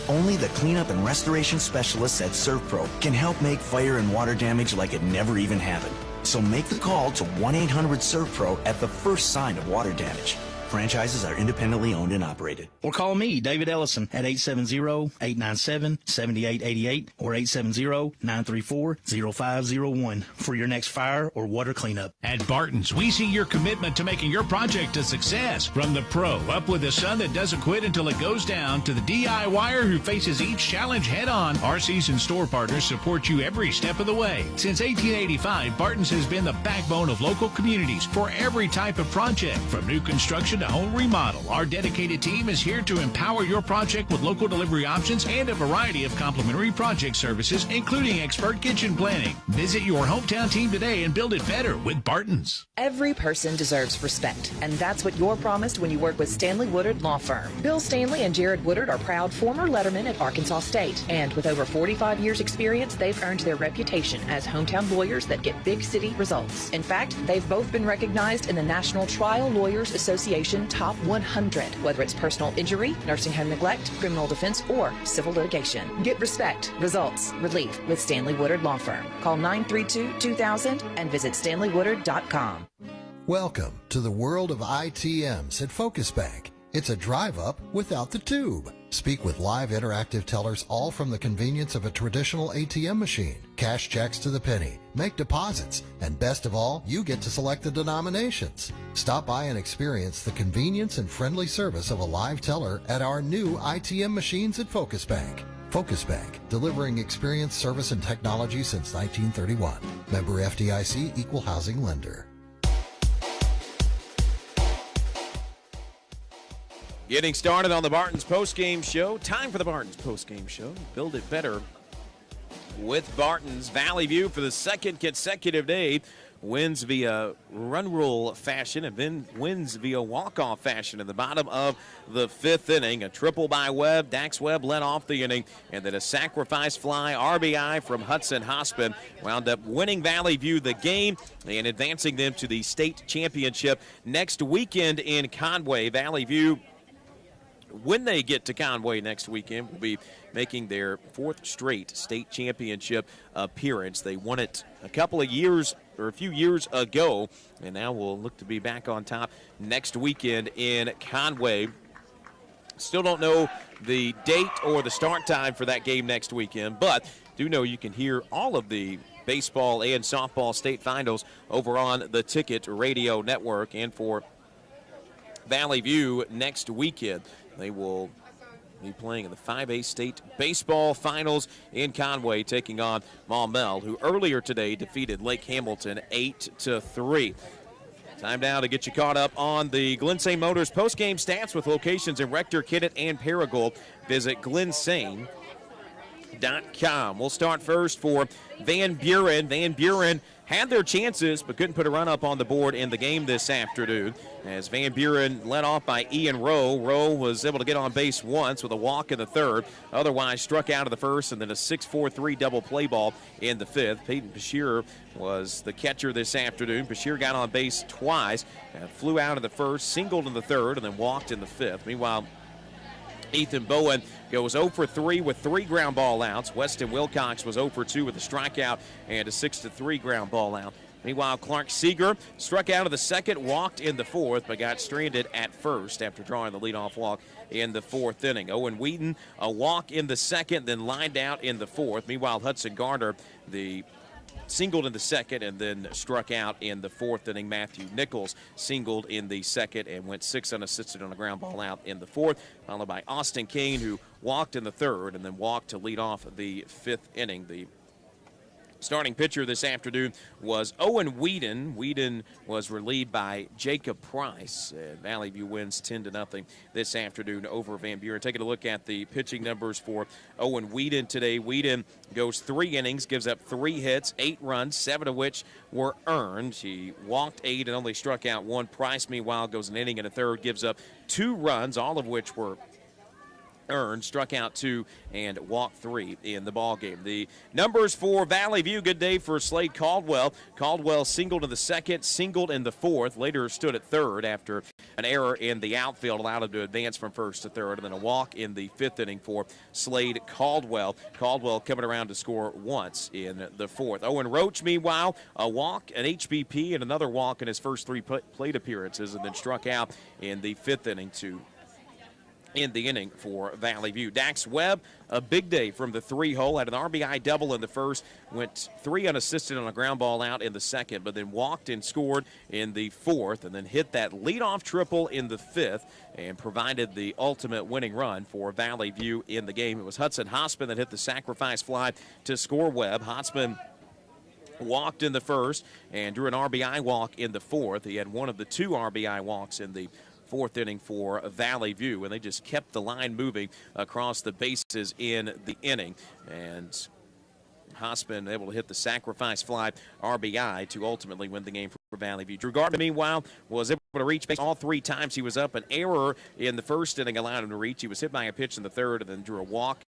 Only the cleanup and restoration specialists at ServPro can help make fire and water damage like it never even happened. So make the call to 1-800-SERVPRO at the first sign of water damage. Franchises are independently owned and operated. Or call me, David Ellison, at 870-897-7888 or 870-934-0501 for your next fire or water cleanup. At Barton's, we see your commitment to making your project a success. From the pro up with the sun that doesn't quit until it goes down to the DIYer who faces each challenge head on, our seasoned store partners support you every step of the way. Since 1885, Barton's has been the backbone of local communities for every type of project. From new construction to home remodel, our dedicated team is here to empower your project with local delivery options and a variety of complimentary project services, including expert kitchen planning. Visit your hometown team today and build it better with Barton's. Every person deserves respect, and that's what you're promised when you work with Stanley Woodard Law Firm. Bill Stanley and Jared Woodard are proud former lettermen at Arkansas State, and with over 45 years experience, they've earned their reputation as hometown lawyers that get big city results. In fact, they've both been recognized in the National Trial Lawyers Association Top 100, whether it's personal injury, nursing home neglect, criminal defense, or civil litigation. Get respect, results, relief with Stanley Woodard Law Firm. Call 932-2000 and visit stanleywoodard.com. Welcome to the world of ITMs at Focus Bank. It's a drive up without the tube. Speak with live interactive tellers, all from the convenience of a traditional ATM machine. Cash checks to the penny, make deposits, and best of all, you get to select the denominations. Stop by and experience the convenience and friendly service of a live teller at our new ITM machines at Focus Bank. Focus Bank, delivering experience, service, and technology since 1931. Member FDIC, Equal Housing Lender. Getting started on the Barton's postgame show. Time for the Barton's postgame show. Build it better with Barton's. Valley View for the second consecutive day wins via run rule fashion and then wins via walk-off fashion in the bottom of the 5th inning. A triple by Webb. Dax Webb led off the inning, and then a sacrifice fly RBI from Hudson Hospin wound up winning Valley View the game and advancing them to the state championship next weekend in Conway. Valley View, when they get to Conway next weekend, will be making their 4th straight state championship appearance. They won it a few years ago, and now will look to be back on top next weekend in Conway. Still don't know the date or the start time for that game next weekend, but do know you can hear all of the baseball and softball state finals over on the Ticket Radio Network. And for Valley View next weekend, they will be playing in the 5A state baseball finals in Conway, taking on Maumelle, who earlier today defeated Lake Hamilton 8-3. Time now to get you caught up on the Glen Sain Motors postgame stats with locations in Rector, Kennett, and Paragould. Visit glensain.com. We'll start first for Van Buren. Van Buren had their chances but couldn't put a run up on the board in the game this afternoon, as Van Buren led off by Ian Rowe. Rowe was able to get on base once with a walk in the 3rd, otherwise struck out of the 1st, and then a 6-4-3 double play ball in the 5th. Peyton Bashir was the catcher this afternoon. Bashir got on base twice, flew out of the 1st, singled in the 3rd, and then walked in the 5th. Meanwhile, Ethan Bowen goes 0 for 3 with 3 ground ball outs. Weston Wilcox was 0 for 2 with a strikeout and a 6-3 ground ball out. Meanwhile, Clark Seeger struck out of the 2nd, walked in the 4th, but got stranded at 1st after drawing the leadoff walk in the 4th inning. Owen Wheaton, a walk in the 2nd, then lined out in the 4th. Meanwhile, Hudson Garner, singled in the 2nd and then struck out in the 4th inning. Matthew Nichols singled in the 2nd and went 6 unassisted on a ground ball out in the 4th, followed by Austin Kane, who walked in the 3rd and then walked to lead off the 5th inning. The starting pitcher this afternoon was Owen Whedon. Whedon was relieved by Jacob Price. Valley View wins 10-0 this afternoon over Van Buren. Taking a look at the pitching numbers for Owen Whedon today. Whedon goes 3 innings, gives up 3 hits, 8 runs, 7 of which were earned. He walked 8 and only struck out 1. Price, meanwhile, goes an inning and a 3rd, gives up 2 runs, all of which were earned, struck out 2 and walked 3 in the ball game. The numbers for Valley View: good day for Slade Caldwell. Caldwell singled in the 2nd, singled in the 4th, later stood at 3rd after an error in the outfield allowed him to advance from 1st to 3rd, and then a walk in the 5th inning for Slade Caldwell. Caldwell coming around to score once in the 4th. Owen Roach, meanwhile, a walk, an HBP, and another walk in his first 3 plate appearances, and then struck out in the 5th inning to in the inning for Valley View. Dax Webb, a big day from the 3-hole, had an RBI double in the 1st, went 3 unassisted on a ground ball out in the 2nd, but then walked and scored in the 4th, and then hit that leadoff triple in the 5th and provided the ultimate winning run for Valley View in the game. It was Hudson Hospin that hit the sacrifice fly to score Webb. Hospin walked in the 1st and drew an RBI walk in the 4th. He had one of the 2 RBI walks in the 4th inning for Valley View, and they just kept the line moving across the bases in the inning. And Hospin able to hit the sacrifice fly RBI to ultimately win the game for Valley View. Drew Gardner, meanwhile, was able to reach base all 3 times he was up. An error in the 1st inning allowed him to reach. He was hit by a pitch in the 3rd and then drew a walk